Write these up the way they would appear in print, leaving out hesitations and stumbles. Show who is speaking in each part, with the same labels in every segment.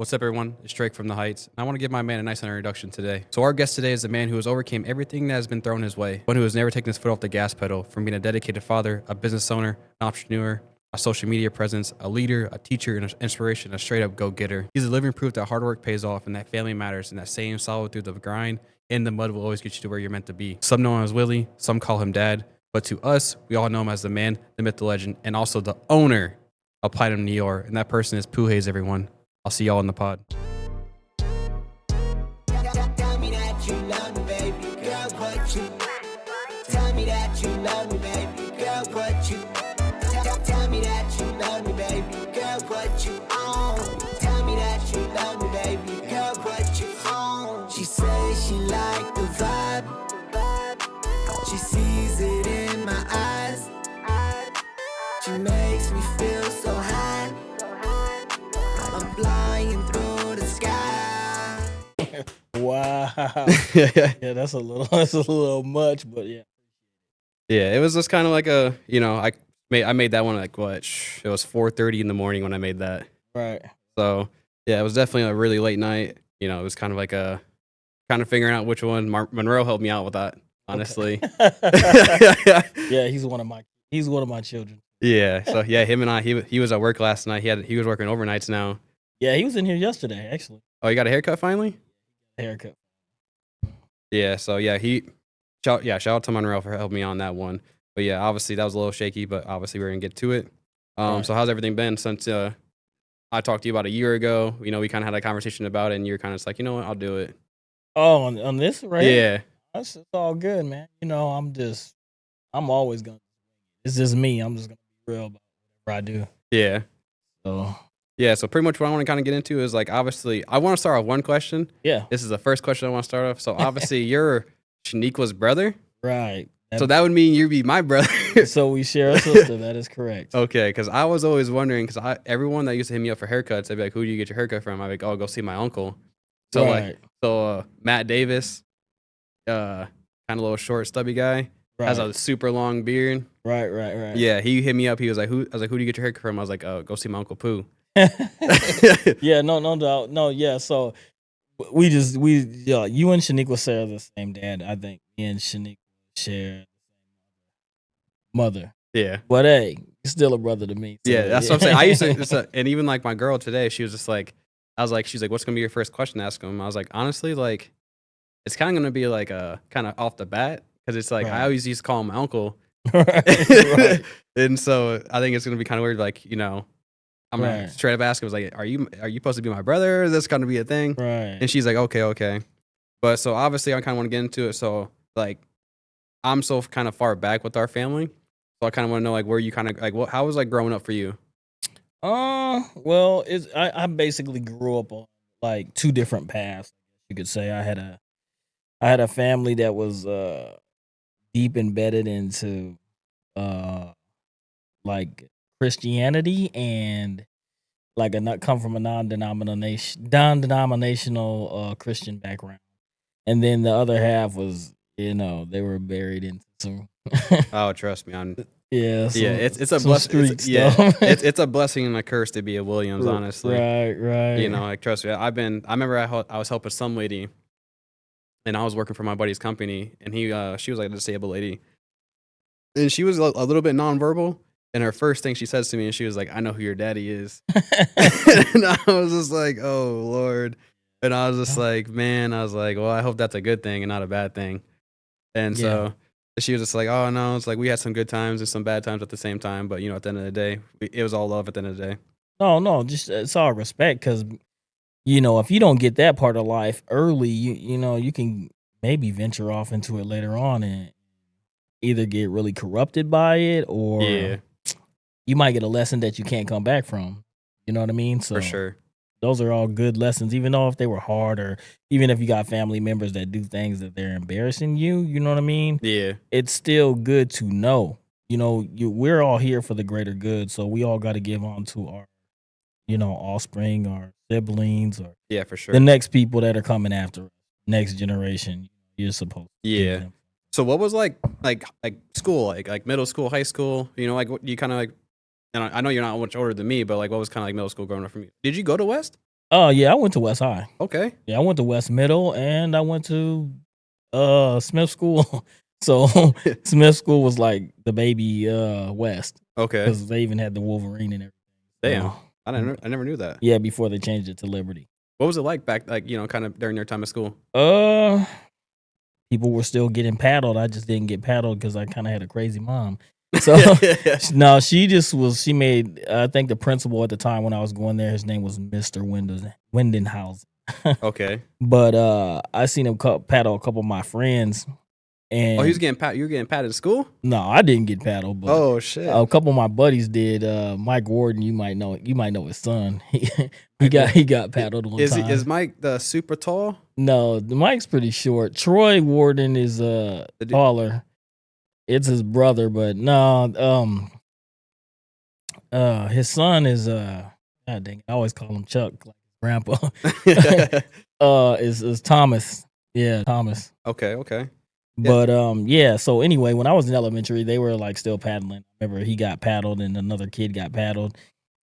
Speaker 1: What's up, everyone? It's Drake from the Heights. And I want to give my man a nice introduction today. So our guest today is a man who has overcame everything that has been thrown his way, one who has never taken his foot off the gas pedal, from being a dedicated father, a business owner, an entrepreneur, a social media presence, a leader, a teacher, and an inspiration, a straight-up go-getter. He's a living proof that hard work pays off and that family matters, and that staying solid through the grind in the mud will always get you to where you're meant to be. Some know him as Willie, some call him Dad, but to us, we all know him as the man, the myth, the legend, and also the owner of Platinum Noir, and that person is Pou Hayes, everyone. I'll see y'all in the pod.
Speaker 2: Tell me that you love me, baby girl, what you? Tell me that you love me, baby girl, what you? Tell me that you love me, baby girl, what you own? Tell me that you love me, baby girl, what you own? She says she like the vibe. She sees it in my eyes. She makes me feel so high. I'm flying through the sky.
Speaker 3: Wow. Yeah, that's a little much, but yeah.
Speaker 1: Yeah, it was just kind of like a, I made that one like it was 4:30 in the morning when I made that.
Speaker 3: Right.
Speaker 1: So yeah, it was definitely a really late night. It was kind of like kind of figuring out which one. Monroe helped me out with that, honestly.
Speaker 3: Okay. Yeah, he's one of my children.
Speaker 1: Yeah. So yeah, him and he was at work last night. He was working overnights now.
Speaker 3: Yeah, he was in here yesterday, actually.
Speaker 1: Oh, you got a haircut finally?
Speaker 3: Haircut.
Speaker 1: Yeah. So yeah, shout out to Monroe for helping me on that one. But yeah, obviously that was a little shaky, but obviously we're gonna get to it.
Speaker 3: Right.
Speaker 1: So how's everything been since I talked to you about a year ago? We kind of had a conversation about it, and you're kind of just like, you know what, I'll do it.
Speaker 3: Oh, on this, right?
Speaker 1: Yeah.
Speaker 3: It's all good, man. I'm always gonna. It's just me. I'm just gonna be real about whatever I do.
Speaker 1: Yeah.
Speaker 3: So.
Speaker 1: Yeah, so pretty much what I want to kind of get into is obviously, I want to start off one question.
Speaker 3: Yeah.
Speaker 1: This is the first question I want to start off. So obviously, you're Shaniqua's brother.
Speaker 3: Right.
Speaker 1: So that would mean you'd be my brother.
Speaker 3: So we share a sister. That is correct.
Speaker 1: Okay, because I was always wondering, because everyone that used to hit me up for haircuts, they'd be like, "Who do you get your haircut from?" I'd be like, "Oh, go see my uncle." So
Speaker 3: right.
Speaker 1: Matt Davis, kind of little short, stubby guy, has a super long beard.
Speaker 3: Right.
Speaker 1: Yeah, he hit me up. He was like, "Who?" I was like, "Who do you get your haircut from?" I was like, "Oh, go see my Uncle Pooh."
Speaker 3: Yeah, no doubt. No, yeah. So you and Shaniqua share the same dad. I think me and Shaniqua share the same mother.
Speaker 1: Yeah.
Speaker 3: But hey, he's still a brother to me. So,
Speaker 1: yeah, that's what I'm saying. I used to, and even like my girl today, she was just like, she's like, "What's gonna be your first question to ask him?" I was like, honestly, like, it's kind of gonna be like kind of off the bat, because it's like I always used to call him my uncle,
Speaker 3: right.
Speaker 1: And so I think it's gonna be kind of weird, like I'm gonna straight up ask him, like, are you supposed to be my brother? Is this gonna be a thing?
Speaker 3: Right.
Speaker 1: And she's like, okay. But so obviously I kind of want to get into it. So like, I'm so kind of far back with our family, so I kind of want to know like where you kind of like how was like growing up for you?
Speaker 3: Well, I basically grew up on like two different paths. You could say I had a family that was deep embedded into like Christianity, and like come from a non-denominational Christian background, and then the other half was they were buried into some.
Speaker 1: Oh, trust me,
Speaker 3: it's
Speaker 1: a blessing. It's a blessing and a curse to be a Williams, honestly.
Speaker 3: Right.
Speaker 1: Like, trust me, I remember I was helping some lady, and I was working for my buddy's company, and she was like a disabled lady, and she was a little bit nonverbal. And her first thing she says to me, and she was like, "I know who your daddy is." And I was just like, "Oh Lord!" And I was just like, "Man," I was like, "Well, I hope that's a good thing and not a bad thing." And so she was just like, "Oh no," it's like we had some good times and some bad times at the same time, but at the end of the day, it was all love. At the end of the day,
Speaker 3: no, just it's all respect, because if you don't get that part of life early, you can maybe venture off into it later on and either get really corrupted by it, or you might get a lesson that you can't come back from. You know what I mean? So
Speaker 1: for sure,
Speaker 3: those are all good lessons, even though if they were hard, or even if you got family members that do things that they're embarrassing you. You know what I mean?
Speaker 1: Yeah,
Speaker 3: it's still good to know. We're all here for the greater good, so we all got to give on to our, offspring, our siblings, or
Speaker 1: for sure,
Speaker 3: the next people that are coming after us, next generation. You're supposed to.
Speaker 1: Yeah. So what was like school, like middle school, high school? Like what you kind of like. And I know you're not much older than me, but like, what was kind of like middle school growing up for me? Did you go to West?
Speaker 3: Oh yeah, I went to West High.
Speaker 1: Okay.
Speaker 3: Yeah, I went to West Middle and I went to Smith School. So Smith School was like the baby West
Speaker 1: Okay.
Speaker 3: because they even had the Wolverine and everything.
Speaker 1: Damn.
Speaker 3: So,
Speaker 1: I never knew that.
Speaker 3: yeah, before they changed it to Liberty.
Speaker 1: What was it like back, like, kind of during your time at school?
Speaker 3: People were still getting paddled. I just didn't get paddled because I kind of had a crazy mom. So no, she just was. She made. I think the principal at the time when I was going there, his name was Mr. Windenhouse.
Speaker 1: Okay.
Speaker 3: But I seen him paddle a couple of my friends. And
Speaker 1: Oh, he was getting you were getting patted at school?
Speaker 3: no, I didn't get paddled. But
Speaker 1: Oh shit.
Speaker 3: a couple of my buddies did. Mike Warden, you might know his son. He got paddled one time.
Speaker 1: Is Mike the super tall?
Speaker 3: No, the Mike's pretty short. Troy Warden is taller. It's his brother, but no, his son is God dang, I always call him Chuck, like grandpa. Is Thomas. Yeah, Thomas.
Speaker 1: Okay.
Speaker 3: But yeah, so anyway, when I was in elementary, they were like still paddling. I remember he got paddled and another kid got paddled.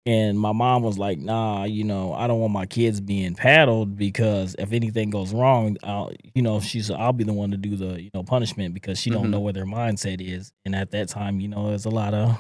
Speaker 3: And my mom was like, nah, I don't want my kids being paddled because if anything goes wrong, I'll be the one to do the, punishment because she don't know where their mindset is. And at that time, there's a lot of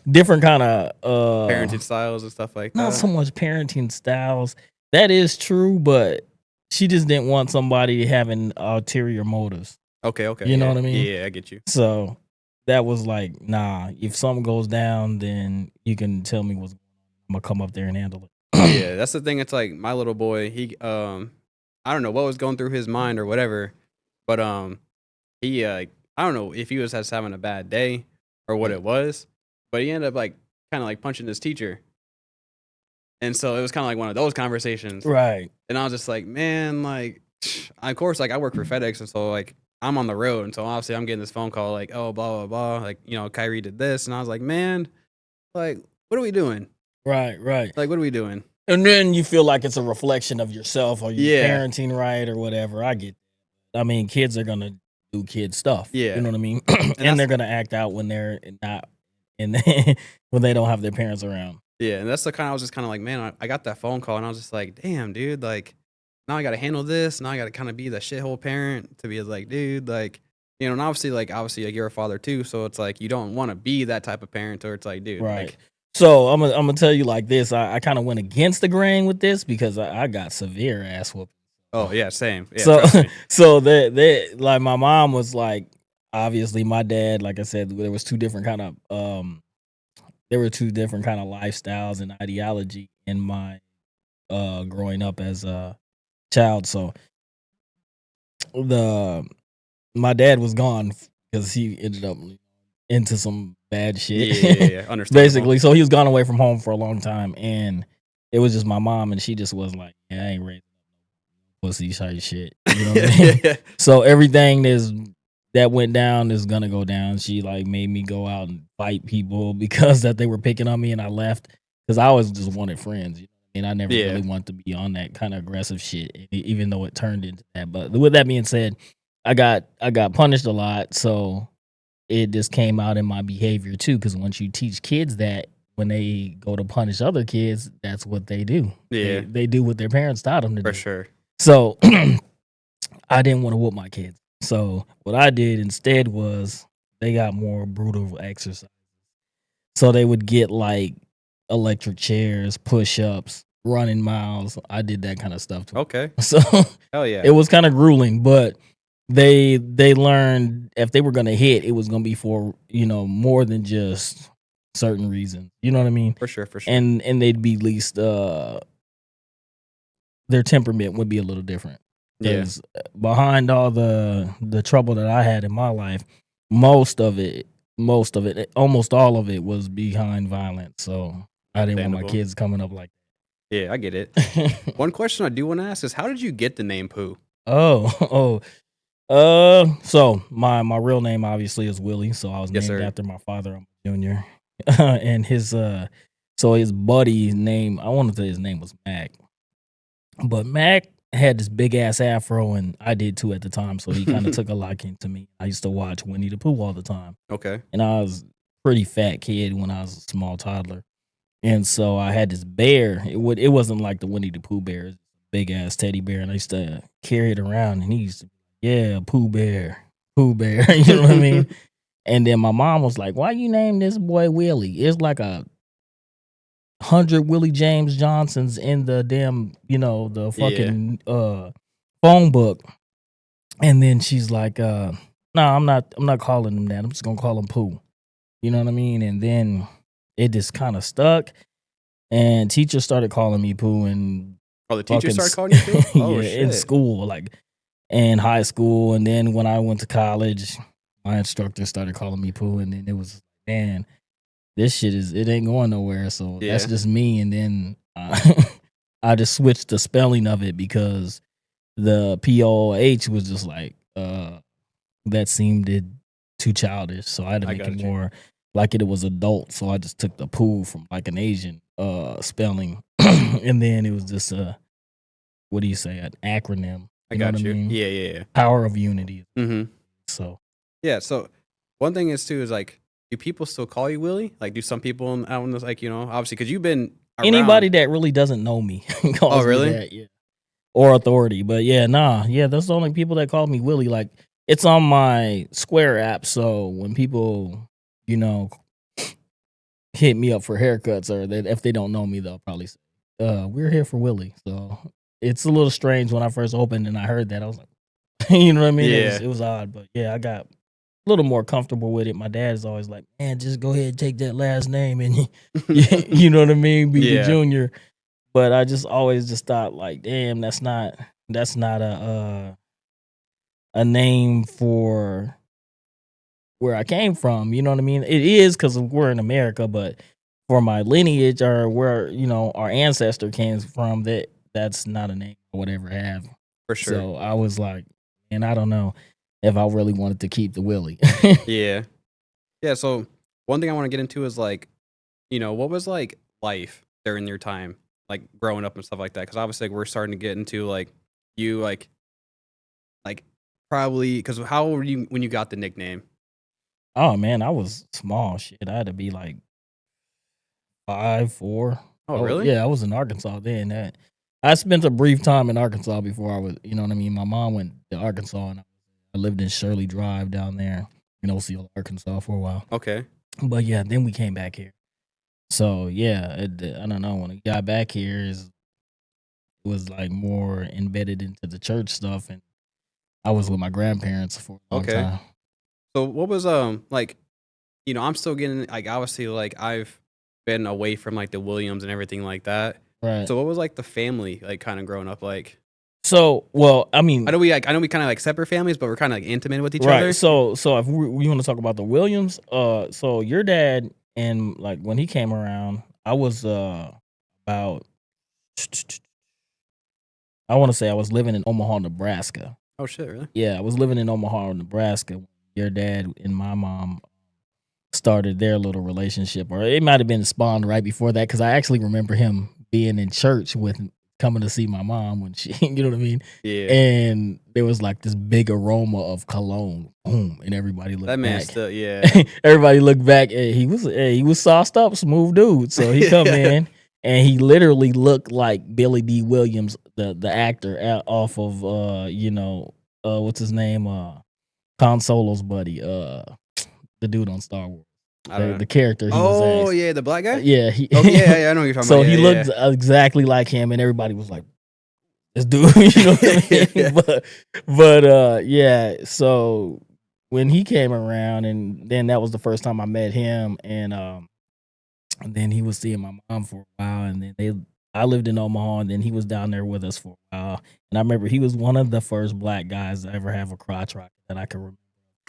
Speaker 3: different kind of
Speaker 1: parenting styles and stuff like that.
Speaker 3: Not so much parenting styles. That is true, but she just didn't want somebody having ulterior motives.
Speaker 1: Okay.
Speaker 3: You know what I mean?
Speaker 1: Yeah, I get you.
Speaker 3: So that was like, nah, if something goes down, then you can tell me what's going on. I'm gonna come up there and handle it.
Speaker 1: Yeah, that's the thing. It's like my little boy, he I don't know what was going through his mind or whatever, but he I don't know if he was just having a bad day or what it was, but he ended up like kind of like punching his teacher. And so it was kind of like one of those conversations.
Speaker 3: Right.
Speaker 1: And I was just like, man, like, of course, like I work for FedEx, and so like I'm on the road, and so obviously I'm getting this phone call like, oh, blah blah blah, like Kyrie did this, and I was like, man, like, what are we doing?
Speaker 3: Right.
Speaker 1: Like, what are we doing?
Speaker 3: And then you feel like it's a reflection of yourself or your
Speaker 1: Yeah.
Speaker 3: parenting right or whatever. I get that. I mean, kids are gonna do kid stuff.
Speaker 1: Yeah.
Speaker 3: You know what I mean?
Speaker 1: And
Speaker 3: And they're gonna act out when they're not and when they don't have their parents around.
Speaker 1: Yeah, and that's the kind I was just kind of like, man, I got that phone call, and I was just like, damn, dude, like, now I got to handle this. Now I got to kind of be the shithole parent to be like, dude, like, and obviously, like, you're a father too, so it's like you don't want to be that type of parent, or it's like, dude,
Speaker 3: Right.
Speaker 1: like,
Speaker 3: So I'm gonna tell you like this. I kind of went against the grain with this because I got severe ass whooping.
Speaker 1: oh yeah, same. Yeah,
Speaker 3: So
Speaker 1: trust me.
Speaker 3: so they like my mom was like, obviously my dad, like I said, there was two different kind of lifestyles and ideology in my growing up as a child. So my dad was gone because he ended up into some bad shit.
Speaker 1: Yeah, understandable.
Speaker 3: Basically. So he was gone away from home for a long time, and it was just my mom, and she just was like, yeah, I ain't raising pussy type shit. You know what I mean? So everything that went down is gonna go down. She like made me go out and fight people because that they were picking on me, and I left because I always just wanted friends. And I never really wanted to be on that kind of aggressive shit, even though it turned into that. But with that being said, I got punished a lot, so it just came out in my behavior too. Because once you teach kids that, when they go to punish other kids, that's what they do.
Speaker 1: Yeah,
Speaker 3: they do what their parents taught them to do.
Speaker 1: for sure.
Speaker 3: So I didn't want to whoop my kids. So what I did instead was they got more brutal exercise. So they would get like electric chairs, push-ups, running miles. I did that kind of stuff too.
Speaker 1: Okay.
Speaker 3: So
Speaker 1: Hell yeah.
Speaker 3: it was kind of grueling, but they learned if they were gonna hit, it was gonna be for more than just certain reasons. You know what I mean?
Speaker 1: For sure.
Speaker 3: And they'd be at least their temperament would be a little different.
Speaker 1: Yeah.
Speaker 3: Because behind all the trouble that I had in my life, most of it, almost all of it was behind violence. So I didn't want my
Speaker 1: Understandable.
Speaker 3: kids coming up like
Speaker 1: Yeah, I get it.
Speaker 3: that.
Speaker 1: One question I do want to ask is, how did you get the name Pou?
Speaker 3: So my real name obviously is Willie. So I was
Speaker 1: Yes,
Speaker 3: named
Speaker 1: sir.
Speaker 3: after my father. I'm a junior. And his buddy's name, I want to say his name was Mac. But Mac had this big ass afro, and I did too at the time. So he kind of took a liking to me. I used to watch Winnie the Pooh all the time.
Speaker 1: Okay.
Speaker 3: And I was a pretty fat kid when I was a small toddler. And so I had this bear. It wasn't like the Winnie the Pooh bear, it was a big ass teddy bear, and I used to carry it around, and he used to, yeah, Pooh Bear, Pooh Bear. You know what I mean? And then my mom was like, "Why you name this boy Willie? It's like 100 Willie James Johnsons in the damn, the fucking phone book." And then she's like, "No, I'm not calling him that. I'm just gonna call him Pooh." You know what I mean? And then it just kind of stuck. And teachers started calling me Pooh, and
Speaker 1: Oh, the teacher started calling you Pooh? Oh,
Speaker 3: yeah, in
Speaker 1: shit.
Speaker 3: school, like in high school. And then when I went to college, my instructor started calling me Pooh, and then it was, man, this shit it ain't going nowhere. So that's
Speaker 1: Yeah.
Speaker 3: just me. And then I just switched the spelling of it because the POH was just like, that seemed too childish. So I had to
Speaker 1: I
Speaker 3: make
Speaker 1: got
Speaker 3: it
Speaker 1: you.
Speaker 3: more like it was adult. So I just took the Pooh from like an Asian spelling. And then it was just what do you say, an acronym.
Speaker 1: I
Speaker 3: You know
Speaker 1: got
Speaker 3: what
Speaker 1: you.
Speaker 3: I mean?
Speaker 1: Yeah.
Speaker 3: Power of unity.
Speaker 1: Mm-hmm.
Speaker 3: So
Speaker 1: Yeah. So one thing is too is like, do people still call you Willie? Like, do some people out in this, like, obviously because you've been around.
Speaker 3: anybody that really doesn't know me calls
Speaker 1: really?
Speaker 3: me that, yeah. Or authority. But yeah, that's the only people that call me Willie. Like, it's on my Square app, so when people, hit me up for haircuts, or that if they don't know me, they'll probably say, we're here for Willie. So it's a little strange when I first opened and I heard that. I was like, you know what I mean?
Speaker 1: Yeah.
Speaker 3: It was odd, but yeah, I got a little more comfortable with it. My dad is always like, "Man, just go ahead and take that last name and you know what I mean, be the
Speaker 1: Yeah.
Speaker 3: junior." But I just always just thought like, damn, that's not a name for where I came from. You know what I mean? It is because we're in America, but for my lineage or where our ancestor came from, that's not a name I would ever have.
Speaker 1: For sure.
Speaker 3: So I was like, and I don't know if I really wanted to keep the Willie.
Speaker 1: Yeah. Yeah. So one thing I want to get into is like, what was like life during your time, like growing up and stuff like that? Because obviously, like, we're starting to get into like you like probably because how old were you when you got the nickname?
Speaker 3: Oh man, I was small. Shit, I had to be like 5, 4.
Speaker 1: Oh, really?
Speaker 3: Yeah, I was in Arkansas then. I spent a brief time in Arkansas before I was, you know what I mean? My mom went to Arkansas, and I lived in Shirley Drive down there in Osceola, Arkansas for a while.
Speaker 1: Okay.
Speaker 3: But yeah, then we came back here. So yeah, I don't know. When we got back here, it was like more embedded into the church stuff, and I was with my grandparents for a long
Speaker 1: Okay.
Speaker 3: time.
Speaker 1: So what was like, I'm still getting like obviously like I've been away from like the Williams and everything like that.
Speaker 3: Right.
Speaker 1: So what was like the family like kind of growing up like?
Speaker 3: So, well, I mean,
Speaker 1: I know we kind of like separate families, but we're kind of like intimate with each
Speaker 3: right.
Speaker 1: other.
Speaker 3: So if we want to talk about the Williams, so your dad, and like when he came around, I was about, I want to say I was living in Omaha, Nebraska.
Speaker 1: Oh shit, really?
Speaker 3: Yeah, I was living in Omaha, Nebraska. When your dad and my mom started their little relationship, or it might have been spawned right before that, because I actually remember him being in church coming to see my mom when she, you know what I mean?
Speaker 1: Yeah.
Speaker 3: And there was like this big aroma of cologne, boom, and everybody looked
Speaker 1: That man
Speaker 3: back.
Speaker 1: still, yeah.
Speaker 3: Everybody looked back, and he was sauced up, smooth dude. So he come in, and he literally looked like Billy D. Williams, the actor off of what's his name, Han Solo's buddy, the dude on Star Wars, the character. He was
Speaker 1: yeah, the black guy.
Speaker 3: yeah,
Speaker 1: Oh yeah, I know what you're talking
Speaker 3: so
Speaker 1: about.
Speaker 3: he looked exactly like him, and everybody was like, "This dude," you know what I mean? But yeah. So when he came around, and then that was the first time I met him, and then he was seeing my mom for a while, and then I lived in Omaha, and then he was down there with us for a while. And I remember he was one of the first black guys to ever have a crotch rocket that I can remember.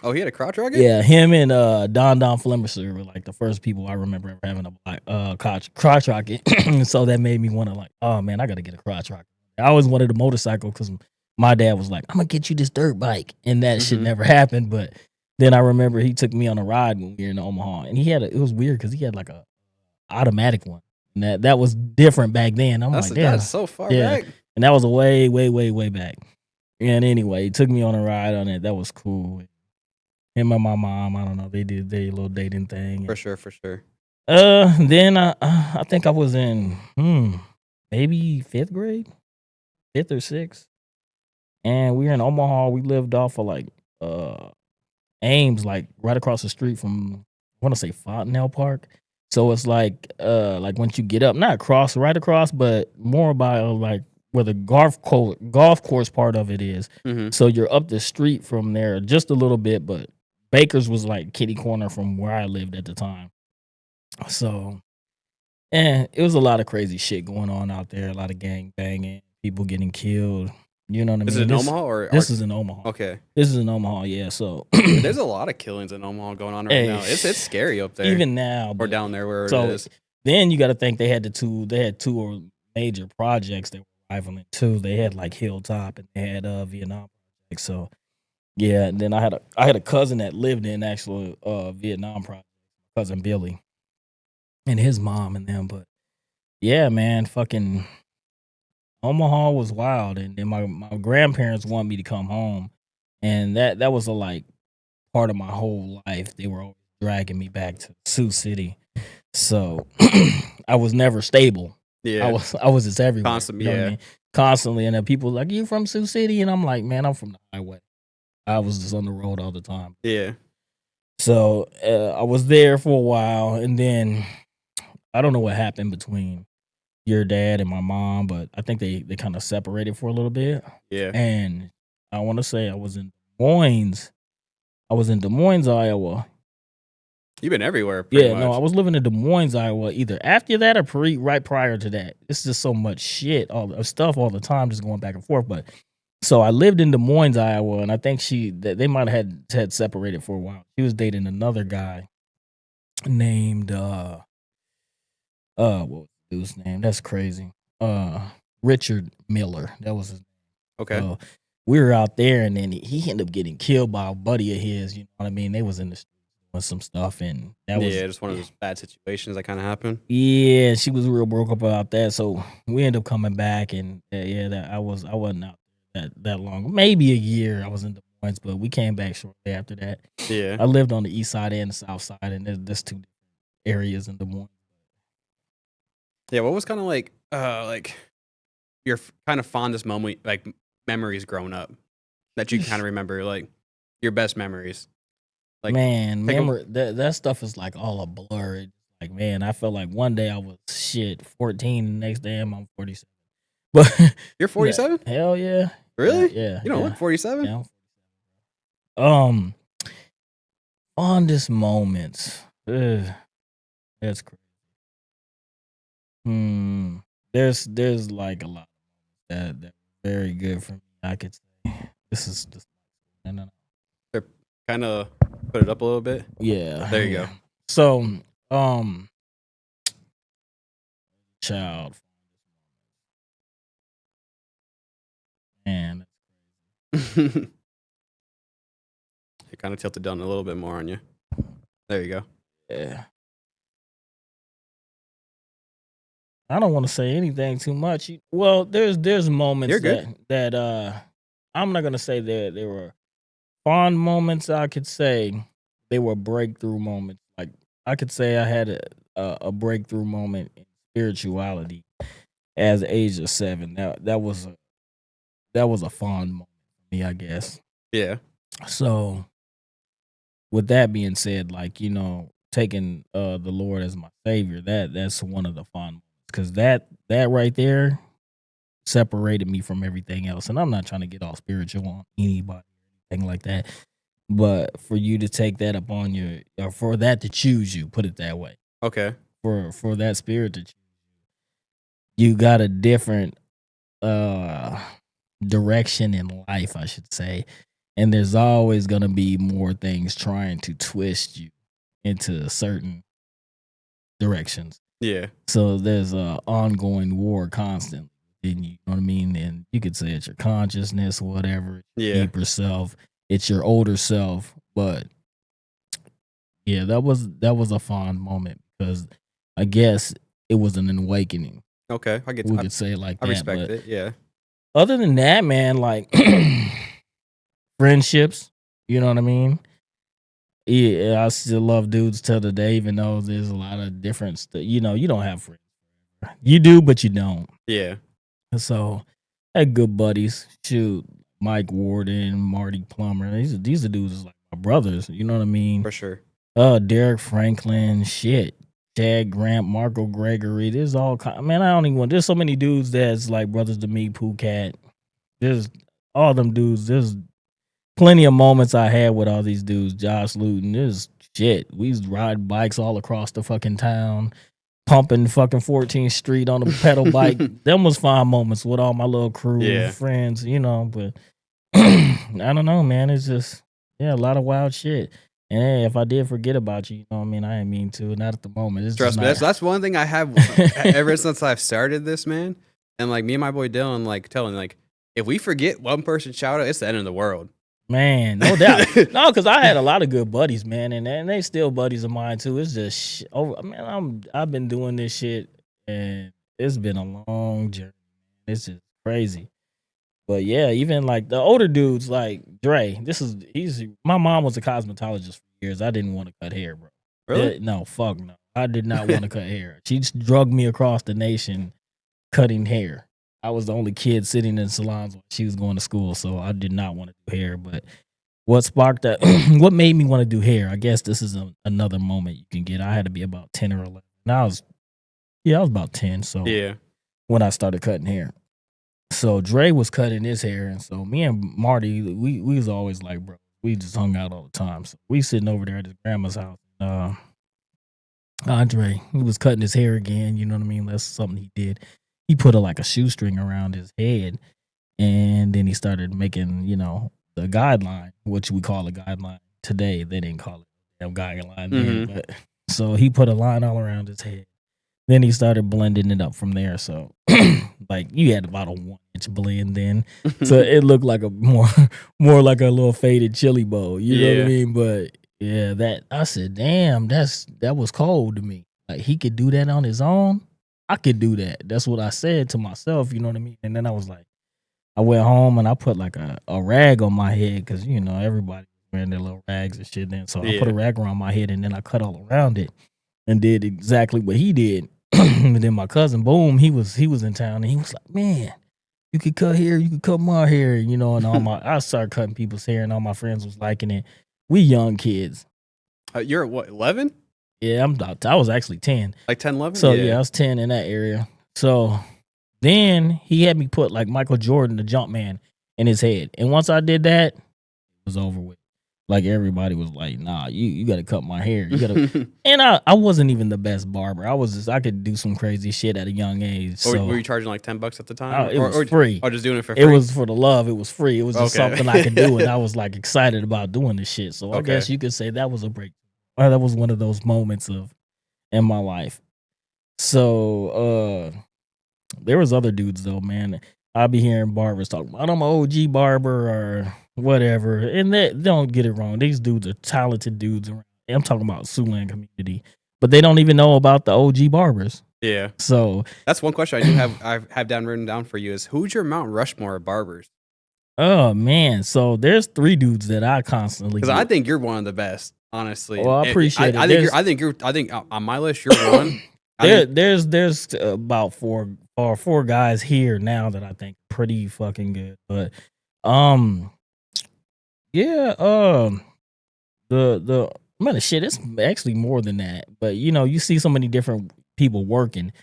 Speaker 1: Oh, he had a crotch rocket?
Speaker 3: Yeah, him and Don Flemmerser were like the first people I remember ever having a black crotch rocket. So that made me want to like, oh man, I got to get a crotch rocket. I always wanted a motorcycle because my dad was like, I'm going to get you this dirt bike. And that shit never happened. But then I remember he took me on a ride when we were in Omaha. And it was weird because he had like a automatic one. And that was different back then.
Speaker 1: That's so far back.
Speaker 3: And that was way, way, way, way back. And anyway, he took me on a ride on it. That was cool. Him and my mom, I don't know, they did their little dating thing.
Speaker 1: For sure.
Speaker 3: Then I think I was in maybe 5th grade, 5th or 6th, and we were in Omaha. We lived off of like Ames, like right across the street from I want to say Fontenelle Park. So it's like once you get up, not across, right across, but more by like where the golf course part of it is.
Speaker 1: Mm-hmm.
Speaker 3: So you're up the street from there just a little bit, but Baker's was like kitty corner from where I lived at the time. So, and it was a lot of crazy shit going on out there, a lot of gang banging, people getting killed. You know what I mean?
Speaker 1: Is it in Omaha or
Speaker 3: This is in Omaha.
Speaker 1: Okay.
Speaker 3: This is in Omaha, yeah. So
Speaker 1: There's a lot of killings in Omaha going on right
Speaker 3: Hey,
Speaker 1: now. It's scary up there.
Speaker 3: even now,
Speaker 1: or
Speaker 3: but
Speaker 1: down there where
Speaker 3: so
Speaker 1: it is.
Speaker 3: then you got to think they had two major projects that were rivaling too. They had like Hilltop and they had Vietnam project. So yeah, and then I had a cousin that lived in actual Vietnam project, cousin Billy, and his mom and them. But yeah, man, fucking Omaha was wild, and then my grandparents wanted me to come home, and that was a like part of my whole life. They were always dragging me back to Sioux City, so I was never stable.
Speaker 1: Yeah.
Speaker 3: I was just everywhere.
Speaker 1: Constant-
Speaker 3: you know what I
Speaker 1: yeah.
Speaker 3: mean? Constantly, and then people like, "You from Sioux City?" And I'm like, "Man, I'm from the highway." I was just on the road all the time.
Speaker 1: Yeah.
Speaker 3: So I was there for a while, and then I don't know what happened between your dad and my mom, but I think they kind of separated for a little bit.
Speaker 1: Yeah.
Speaker 3: And I want to say I was in Des Moines. I was in Des Moines, Iowa.
Speaker 1: You've been everywhere. Pretty much.
Speaker 3: No, I was living in Des Moines, Iowa, either after that or right prior to that. It's just so much shit, all the stuff all the time, just going back and forth. But so I lived in Des Moines, Iowa, and I think they might have had separated for a while. She was dating another guy named what was the dude's name? That's crazy. Richard Miller. That was his name.
Speaker 1: Okay.
Speaker 3: We were out there, and then he ended up getting killed by a buddy of his. You know what I mean? They was in the streets doing some stuff, and that was
Speaker 1: just one of those bad situations that kind of happened.
Speaker 3: Yeah, she was real broke up about that. So we ended up coming back, and that I wasn't out that long. Maybe a year I was in Des Moines, but we came back shortly after that.
Speaker 1: Yeah.
Speaker 3: I lived on the east side and the south side, and there's two different areas in Des Moines.
Speaker 1: Yeah. What was kind of like your kind of fondest moment, like memories growing up that you kind of remember, like your best memories? Like,
Speaker 3: man, remember that stuff is like all a blur. It's like, man, I felt like one day I was 14, the next day I'm 47. But
Speaker 1: you're 47?
Speaker 3: Hell yeah.
Speaker 1: Really?
Speaker 3: Yeah.
Speaker 1: You don't look 47?
Speaker 3: Yeah. Fondest moments. That's crazy. There's like a lot that very good for me. I could say this is just no.
Speaker 1: Kind of put it up a little bit.
Speaker 3: Yeah.
Speaker 1: There you go.
Speaker 3: So, child, man.
Speaker 1: It kind of tilted down a little bit more on you. There you go.
Speaker 3: Yeah. I don't want to say anything too much. Well, there's moments
Speaker 1: You're good.
Speaker 3: that I'm not gonna say that they were fond moments. I could say they were breakthrough moments. Like I could say I had a breakthrough moment in spirituality as the age of 7. That was a fond moment for me, I guess.
Speaker 1: Yeah.
Speaker 3: So with that being said, like, you know, taking the Lord as my savior, that's one of the fond moments. Because that right there separated me from everything else. And I'm not trying to get all spiritual on anybody or anything like that. But for you to take that upon you, or for that to choose you, put it that way.
Speaker 1: Okay.
Speaker 3: For that spirit to choose you got a different direction in life, I should say. And there's always going to be more things trying to twist you into certain directions.
Speaker 1: Yeah.
Speaker 3: So there's a ongoing war constantly. You know what I mean? And you could say it's your consciousness, whatever.
Speaker 1: Yeah.
Speaker 3: Deeper self. It's your older self. But yeah, that was a fond moment because I guess it was an awakening.
Speaker 1: Okay. I
Speaker 3: could say it like that.
Speaker 1: I respect
Speaker 3: but
Speaker 1: it. Yeah.
Speaker 3: Other than that, man, like friendships, you know what I mean? Yeah, I still love dudes till the day, even though there's a lot of difference. You don't have friends. You do, but you don't.
Speaker 1: Yeah.
Speaker 3: So, I had good buddies. Shoot, Mike Warden, Marty Plummer. These are dudes like my brothers. You know what I mean?
Speaker 1: For sure.
Speaker 3: Derek Franklin, shit. Chad Grant, Marco Gregory. There's all kind. Man, I don't even want. There's so many dudes that's like brothers to me. Pooh Cat. There's all them dudes. There's plenty of moments I had with all these dudes. Josh Luton. There's shit. We used to ride bikes all across the fucking town, pumping fucking 14th Street on a pedal bike. Them was fine moments with all my little crew and friends, But I don't know, man. It's just a lot of wild shit. And hey, if I did forget about you, I didn't mean to. Not at the moment. It's
Speaker 1: Trust
Speaker 3: just
Speaker 1: me,
Speaker 3: not-
Speaker 1: that's one thing I have ever since I've started this, man. And like me and my boy Dylan, like telling like if we forget one person shout out, it's the end of the world.
Speaker 3: Man, no doubt. No, because I had a lot of good buddies, man, and they still buddies of mine too. It's just I've been doing this shit, and it's been a long journey. It's just crazy. But yeah, even like the older dudes, like Dre. My mom was a cosmetologist for years. I didn't want to cut hair, bro.
Speaker 1: Really?
Speaker 3: No, fuck no. I did not want to cut hair. She just drugged me across the nation cutting hair. I was the only kid sitting in salons when she was going to school, so I did not want to do hair. But what sparked that? What made me want to do hair? I guess this is another moment you can get. I had to be about 10 or 11. I was about 10. So when I started cutting hair, so Dre was cutting his hair, and so me and Marty, we was always like, bro, we just hung out all the time. So we sitting over there at his grandma's house. Andre, he was cutting his hair again. You know what I mean? That's something he did. He put a shoestring around his head, and then he started making, the guideline, which we call a guideline today. They didn't call it a guideline then, but so he put a line all around his head. Then he started blending it up from there. So, like you had about a 1-inch blend then, so it looked like a more like a little faded chili bowl. You know what I mean? But yeah, that I said, damn, that was cold to me. Like he could do that on his own. I could do that. That's what I said to myself, you know what I mean? And then I was like, I went home and I put like a rag on my head because, everybody wearing their little rags and shit then. So I put a rag around my head and then I cut all around it and did exactly what he did. And then my cousin, boom, he was in town and he was like, man, you could cut hair, you could cut my hair, and I started cutting people's hair and all my friends was liking it. We young kids.
Speaker 1: You're what, 11?
Speaker 3: Yeah, I was actually 10.
Speaker 1: Like 10, 11?
Speaker 3: So yeah, I was 10 in that area. So then he had me put like Michael Jordan, the jump man, in his head. And once I did that, it was over with. Like everybody was like, nah, you gotta cut my hair. You gotta and I wasn't even the best barber. I could do some crazy shit at a young age. So
Speaker 1: were you charging like $10 at the time?
Speaker 3: It was free.
Speaker 1: Or just doing it for free?
Speaker 3: It was for the love. It was free. It was just something I could do, and I was like excited about doing this shit. So I guess you could say that was a break. That was one of those moments in my life. So there was other dudes though, man. I'll be hearing barbers talking about I'm an OG barber or whatever. And they don't get it wrong. These dudes are talented dudes around. I'm talking about Siouxland community. But they don't even know about the OG barbers.
Speaker 1: Yeah.
Speaker 3: So
Speaker 1: that's one question I do have written down for you is who's your Mount Rushmore of barbers?
Speaker 3: Oh man. So there's 3 dudes that I constantly
Speaker 1: because I think you're one of the best. Honestly,
Speaker 3: well, I appreciate it.
Speaker 1: I think on my list you're one.
Speaker 3: There's about four guys here now that I think pretty fucking good. But the man, shit, it's actually more than that. But you see so many different people working.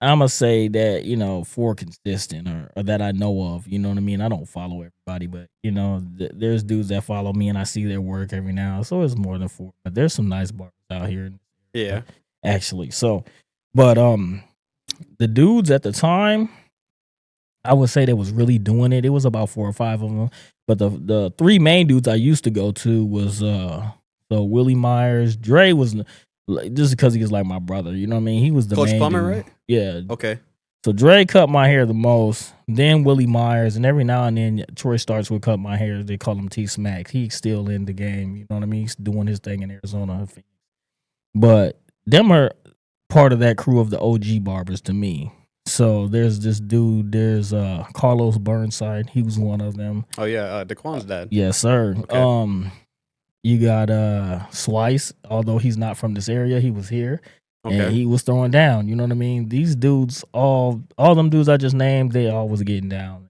Speaker 3: I'ma say that, 4 consistent or that I know of, you know what I mean? I don't follow everybody, but there's dudes that follow me and I see their work every now. So it's more than 4. But there's some nice barbers out here.
Speaker 1: Yeah.
Speaker 3: Actually. So but the dudes at the time, I would say that was really doing it. It was about 4 or 5 of them. But the 3 main dudes I used to go to was so Willie Myers. Dre was just because he was like my brother, you know what I mean? He was the
Speaker 1: Coach
Speaker 3: main
Speaker 1: Plummer,
Speaker 3: dude.
Speaker 1: right?
Speaker 3: Yeah.
Speaker 1: Okay.
Speaker 3: So Dre cut my hair the most, then Willie Myers, and every now and then Troy Starks would cut my hair. They call him T Smack. He's still in the game, you know what I mean? He's doing his thing in Arizona. But them are part of that crew of the OG barbers to me. So there's this dude, there's Carlos Burnside. He was one of them.
Speaker 1: Oh yeah, Daquan's dad.
Speaker 3: Yes, sir.
Speaker 1: Okay.
Speaker 3: You got Swice, although he's not from this area, he was here. And
Speaker 1: Okay.
Speaker 3: he was throwing down. You know what I mean? These dudes, all them dudes I just named, they all was getting down.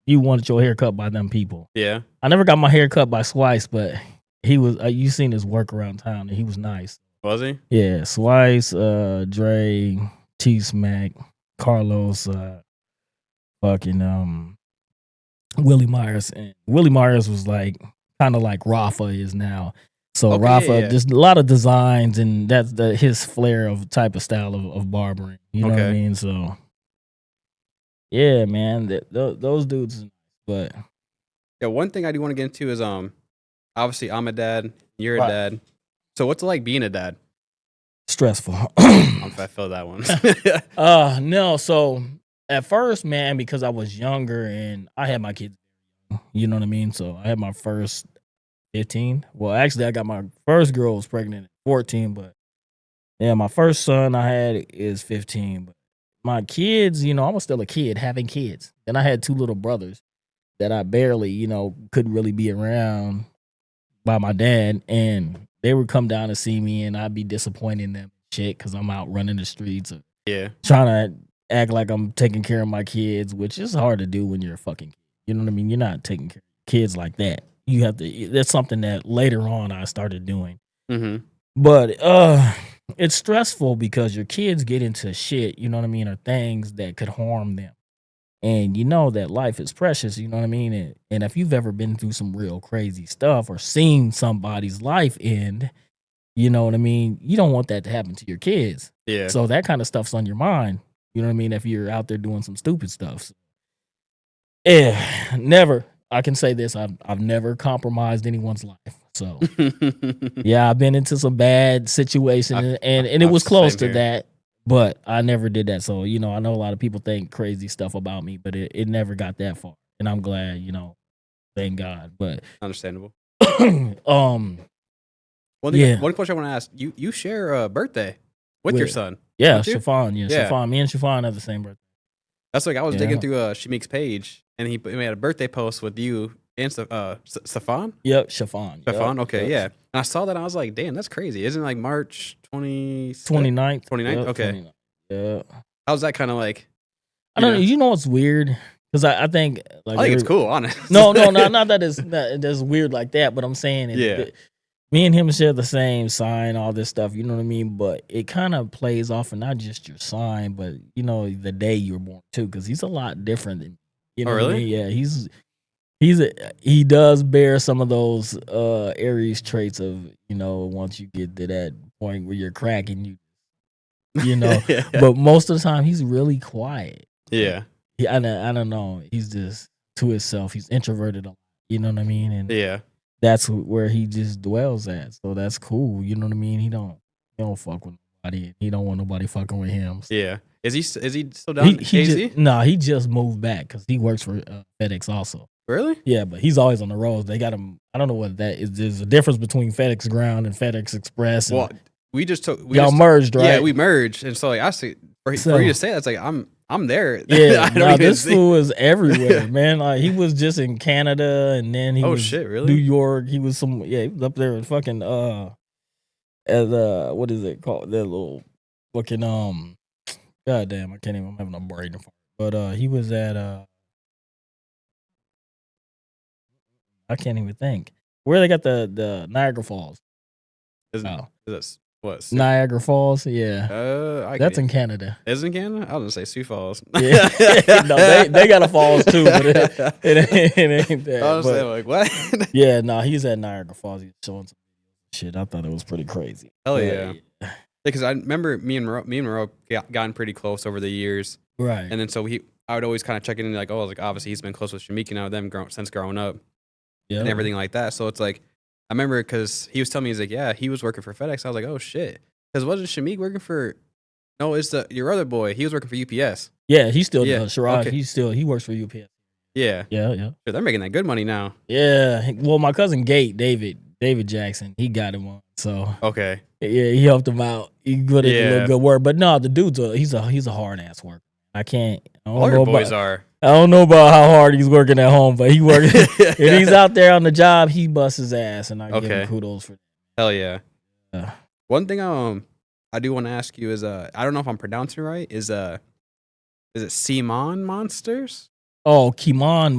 Speaker 3: You wanted your hair cut by them people.
Speaker 1: Yeah.
Speaker 3: I never got my hair cut by Swice, but he was. You seen his work around town, and he was nice.
Speaker 1: Was he?
Speaker 3: Yeah, Swice, Dre, T Smack, Carlos, fucking Willie Myers, and Willie Myers was like kind of like Rafa is now. So
Speaker 1: Okay,
Speaker 3: Rafa,
Speaker 1: yeah.
Speaker 3: just a lot of designs, and that's his flair of type of style of barbering. You know what I
Speaker 1: Okay.
Speaker 3: mean? So yeah, man, those dudes. But
Speaker 1: Yeah. One thing I do want to get into is obviously I'm a dad. You're a
Speaker 3: Right.
Speaker 1: dad. So what's it like being a dad?
Speaker 3: stressful.
Speaker 1: I feel that one.
Speaker 3: No. So at first, man, because I was younger and I had my kids, you know what I mean? So I had my first 15. Well, actually, I got my first girl was pregnant at 14, but yeah, my first son I had is 15. But my kids, I was still a kid having kids. Then I had two little brothers that I barely, couldn't really be around by my dad. And they would come down to see me and I'd be disappointing them shit because I'm out running the streets of
Speaker 1: Yeah.
Speaker 3: trying to act like I'm taking care of my kids, which is hard to do when you're a fucking kid. You know what I mean? You're not taking care of kids like that. You have to. That's something that later on I started doing.
Speaker 1: Mm-hmm.
Speaker 3: But it's stressful because your kids get into shit, you know what I mean, or things that could harm them. And you know that life is precious, you know what I mean? And if you've ever been through some real crazy stuff or seen somebody's life end, you know what I mean? You don't want that to happen to your kids.
Speaker 1: Yeah.
Speaker 3: So that kind of stuff's on your mind. You know what I mean? If you're out there doing some stupid stuff. Yeah, never. I can say this. I've never compromised anyone's life. So yeah, I've been into some bad situations and it was close to that, but I never did that. So, I know a lot of people think crazy stuff about me, but it never got that far. And I'm glad, thank God. But
Speaker 1: Understandable.
Speaker 3: um
Speaker 1: One question I want to ask you share a birthday with your son.
Speaker 3: yeah,
Speaker 1: Don't you?
Speaker 3: Chiffon,
Speaker 1: Yeah.
Speaker 3: Chiffon. Me and Chiffon have the same birthday.
Speaker 1: That's like I was
Speaker 3: Yeah.
Speaker 1: digging through Shamik's page and he made a birthday post with you and Stefan.
Speaker 3: Yep, Chiffon.
Speaker 1: Stefan,
Speaker 3: Yep,
Speaker 1: okay,
Speaker 3: yep.
Speaker 1: yeah. And I saw that and I was like, damn, that's crazy. Isn't it like March 29th?
Speaker 3: 29th.
Speaker 1: 29th?
Speaker 3: Yep,
Speaker 1: Okay.
Speaker 3: 29th. Yeah.
Speaker 1: How's that kind of like?
Speaker 3: I don't know. You know what's weird? Because I think like
Speaker 1: I think it's cool, honest.
Speaker 3: No, not that it's that's weird like that. But I'm saying, me and him share the same sign, all this stuff. You know what I mean? But it kind of plays off of not just your sign, but the day you were born too. Because he's a lot different than you know.
Speaker 1: Oh,
Speaker 3: What I
Speaker 1: really?
Speaker 3: mean? Yeah, he does bear some of those Aries traits of once you get to that point where you're cracking,
Speaker 1: Yeah.
Speaker 3: But most of the time he's really quiet.
Speaker 1: Yeah.
Speaker 3: I don't know. He's just to himself. He's introverted a lot. You know what I mean? And
Speaker 1: Yeah.
Speaker 3: that's where he just dwells at. So that's cool. You know what I mean? He don't fuck with nobody. He don't want nobody fucking with him. So
Speaker 1: Yeah. Is he still down in KZ?
Speaker 3: he just moved back because he works for FedEx also.
Speaker 1: Really?
Speaker 3: Yeah, but he's always on the road. They got him. I don't know what that is. There's a difference between FedEx Ground and FedEx Express. And
Speaker 1: Well,
Speaker 3: y'all merged, right?
Speaker 1: Yeah, we merged, and so like I see for you to say that's like I'm there.
Speaker 3: Yeah,
Speaker 1: I don't even
Speaker 3: this
Speaker 1: see.
Speaker 3: fool is everywhere, man. Like he was just in Canada, and then he was
Speaker 1: shit, really?
Speaker 3: New York. He was he was up there in fucking at what is it called? That little fucking goddamn, I can't even. I'm having a brain fart. But he was at I can't even think where they got the Niagara Falls.
Speaker 1: Is
Speaker 3: Oh.
Speaker 1: this what?
Speaker 3: Niagara Falls, yeah. That's in Canada.
Speaker 1: Is it in Canada? I was gonna say Sioux Falls.
Speaker 3: Yeah. No, they got a falls too, but it ain't that.
Speaker 1: I was
Speaker 3: But,
Speaker 1: saying like what?
Speaker 3: yeah, no, he's at Niagara Falls. He's showing some shit. I thought it was pretty crazy.
Speaker 1: Hell
Speaker 3: But,
Speaker 1: yeah. Because I remember me and Monroe gotten pretty close over the years,
Speaker 3: right.
Speaker 1: and then so I would always kind of check in like, oh, like obviously he's been close with Shamik and now them since growing up and everything like that. So it's like I remember because he was telling me he's like, yeah, he was working for FedEx. I was like, oh shit, because wasn't Shamik working for? No, it's your other boy. He was working for UPS.
Speaker 3: Yeah, he still
Speaker 1: Yeah,
Speaker 3: does. Sherrod,
Speaker 1: okay.
Speaker 3: he works for UPS.
Speaker 1: Yeah,
Speaker 3: Yeah.
Speaker 1: Shit, they're making that good money now.
Speaker 3: Yeah. Well, my cousin David Jackson, he got him on. So
Speaker 1: Okay,
Speaker 3: yeah, he helped him out. He put in a
Speaker 1: Yeah.
Speaker 3: little good work. But no, the dude's he's a hard ass worker. I don't
Speaker 1: all
Speaker 3: know
Speaker 1: your
Speaker 3: about,
Speaker 1: boys are.
Speaker 3: I don't know about how hard he's working at home, but he working. If he's out there on the job, he busts his ass, and I give him kudos for that.
Speaker 1: Hell yeah.
Speaker 3: Uh,
Speaker 1: One thing I do want to ask you is I don't know if I'm pronouncing it right. Is it Simon Monsters?
Speaker 3: Oh, Kimon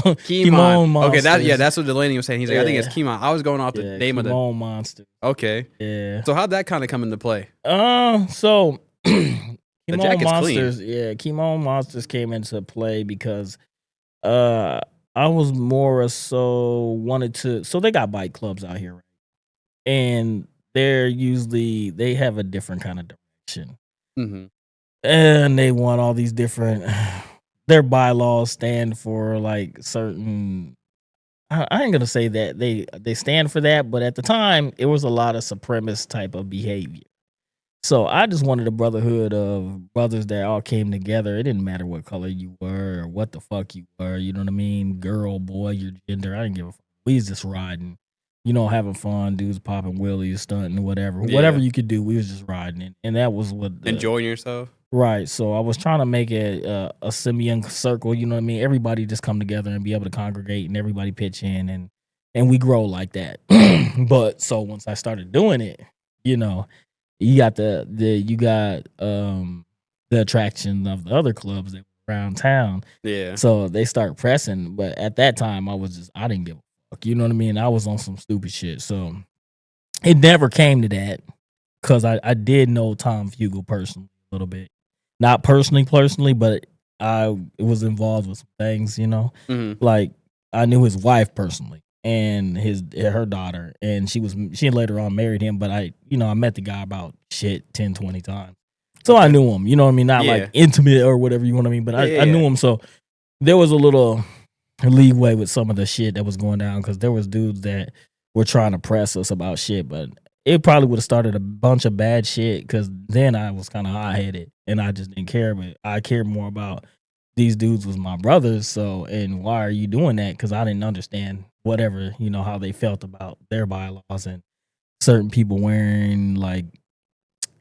Speaker 1: Okay,
Speaker 3: Monsters.
Speaker 1: that's what Delaney was saying. He's like, I think it's Kimon. I was going off the name of the
Speaker 3: Kimon Monsters.
Speaker 1: Okay.
Speaker 3: Yeah.
Speaker 1: So how'd that kind of come into play?
Speaker 3: So
Speaker 1: The
Speaker 3: Kimon
Speaker 1: jacket's
Speaker 3: Monsters,
Speaker 1: clean.
Speaker 3: yeah, Kimon Monsters came into play because I was more so wanted to. So they got bike clubs out here, right? And they have a different kind of direction, and they want all these different. Their bylaws stand for like certain. I ain't gonna say that they stand for that, but at the time it was a lot of supremacist type of behavior. So I just wanted a brotherhood of brothers that all came together. It didn't matter what color you were or what the fuck you were. You know what I mean? Girl, boy, your gender. I didn't give a fuck. We was just riding, having fun, dudes popping wheelies, stunting, whatever.
Speaker 1: Yeah.
Speaker 3: Whatever you could do, we was just riding it. And that was what
Speaker 1: Enjoying yourself.
Speaker 3: Right. So I was trying to make it a simian circle, you know what I mean? Everybody just come together and be able to congregate and everybody pitch in and we grow like that. But so once I started doing it, you got the attraction of the other clubs that were around town.
Speaker 1: Yeah.
Speaker 3: So they start pressing. But at that time I didn't give a fuck. You know what I mean? I was on some stupid shit. So it never came to that because I did know Tom Fugel personally a little bit. Not personally, but I was involved with some things, Like I knew his wife personally and her daughter, and she later on married him, but I met the guy about 10, 20 times. So I knew him, you know what I mean? Not like intimate or whatever you want to mean, but I knew him. So there was a little leeway with some of the shit that was going down because there was dudes that were trying to press us about shit, but it probably would have started a bunch of bad shit because then I was kind of hot-headed and I just didn't care. But I cared more about these dudes was my brothers. So, and why are you doing that? Because I didn't understand whatever, how they felt about their bylaws and certain people wearing like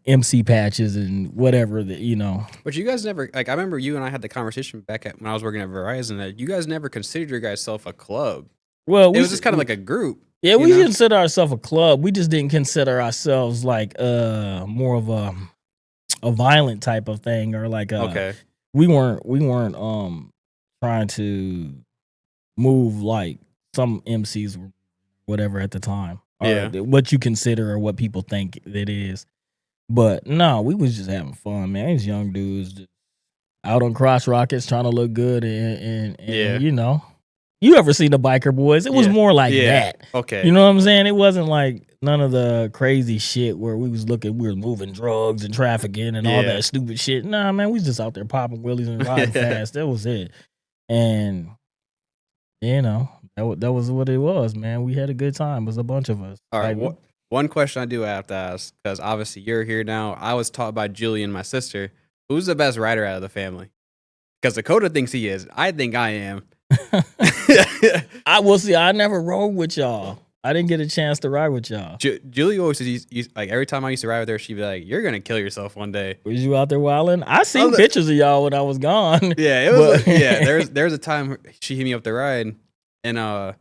Speaker 3: MC patches and whatever that.
Speaker 1: But you guys never, like, I remember you and I had the conversation back when I was working at Verizon that you guys never considered your guys self a club.
Speaker 3: Well,
Speaker 1: it was just kind of like a group.
Speaker 3: Yeah, we consider ourselves a club. We just didn't consider ourselves like more of a violent type of thing or like we weren't trying to move like some MCs were whatever at the time. Or what you consider or what people think it is. But no, we was just having fun, man. These young dudes just out on cross rockets trying to look good and You ever seen the Biker Boys? It was more like that.
Speaker 1: Okay.
Speaker 3: You know what I'm saying? It wasn't like none of the crazy shit where we were moving drugs and trafficking and all that stupid shit. Nah, man, we was just out there popping wheelies and riding fast. That was it. And, that was what it was, man. We had a good time. It was a bunch of us.
Speaker 1: All right. One question I do have to ask, because obviously you're here now. I was taught by Julie and my sister. Who's the best rider out of the family? Because Dakota thinks he is. I think I am.
Speaker 3: I will see. I never rode with y'all. I didn't get a chance to ride with y'all.
Speaker 1: Julie always used, like every time I used to ride with her, she'd be like, "You're gonna kill yourself one day."
Speaker 3: Was you out there wilding? I seen pictures of y'all when I was gone.
Speaker 1: Yeah, it was. There's a time she hit me up the ride, and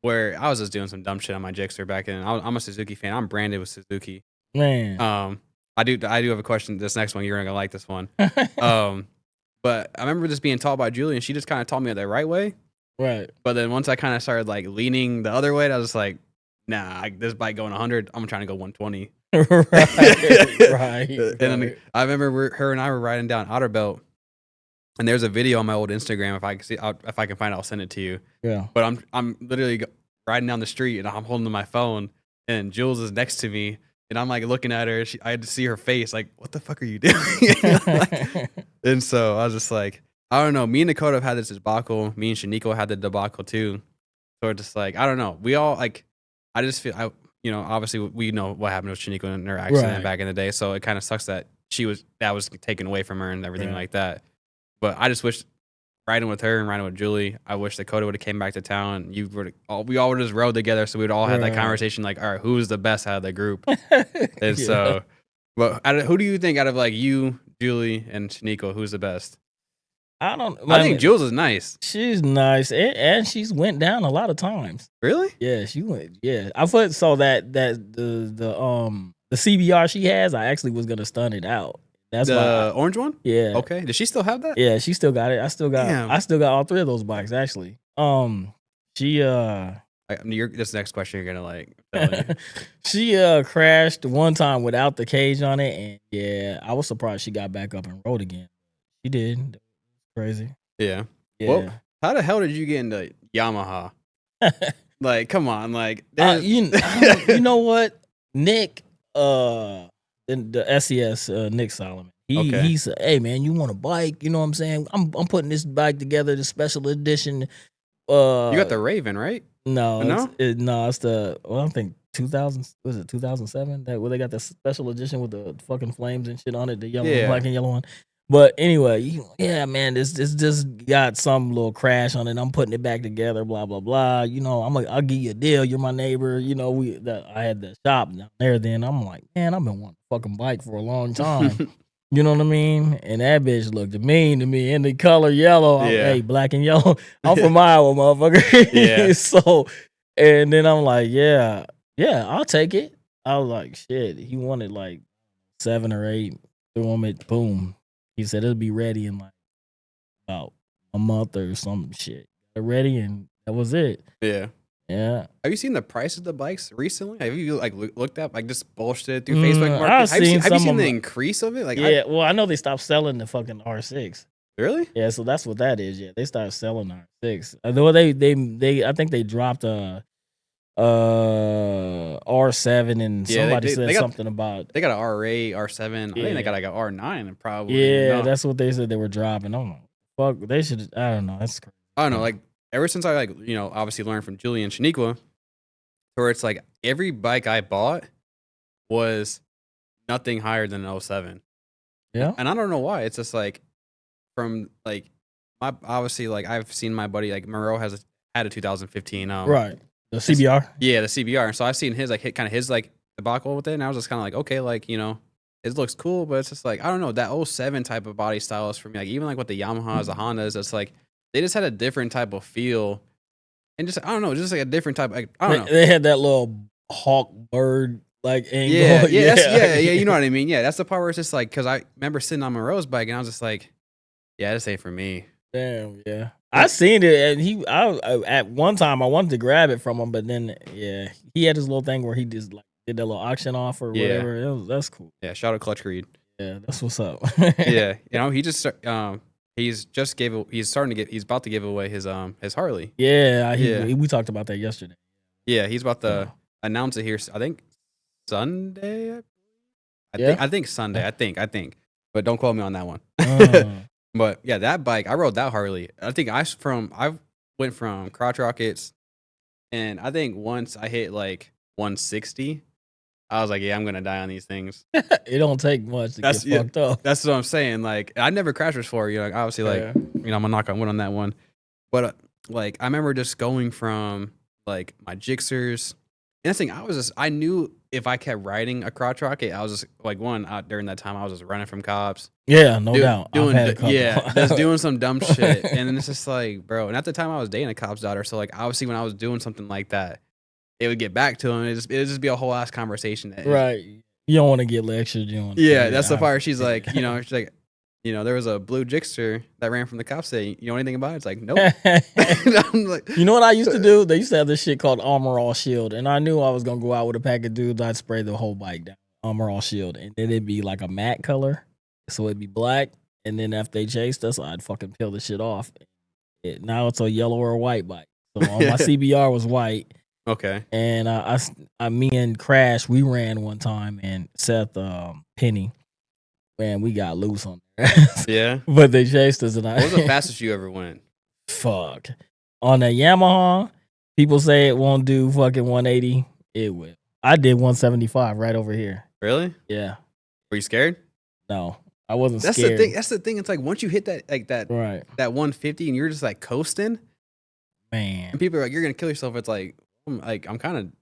Speaker 1: where I was just doing some dumb shit on my Gixxer back then. I'm a Suzuki fan. I'm branded with Suzuki.
Speaker 3: Man,
Speaker 1: I do have a question. This next one, you're gonna like this one. But I remember just being taught by Julie, and she just kind of taught me the right way.
Speaker 3: Right.
Speaker 1: But then once I kind of started like leaning the other way, I was just like, nah, this bike going 100, I'm trying to go 120.
Speaker 3: Right.
Speaker 1: And then I remember her and I were riding down Outer Belt, and there's a video on my old Instagram. If I can find it, I'll send it to you.
Speaker 3: Yeah.
Speaker 1: But I'm literally riding down the street, and I'm holding my phone, and Jules is next to me, and I'm like looking at her. I had to see her face, like, what the fuck are you doing? And so I was just like, I don't know. Me and Dakota have had this debacle. Me and Shaniko had the debacle too. So it's just like, I don't know. We all like, I just feel, obviously we know what happened with Shaniko in her accident back in the day. So it kind of sucks that that was taken away from her and everything like that. But I just wish riding with her and riding with Julie, I wish Dakota would have came back to town. We all would have just rode together. So we'd all have that conversation like, all right, who's the best out of the group? And so, but who do you think out of like you, Julie, and Shaniko, who's the best?
Speaker 3: I don't.
Speaker 1: I think Jules is nice.
Speaker 3: She's nice, and she's went down a lot of times.
Speaker 1: Really?
Speaker 3: Yeah, she went. Yeah, I thought so that the CBR she has, I actually was gonna stun it out. That's
Speaker 1: the orange one.
Speaker 3: Yeah.
Speaker 1: Okay. Does she still have that?
Speaker 3: Yeah, she still got it. I still
Speaker 1: Damn.
Speaker 3: got all 3 of those bikes actually. She
Speaker 1: This next question you're gonna like. Tell me.
Speaker 3: she crashed one time without the cage on it, and yeah, I was surprised she got back up and rode again. She did. Crazy.
Speaker 1: Yeah.
Speaker 3: Yeah.
Speaker 1: Well, how the hell did you get into Yamaha? Like, come on, like
Speaker 3: you know what? Nick, the SES, Nick Solomon. He said, "Hey man, you want a bike? You know what I'm saying? I'm putting this bike together, the special edition.
Speaker 1: You got the Raven, right?
Speaker 3: No, it's the I think 2000 was it 2007 that where they got the special edition with the fucking flames and shit on it, the yellow, black and yellow one. But anyway, yeah, man, this just got some little crash on it. I'm putting it back together, blah blah blah. You know, I'll give you a deal. You're my neighbor. You know, I had the shop down there. Then I'm like, man, I've been wanting a fucking bike for a long time. You know what I mean? And that bitch looked mean to me in the color yellow. Hey, black and yellow. I'm from Iowa, motherfucker.
Speaker 1: Yeah.
Speaker 3: So, and then I'm like, yeah, I'll take it. I was like, shit. He wanted like 7 or 8. Threw him at boom. He said it'll be ready in like about a month or some shit. Got ready, and that was it.
Speaker 1: Yeah.
Speaker 3: Yeah.
Speaker 1: Have you seen the price of the bikes recently? Have you like looked up like just bullshit through Facebook Market?
Speaker 3: I've
Speaker 1: Have you
Speaker 3: seen
Speaker 1: seen the increase of it? Like,
Speaker 3: yeah. Well, I know they stopped selling the fucking R6.
Speaker 1: Really?
Speaker 3: Yeah. So that's what that is. Yeah, they started selling R6. Although they I think they dropped R7 and somebody said something about
Speaker 1: they got an R8, R7. I think they got like an R9 probably.
Speaker 3: Yeah, that's what they said they were dropping. I'm like, fuck, they should. I don't know. That's crazy.
Speaker 1: I don't know. Like ever since I obviously learned from Julie and Shaniqua, where it's like every bike I bought was nothing higher than an 07.
Speaker 3: Yeah,
Speaker 1: and I don't know why. It's just like from like my obviously like I've seen my buddy like Moreau had a 2015
Speaker 3: right. The CBR?
Speaker 1: Yeah, the CBR. And so I've seen his like hit kind of his like debacle with it. And I was just kind of like, okay, like, you know, it looks cool, but it's just like, I don't know, that 07 type of body style is for me. Like even like with the Yamahas, the Hondas, it's like they just had a different type of feel. And just I don't know, just like a different type like I don't know.
Speaker 3: They had that little hawk bird like angle.
Speaker 1: Yeah, you know what I mean? Yeah, that's the part where it's just like cause I remember sitting on Moreau's bike and I was just like, yeah, this ain't for me.
Speaker 3: Damn, yeah. I seen it, and at one time I wanted to grab it from him, but then he had this little thing where he just like did that little auction off or whatever. That's cool.
Speaker 1: Yeah, shout out Clutch Creed.
Speaker 3: Yeah, that's what's up.
Speaker 1: Yeah, you know he just he's about to give away his Harley.
Speaker 3: Yeah, we talked about that yesterday.
Speaker 1: Yeah, he's about to announce it here. I think Sunday. I think Sunday. I think, but don't quote me on that one. But yeah, that bike, I rode that Harley. I think I went from crotch rockets, and I think once I hit like 160, I was like, yeah, I'm gonna die on these things.
Speaker 3: It don't take much to get fucked up.
Speaker 1: That's what I'm saying. Like I never crashed before. You know, like, obviously, like you know, I'm gonna knock on wood on that one. But like I remember just going from like my Gixxers. And that's the thing, I knew if I kept riding a crotch rocket, I was just like out during that time, I was just running from cops.
Speaker 3: Yeah, no doubt.
Speaker 1: Just doing some dumb shit. And then it's just like, bro. And at the time, I was dating a cop's daughter, so like obviously when I was doing something like that, it would get back to him. It'd just be a whole ass conversation.
Speaker 3: Right. You don't want to get lectured.
Speaker 1: That's the part. She's like, you know, there was a blue Gixxer that ran from the cops. Say, you know anything about it? It's like, nope. I'm like,
Speaker 3: you know what I used to do? They used to have this shit called Armor All Shield, and I knew I was gonna go out with a pack of dudes. I'd spray the whole bike down, Armor All Shield, and then it'd be like a matte color, so it'd be black. And then after they chased us, I'd fucking peel the shit off. Now it's a yellow or white bike. So my CBR was white.
Speaker 1: Okay.
Speaker 3: And me and Crash, we ran one time, and Seth Penny, man, we got loose on there.
Speaker 1: Yeah.
Speaker 3: But they chased us. And
Speaker 1: what was the fastest you ever went?
Speaker 3: Fuck. On a Yamaha, people say it won't do fucking 180. It will. I did 175 right over here.
Speaker 1: Really?
Speaker 3: Yeah.
Speaker 1: Were you scared?
Speaker 3: No, I wasn't
Speaker 1: scared. That's the thing. It's like once you hit that
Speaker 3: right.
Speaker 1: that 150 and you're just like coasting,
Speaker 3: man.
Speaker 1: And people are like, you're gonna kill yourself. It's like I'm kind of.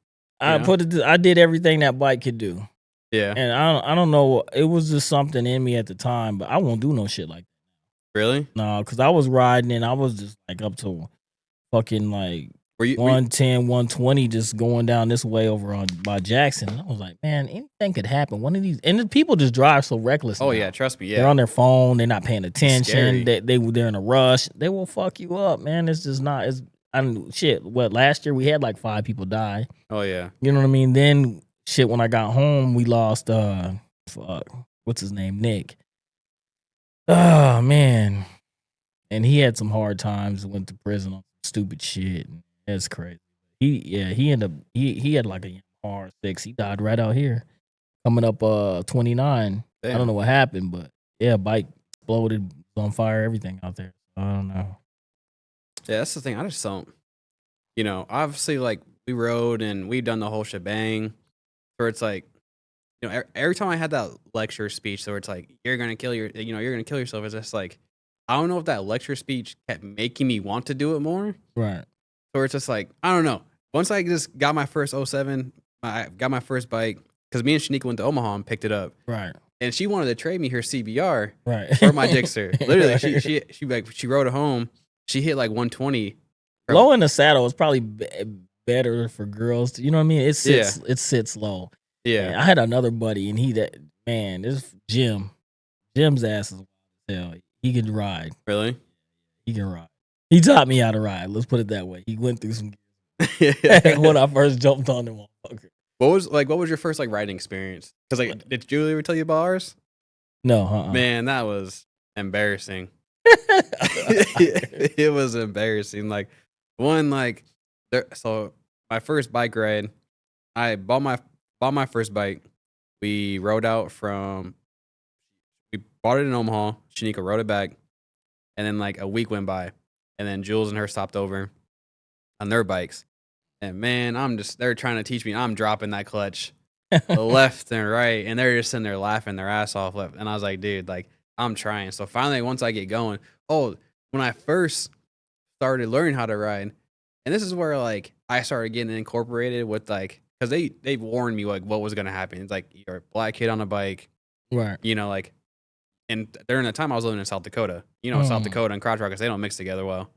Speaker 3: I did everything that bike could do.
Speaker 1: Yeah.
Speaker 3: And I don't know. It was just something in me at the time, but I won't do no shit like that.
Speaker 1: Really?
Speaker 3: No, because I was riding and I was just like up to fucking like
Speaker 1: Were you?
Speaker 3: 110, 120 just going down this way over on by Jackson. And I was like, man, anything could happen. One of these, and the people just drive so reckless.
Speaker 1: Oh
Speaker 3: now.
Speaker 1: yeah, trust me.
Speaker 3: They're
Speaker 1: Yeah.
Speaker 3: on their phone. They're not paying attention.
Speaker 1: scary.
Speaker 3: They're in a rush. They will fuck you up, man. It's just not. It's shit. What last year we had like 5 people die.
Speaker 1: Oh yeah.
Speaker 3: You know what I mean? Then shit. When I got home, we lost. Fuck. What's his name? Nick. Oh man. And he had some hard times. Went to prison on stupid shit. That's crazy. He ended up he had like a R6. He died right out here. Coming up 29. I
Speaker 1: Damn.
Speaker 3: don't know what happened, but yeah, bike exploded, was on fire, everything out there. I don't know.
Speaker 1: Yeah, that's the thing. I just don't. Obviously, like we rode and we done the whole shebang. Where it's like, every time I had that lecture speech, where it's like you're gonna kill you're gonna kill yourself. It's just like I don't know if that lecture speech kept making me want to do it more.
Speaker 3: Right.
Speaker 1: So it's just like I don't know. Once I just got my first 07, I got my first bike because me and Shanika went to Omaha and picked it up.
Speaker 3: Right.
Speaker 1: And she wanted to trade me her CBR
Speaker 3: Right.
Speaker 1: for my Gixxer. Literally, she rode it home. She hit like 120.
Speaker 3: Low in the saddle is probably better for girls. You know what I mean? It sits low.
Speaker 1: Yeah.
Speaker 3: And I had another buddy, and this Jim's ass is wild as hell. He can ride.
Speaker 1: Really?
Speaker 3: He can ride. He taught me how to ride. Let's put it that way. He went through some
Speaker 1: Yeah.
Speaker 3: when I first jumped on the motherfucker.
Speaker 1: What was your first like riding experience? Because like, did Julie ever tell you about ours?
Speaker 3: No,
Speaker 1: Man, that was embarrassing. It was embarrassing. Like so my first bike ride, I bought my first bike. We rode out we bought it in Omaha. Shanika rode it back, and then like a week went by, and then Jules and her stopped over on their bikes. And man, they're trying to teach me. I'm dropping that clutch left and right, and they're just sitting there laughing their ass off left. And I was like, dude, like I'm trying. So finally, once I get going, when I first started learning how to ride, and this is where like I started getting incorporated with like, because they warned me like what was gonna happen. It's like you're a black kid on a bike,
Speaker 3: right.
Speaker 1: like, and during the time I was living in South Dakota, South Dakota and crotch rockets, they don't mix together well.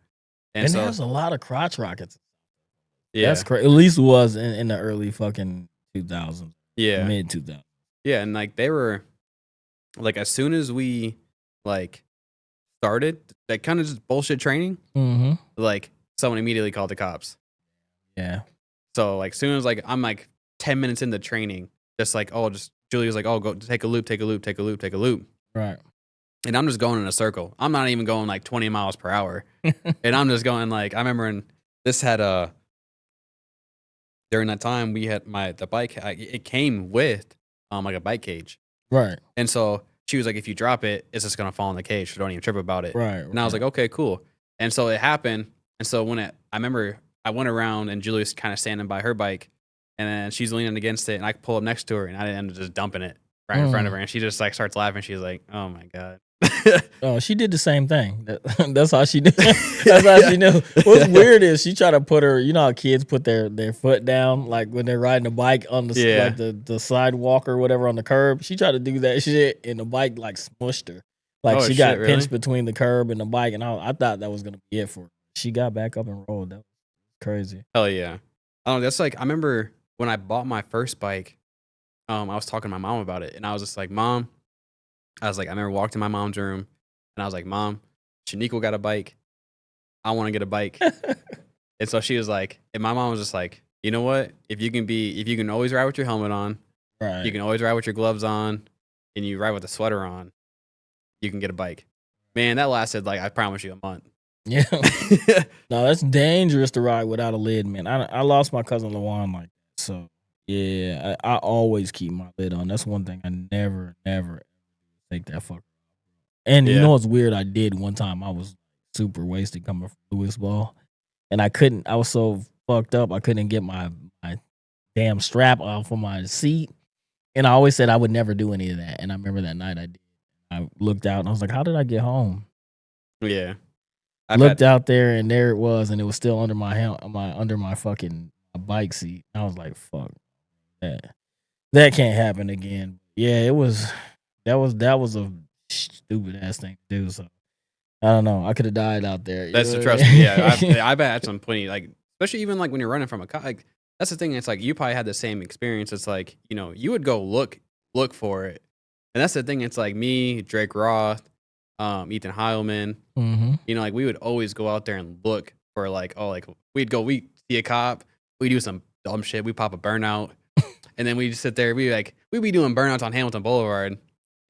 Speaker 3: And
Speaker 1: so
Speaker 3: there's a lot of crotch rockets.
Speaker 1: yeah,
Speaker 3: That's crazy. At least it was in the early fucking 2000s.
Speaker 1: Yeah.
Speaker 3: Mid 2000s.
Speaker 1: Yeah, and like they were like as soon as we like started that kind of just bullshit training,
Speaker 3: Mm-hmm.
Speaker 1: like someone immediately called the cops.
Speaker 3: Yeah.
Speaker 1: So like soon as like I'm like 10 minutes into training, just like Julie was like, oh, go take a loop.
Speaker 3: Right.
Speaker 1: And I'm just going in a circle. I'm not even going like 20 miles per hour. And I'm just going like I remember during that time we had the bike. It came with like a bike cage,
Speaker 3: Right.
Speaker 1: and so she was like, if you drop it, it's just gonna fall in the cage. So don't even trip about it.
Speaker 3: Right.
Speaker 1: And I was like, okay, cool. And so it happened. And so I remember I went around and Julie's kind of standing by her bike, and then she's leaning against it, and I pull up next to her, and I end up just dumping it right in front of her, and she just like starts laughing. She's like, oh my god.
Speaker 3: Oh, she did the same thing. That's how she did. That's how she knew. What's weird is she tried to put her. You know how kids put their foot down, like when they're riding a bike on the like the sidewalk or whatever on the curb. She tried to do that shit, and the bike like smushed her. Like she got pinched between the curb and the bike, and I thought that was gonna be it for her. She got back up and rolled. That was crazy.
Speaker 1: Hell yeah. Oh, that's like I remember when I bought my first bike. I was talking to my mom about it, and I was just like, Mom. I remember walked in my mom's room, and I was like, Mom, Shaniqua got a bike. I want to get a bike. And so she was like, and my mom was just like, you know what? If you can always ride with your helmet on,
Speaker 3: Right.
Speaker 1: you can always ride with your gloves on, and you ride with a sweater on, you can get a bike. Man, that lasted like I promise you a month.
Speaker 3: Yeah. No, that's dangerous to ride without a lid, man. I lost my cousin Lawan like that. So yeah, I always keep my lid on. That's one thing I never take that fucker. And you know what's weird? I did one time. I was super wasted coming from Louisville, and I was so fucked up. I couldn't get my damn strap off of my seat, and I always said I would never do any of that. And I remember that night I did. I looked out and I was like, "How did I get home?"
Speaker 1: Yeah,
Speaker 3: I looked out there and there it was, and it was still under my fucking bike seat. I was like, "Fuck that can't happen again." Yeah, it was. That was a stupid ass thing to do. So I don't know. I could have died out there.
Speaker 1: That's the trust me. Yeah, I bet at some point, like especially even like when you're running from a cop, like that's the thing. It's like you probably had the same experience. It's like you would go look for it, and that's the thing. It's like me, Drake Roth, Ethan Heilman.
Speaker 3: Mm-hmm.
Speaker 1: Like we would always go out there and look for like we see a cop, we do some dumb shit, we pop a burnout, and then we just sit there. We'd be doing burnouts on Hamilton Boulevard,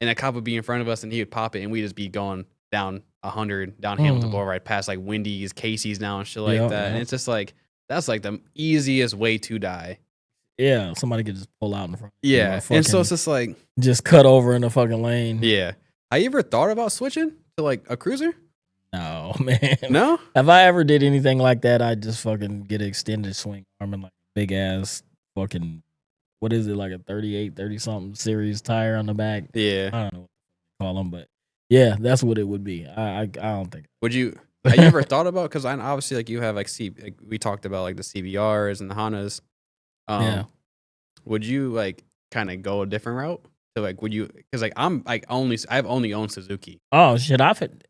Speaker 1: and a cop would be in front of us, and he would pop it, and we'd just be going down 100 down Hamilton Boulevard past like Wendy's, Casey's now and shit like that.
Speaker 3: Yeah.
Speaker 1: And it's just like that's like the easiest way to die.
Speaker 3: Yeah, somebody could just pull out in front.
Speaker 1: Yeah, and so it's just like
Speaker 3: just cut over in the fucking lane.
Speaker 1: Yeah, have you ever thought about switching to like a cruiser?
Speaker 3: No, man.
Speaker 1: No?
Speaker 3: If I ever did anything like that, I'd just fucking get an extended swing arm and like big ass fucking, what is it, like a 30 something series tire on the back.
Speaker 1: Yeah.
Speaker 3: I don't know what to call them, but yeah, that's what it would be. I don't think.
Speaker 1: Have you ever thought about, because obviously like you have like we talked about like the CBRs and the Hondas.
Speaker 3: Yeah.
Speaker 1: Would you like kind of go a different route? So like, would you? Because like I've only owned Suzuki.
Speaker 3: Oh shit, I've had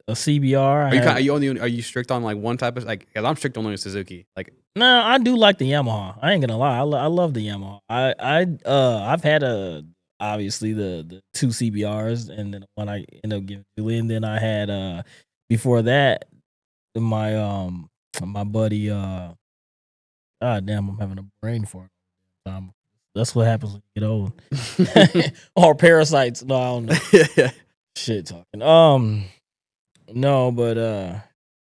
Speaker 3: a CBR.
Speaker 1: Are you strict on like one type of like? Because I'm strict only with Suzuki. Like,
Speaker 3: no, I do like the Yamaha. I ain't gonna lie, I love the Yamaha. I've had obviously the two CBRs, and then one I ended up giving Julie, and then I had before that my my buddy God damn, I'm having a brain fart. That's what happens when you get old. Or parasites. No, I don't know. Shit talking. No, but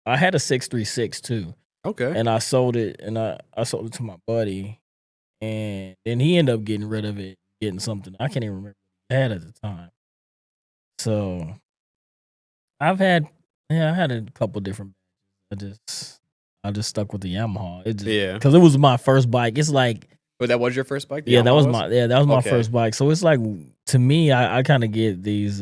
Speaker 3: I had a 636 too.
Speaker 1: Okay.
Speaker 3: And I sold it, and I sold it to my buddy, and then he ended up getting rid of it, getting something I can't even remember what he had at the time. So I had a couple different. I just stuck with the Yamaha. Because it was my first bike. It's like.
Speaker 1: But that was your first bike?
Speaker 3: Yeah, that was my first bike. So it's like, to me, I kind of get these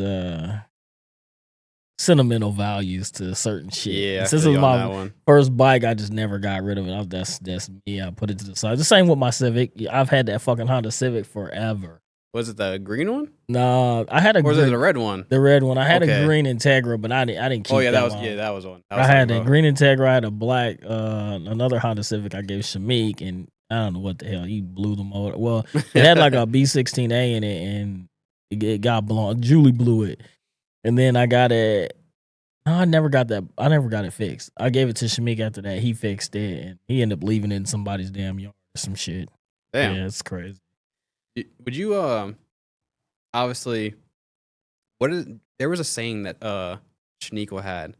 Speaker 3: sentimental values to certain shit.
Speaker 1: Yeah,
Speaker 3: since it was my first bike, I just never got rid of it. That's me. I put it to the side. The same with my Civic. I've had that fucking Honda Civic forever.
Speaker 1: Was it the green one?
Speaker 3: No, I had a.
Speaker 1: Or was it the red one?
Speaker 3: The red one. I had a green Integra, but I didn't keep.
Speaker 1: Oh yeah, that was one.
Speaker 3: I had that green Integra. I had a black, another Honda Civic. I gave Shamik, and I don't know what the hell. He blew the motor. Well, it had like a B16A in it, and it got blown. Julie blew it, and then I got it. No, I never got that. I never got it fixed. I gave it to Shamik after that. He fixed it, and he ended up leaving it in somebody's damn yard or some shit.
Speaker 1: Damn,
Speaker 3: yeah, it's crazy.
Speaker 1: Would you obviously there was a saying that Shaniqua had.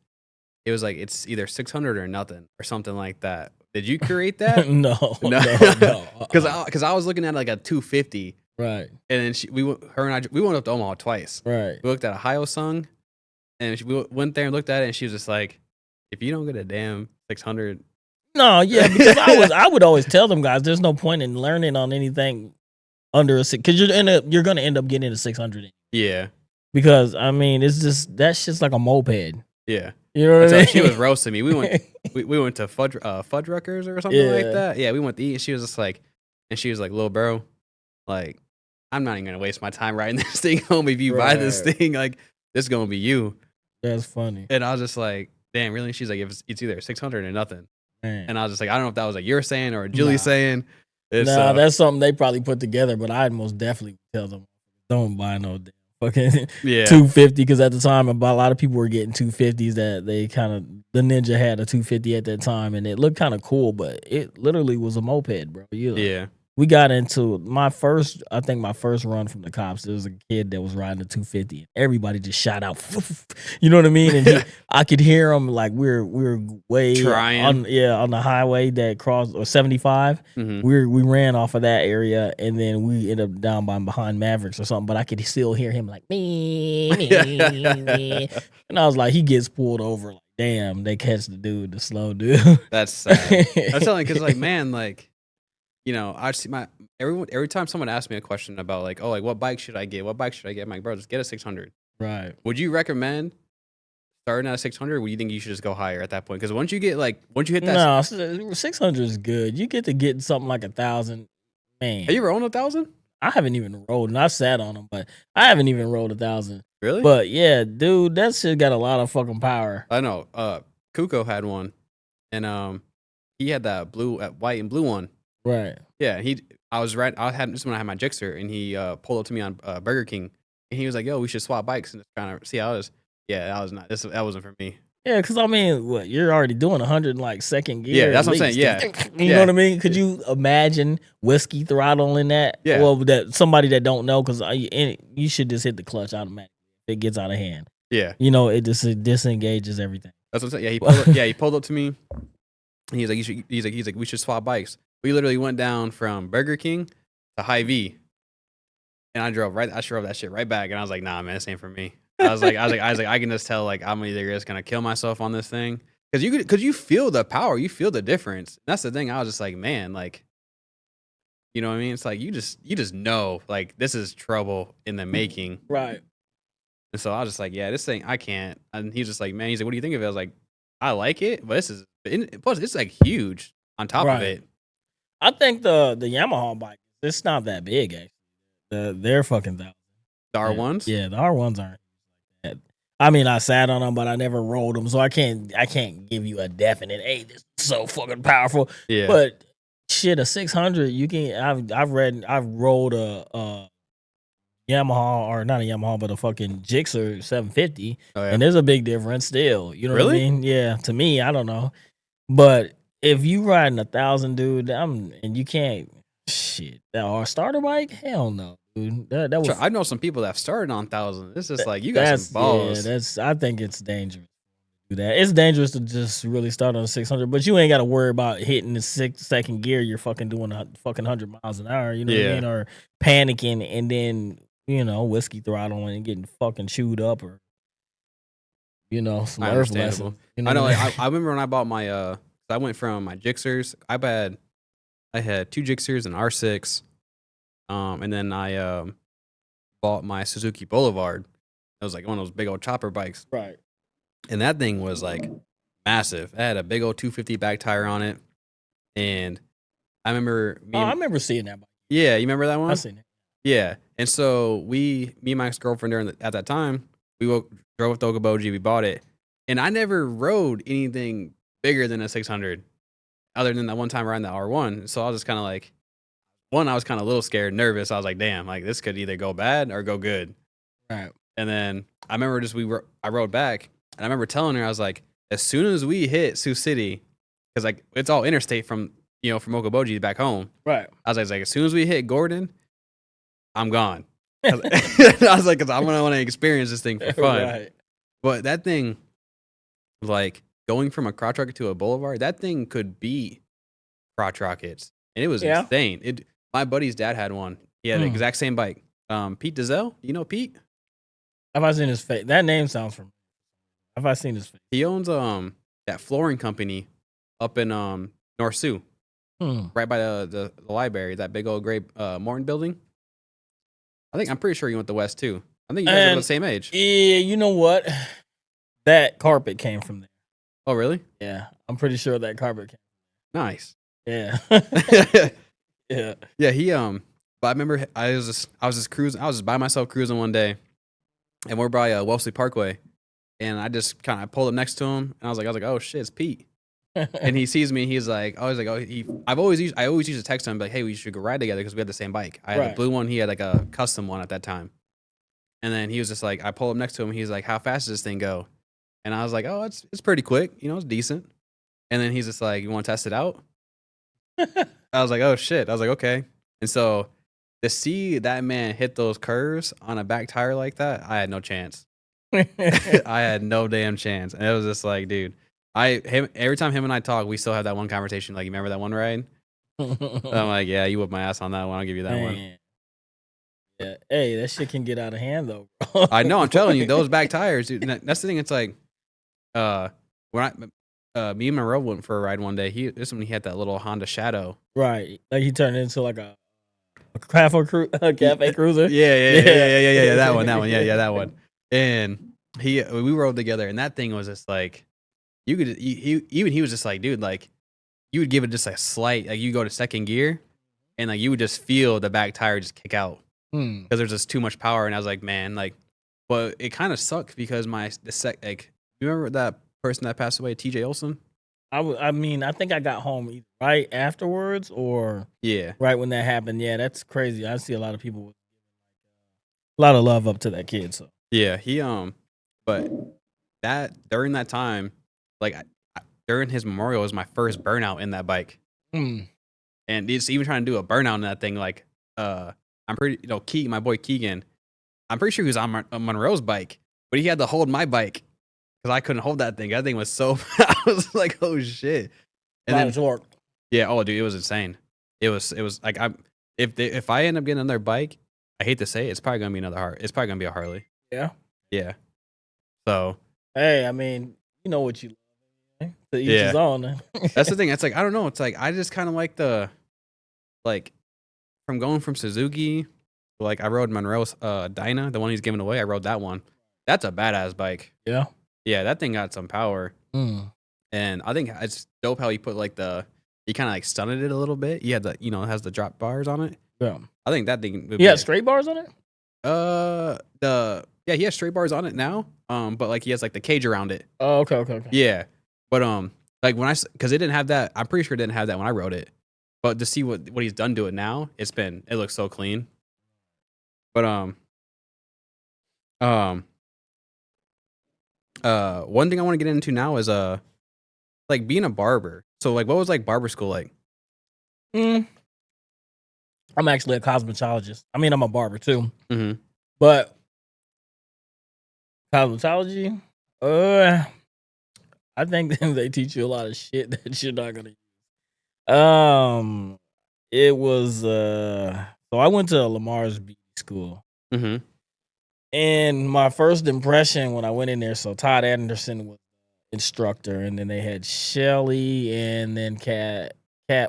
Speaker 1: It was like it's either 600 or nothing or something like that. Did you create that?
Speaker 3: No.
Speaker 1: Because I was looking at like a 250,
Speaker 3: right?
Speaker 1: And then we went up to Omaha twice,
Speaker 3: right?
Speaker 1: We looked at a Hyosung, and we went there and looked at it, and she was just like, "If you don't get a damn 600."
Speaker 3: No, yeah, because I would always tell them guys, there's no point in learning on anything under a 6, because you're gonna end up getting a 600.
Speaker 1: Yeah,
Speaker 3: because I mean, it's just that's just like a moped.
Speaker 1: Yeah.
Speaker 3: You know what I mean?
Speaker 1: She was roasting me. We went to Fuddruckers or something like that. Yeah, we went to eat, and she was just like, little bro, like, I'm not even gonna waste my time riding this thing home if you buy this thing. Like, this is gonna be you.
Speaker 3: That's funny.
Speaker 1: And I was just like, damn, really? She's like, it's either 600 or nothing.
Speaker 3: Man.
Speaker 1: And I was just like, I don't know if that was like you're saying or Julie saying.
Speaker 3: That's something they probably put together, but I'd most definitely tell them, don't buy no damn fucking 250, because at the time a lot of people were getting 250s that they the Ninja had a 250 at that time, and it looked kind of cool, but it literally was a moped, bro. We got into my first run from the cops. There was a kid that was riding a 250. Everybody just shot out. You know what I mean? And I could hear him like we're way
Speaker 1: trying
Speaker 3: on the highway that crossed, or 75.
Speaker 1: Mm-hmm.
Speaker 3: We ran off of that area, and then we ended up down behind Mavericks or something. But I could still hear him like me, and I was like, he gets pulled over. Like, damn, they catch the slow dude.
Speaker 1: That's sad. I'm telling you, because like, man, like. I see every time someone asks me a question about like, oh, like what bike should I get? What bike should I get? I'm like, bro, just get a 600.
Speaker 3: Right.
Speaker 1: Would you recommend starting at a 600? Or would you think you should just go higher at that point? Because once you hit that,
Speaker 3: no, 600 is good. You get to get something like 1,000. Man,
Speaker 1: have you ever owned 1,000?
Speaker 3: I haven't even rolled, and I've sat on them, but I haven't even rolled 1,000.
Speaker 1: Really?
Speaker 3: But yeah, dude, that shit got a lot of fucking power.
Speaker 1: I know. Kuko had one, and he had that white and blue one.
Speaker 3: Right.
Speaker 1: Yeah, I was right. I had this when I had my Gixxer, and he pulled up to me on Burger King, and he was like, "Yo, we should swap bikes and just kind of see how it is." Yeah, that was not. That wasn't for me.
Speaker 3: Yeah, because I mean, what you're already doing 100 like second gear.
Speaker 1: Yeah, that's
Speaker 3: at
Speaker 1: what I'm saying.
Speaker 3: least.
Speaker 1: Yeah,
Speaker 3: You know what I mean? Could you imagine whiskey throttling that?
Speaker 1: Yeah.
Speaker 3: Well, that somebody that don't know, because you should just hit the clutch automatically. If it gets out of hand.
Speaker 1: Yeah,
Speaker 3: You know, it just disengages everything.
Speaker 1: that's what I'm saying. Yeah, he pulled up, he pulled up to me. And he's like, he's like, we should swap bikes. We literally went down from Burger King to Hy-Vee, and I drove that shit right back, and I was like, nah, man, this ain't for me. I was like, I can just tell, like, I'm either just gonna kill myself on this thing, because you feel the power, you feel the difference. And that's the thing. I was just like, man, like, you know what I mean? It's like you just know, like, this is trouble in the making.
Speaker 3: Right.
Speaker 1: And so I was just like, yeah, this thing, I can't. And he's just like, man, he's like, what do you think of it? I was like, I like it, but plus it's like huge on top of it.
Speaker 3: I think the Yamaha bike, it's not that big actually. They're fucking thousand.
Speaker 1: The R1s?
Speaker 3: Yeah, the R1s aren't. That. I mean, I sat on them, but I never rolled them, so I can't give you a definite. Hey, this is so fucking powerful.
Speaker 1: Yeah.
Speaker 3: But shit, a 600, you can. I've rolled a Yamaha, or not a Yamaha, but a fucking Gixxer 750, and there's a big difference still. You know what I mean? Yeah, to me, I don't know, but if you riding 1,000, dude, and you can't shit that starter bike, hell no, dude. That was.
Speaker 1: I know some people that have started on 1,000. It's just like you got some balls.
Speaker 3: Yeah, I think it's dangerous. To do that. It's dangerous to just really start on a 600, but you ain't got to worry about hitting the second gear. You're fucking doing a fucking 100 miles an hour. You know what I mean? Or panicking and then whiskey throttling and getting fucking chewed up, or some earth lesson. You know
Speaker 1: I know. Like, I remember when I bought my I went from my Gixxers. I had 2 Gixxers and R6, and then I bought my Suzuki Boulevard. It was like one of those big old chopper bikes,
Speaker 3: right?
Speaker 1: And that thing was like massive. It had a big old 250 back tire on it, and I remember.
Speaker 3: I remember seeing that bike.
Speaker 1: Yeah, you remember that one?
Speaker 3: I seen it.
Speaker 1: Yeah, and so me and my ex-girlfriend at that time, we drove with Okoboji. We bought it, and I never rode anything bigger than a 600, other than that one time riding the R1. So I was just kind of like, I was kind of a little scared, nervous. I was like, damn, like this could either go bad or go good.
Speaker 3: Right.
Speaker 1: And then I remember I rode back, and I remember telling her, I was like, as soon as we hit Sioux City, because like it's all interstate from from Okoboji back home.
Speaker 3: Right.
Speaker 1: I was like, as soon as we hit Gordon, I'm gone. I was like, because I'm gonna want to experience this thing for fun.
Speaker 3: Right.
Speaker 1: But that thing, like going from a crotch rocket to a boulevard, that thing could beat crotch rockets, and it was insane. My buddy's dad had one. He had the exact same bike. Pete Dizelle, you know Pete?
Speaker 3: Have I seen his face? That name sounds familiar. Have I seen his face?
Speaker 1: He owns that flooring company up in North Sioux, right by the library. That big old gray Morton building. I'm pretty sure you went to West too. I think you guys are the same age.
Speaker 3: Yeah, you know what? That carpet came from there.
Speaker 1: Oh, really?
Speaker 3: Yeah, I'm pretty sure that carpet came.
Speaker 1: Nice.
Speaker 3: Yeah. Yeah.
Speaker 1: Yeah. He but I remember I was just cruising. I was just by myself cruising one day, and we're by Wellesley Parkway, and I just kind of pulled up next to him, and I was like, oh shit, it's Pete. And he sees me. He's like, I always used to text him like, hey, we should go ride together because we had the same bike. I had the blue one. He had like a custom one at that time. And then he was just like, I pull up next to him. He's like, how fast does this thing go? And I was like, oh, it's pretty quick. It's decent. And then he's just like, you want to test it out? I was like, oh shit. I was like, okay. And so to see that man hit those curves on a back tire like that, I had no chance. I had no damn chance. And it was just like, dude. Every time him and I talk, we still have that one conversation. Like, you remember that one ride? I'm like, yeah, you whipped my ass on that one. I'll give you that one.
Speaker 3: Yeah. Hey, that shit can get out of hand though, bro.
Speaker 1: I know. I'm telling you, those back tires, dude. That's the thing. It's like, when me and Monroe went for a ride one day. This is when he had that little Honda Shadow.
Speaker 3: Right. Like he turned into like a cafe cruiser.
Speaker 1: Yeah. That one. Yeah, that one. And we rode together, and that thing was just like. He was just like, dude, like you would give it just a slight, like you go to second gear and like you would just feel the back tire just kick out because there's just too much power. And I was like, man, like but it kind of sucked because like, you remember that person that passed away, TJ Olson?
Speaker 3: I mean, I think I got home either right afterwards or
Speaker 1: Yeah.
Speaker 3: right when that happened. Yeah, that's crazy. I see a lot of people with a lot of love up to that kid. So
Speaker 1: Yeah, but during that time, like during his memorial was my first burnout in that bike,
Speaker 3: mm,
Speaker 1: and it's even trying to do a burnout in that thing. Like, I'm pretty, my boy Keegan, I'm pretty sure he was on Monroe's bike, but he had to hold my bike because I couldn't hold that thing. That thing was so, I was like, oh shit. And then,
Speaker 3: short.
Speaker 1: yeah, oh dude, it was insane. It was like if I end up getting another bike, I hate to say it, it's probably gonna be it's probably gonna be a Harley.
Speaker 3: Yeah.
Speaker 1: Yeah. So
Speaker 3: Hey, I mean, you know what you love. To each
Speaker 1: Yeah.
Speaker 3: his own.
Speaker 1: that's the thing. It's like I don't know. It's like I just kind of like from going from Suzuki, like I rode Monroe's Dyna, the one he's giving away. I rode that one. That's a badass bike.
Speaker 3: Yeah.
Speaker 1: Yeah, that thing got some power,
Speaker 3: Mm.
Speaker 1: and I think it's dope how he put he kind of like stunted it a little bit. He had it has the drop bars on it.
Speaker 3: Yeah.
Speaker 1: I think that thing.
Speaker 3: He had straight bars on it?
Speaker 1: He has straight bars on it now. But like he has like the cage around it.
Speaker 3: Oh, okay.
Speaker 1: Yeah, but like because it didn't have that. I'm pretty sure it didn't have that when I rode it. But to see what he's done to it now, it looks so clean. But one thing I want to get into now is like being a barber. So like, what was like barber school like?
Speaker 3: I'm actually a cosmetologist. I mean, I'm a barber too.
Speaker 1: Mm-hmm.
Speaker 3: But cosmetology, I think they teach you a lot of shit that you're not gonna use. It was so I went to Lamar's beauty school.
Speaker 1: Mm-hmm.
Speaker 3: And my first impression when I went in there, so Todd Anderson was instructor, and then they had Shelly, and then Kat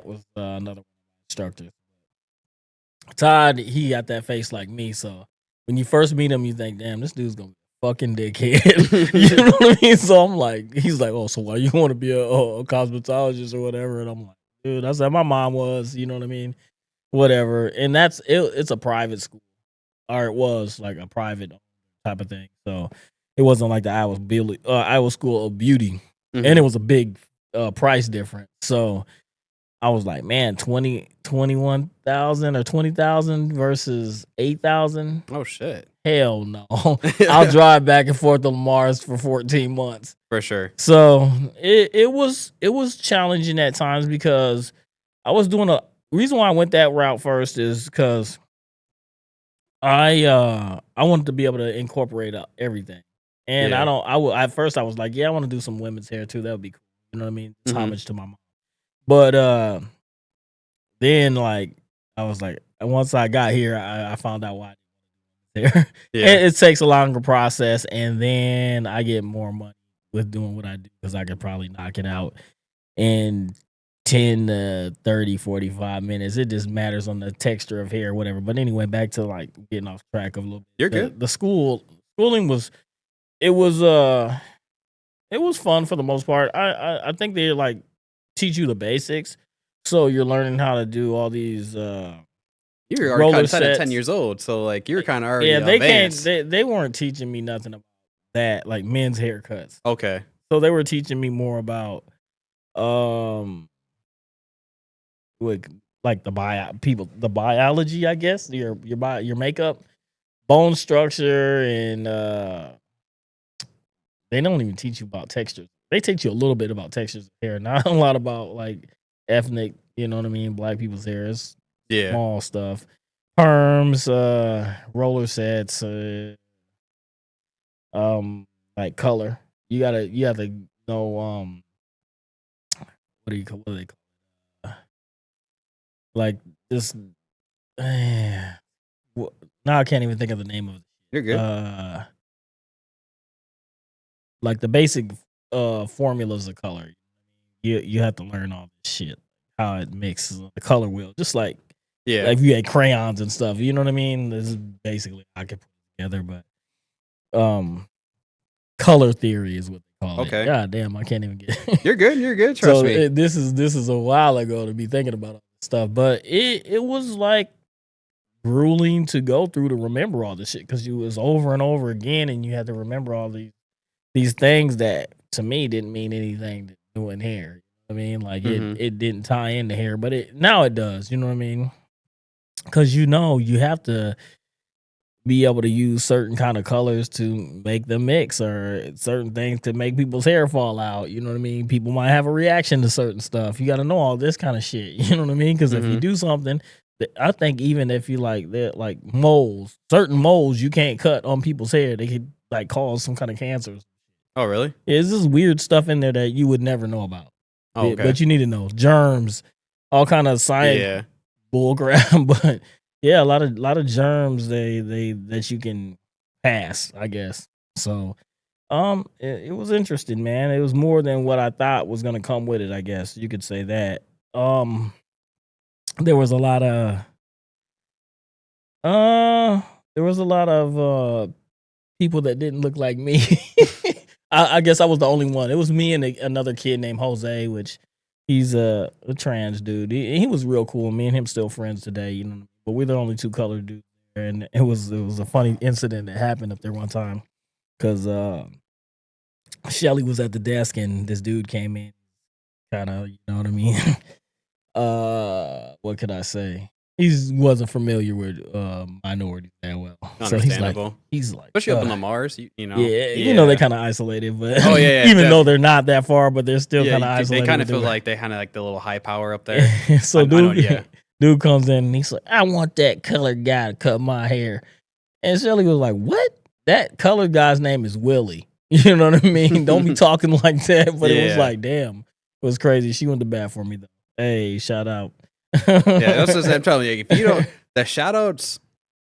Speaker 3: was another instructor. Todd, he got that face like me, so when you first meet him, you think, damn, this dude's gonna be a fucking dickhead. You know what I mean? So I'm like, he's like, oh, so why you want to be a cosmetologist or whatever? And I'm like, dude, that's how my mom was, you know what I mean? Whatever. And it's a private school. Or it was like a private type of thing. So it wasn't like the Iowa School of Beauty.
Speaker 1: Mm-hmm.
Speaker 3: And it was a big price difference. So I was like, man, 21,000 or 20,000 versus 8,000.
Speaker 1: Oh shit.
Speaker 3: Hell no. I'll drive back and forth to Lamar's for 14 months.
Speaker 1: For sure.
Speaker 3: So it was challenging at times because I was doing reason why I went that route first is because I wanted to be able to incorporate everything. And
Speaker 1: Yeah.
Speaker 3: at first I was like, yeah, I want to do some women's hair too. That would be cool. You know what I mean? It's
Speaker 1: Mhm.
Speaker 3: homage to my mom. But then like I was like, once I got here, I found out why I didn't want to do hair.
Speaker 1: Yeah.
Speaker 3: It takes a longer process, and then I get more money with doing what I do because I could probably knock it out in 10 to 30, 45 minutes. It just matters on the texture of hair or whatever. But anyway, back to like getting off track of a little bit.
Speaker 1: You're good.
Speaker 3: The schooling was fun for the most part. I think they like teach you the basics. So you're learning how to do all these
Speaker 1: You were
Speaker 3: roller
Speaker 1: already kind of at 10
Speaker 3: sets.
Speaker 1: years old, so like you were kind of already
Speaker 3: Yeah, they
Speaker 1: advanced.
Speaker 3: they weren't teaching me nothing about that, like men's haircuts.
Speaker 1: Okay.
Speaker 3: So they were teaching me more about like the biology, I guess, your makeup, bone structure, and they don't even teach you about textures. They teach you a little bit about textures of hair, not a lot about like ethnic, you know what I mean, black people's hair. It's
Speaker 1: Yeah.
Speaker 3: small stuff. Perms, roller sets, like color. You have to know what do they call it? Like this now I can't even think of the name of it.
Speaker 1: You're good.
Speaker 3: Like the basic formulas of color. You have to learn all this shit, how it mixes the color wheel, just like
Speaker 1: Yeah.
Speaker 3: if you had crayons and stuff, you know what I mean? This is basically how I could put it together, but color theory is what they call
Speaker 1: Okay.
Speaker 3: it. God damn, I can't even get
Speaker 1: You're good. You're good. Trust
Speaker 3: so
Speaker 1: me.
Speaker 3: this is a while ago to be thinking about all this stuff, but it was like grueling to go through to remember all this shit because you was over and over again, and you had to remember all these things that to me didn't mean anything to doing hair. I mean, like it didn't tie into hair, but now it does. You know what I mean? Because you have to be able to use certain kind of colors to make them mix, or certain things to make people's hair fall out. You know what I mean? People might have a reaction to certain stuff. You got to know all this kind of shit. You know what I mean? Because if you do something, I think even if you like moles, certain moles you can't cut on people's hair, they could like cause some kind of cancers.
Speaker 1: Oh, really?
Speaker 3: Yeah, it's just weird stuff in there that you would never know about.
Speaker 1: Oh, okay.
Speaker 3: But you need to know germs, all kind of science bull crap. But yeah, a lot of germs that you can pass, I guess. So, it was interesting, man. It was more than what I thought was gonna come with it. I guess you could say that. There was a lot of people that didn't look like me. I guess I was the only one. It was me and another kid named Jose, which he's a trans dude. He was real cool. Me and him still friends today, you know. But we're the only two colored dudes there, and it was a funny incident that happened up there one time because Shelly was at the desk and this dude came in, kind of, you know what I mean. What could I say? He wasn't familiar with minorities that well.
Speaker 1: Understandable.
Speaker 3: So he's like
Speaker 1: especially up in the Mars, you know.
Speaker 3: Yeah, you know, they're kind of isolated, but
Speaker 1: even
Speaker 3: though they're not that far, but they're still kind of isolated.
Speaker 1: They kind of feel like they kind of like the little high power up there.
Speaker 3: So dude comes in and he's like, I want that colored guy to cut my hair. And Shelly was like, what? That colored guy's name is Willie. You know what I mean? Don't be talking like that. But it was like, damn, it was crazy. She went to bat for me though. Hey, shout out.
Speaker 1: That's what I'm telling you. If you don't, the shout outs,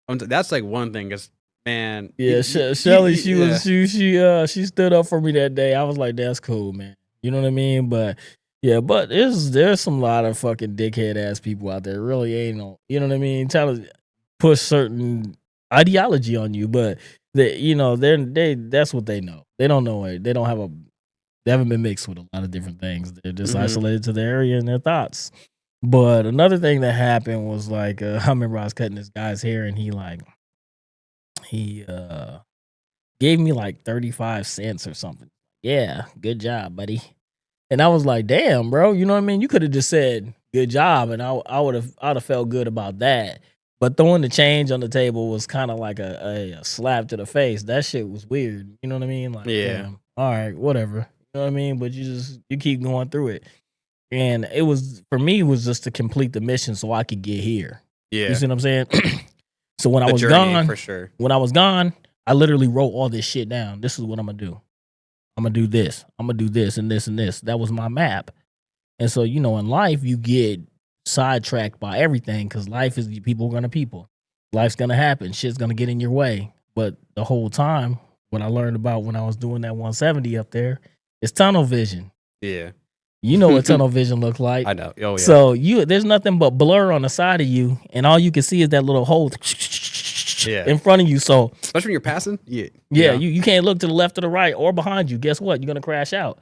Speaker 1: that's like one thing. Cause man,
Speaker 3: Shelly, she stood up for me that day. I was like, that's cool, man. You know what I mean? But yeah, but there's some lot of fucking dickhead ass people out there. Really ain't no, you know what I mean? Trying to push certain ideology on you, but that's what they know. They don't know it. They haven't been mixed with a lot of different things. They're just isolated to the area and their thoughts. But another thing that happened was like, I remember I was cutting this guy's hair and he gave me like 35 cents or something. Yeah, good job, buddy. And I was like, damn, bro, you know what I mean? You could have just said good job and I'd have felt good about that. But throwing the change on the table was kind of like a slap to the face. That shit was weird. You know what I mean? Like, damn, all right, whatever. You know what I mean? But you keep going through it. And it was, for me, it was just to complete the mission so I could get here. Yeah. You see what I'm saying? So when I was gone,
Speaker 1: for sure.
Speaker 3: When I was gone, I literally wrote all this shit down. This is what I'm going to do. I'm going to do this. I'm going to do this and this and this. That was my map. And so, you know, in life, you get sidetracked by everything because life is people going to people. Life's going to happen. Shit's going to get in your way. But the whole time, what I learned about when I was doing that 170 up there is tunnel vision.
Speaker 1: Yeah.
Speaker 3: You know what tunnel vision looks like.
Speaker 1: I know. Oh, yeah.
Speaker 3: So there's nothing but blur on the side of you, and all you can see is that little hole in front of you. So
Speaker 1: especially when you're passing,
Speaker 3: you can't look to the left or the right or behind you. Guess what? You're gonna crash out.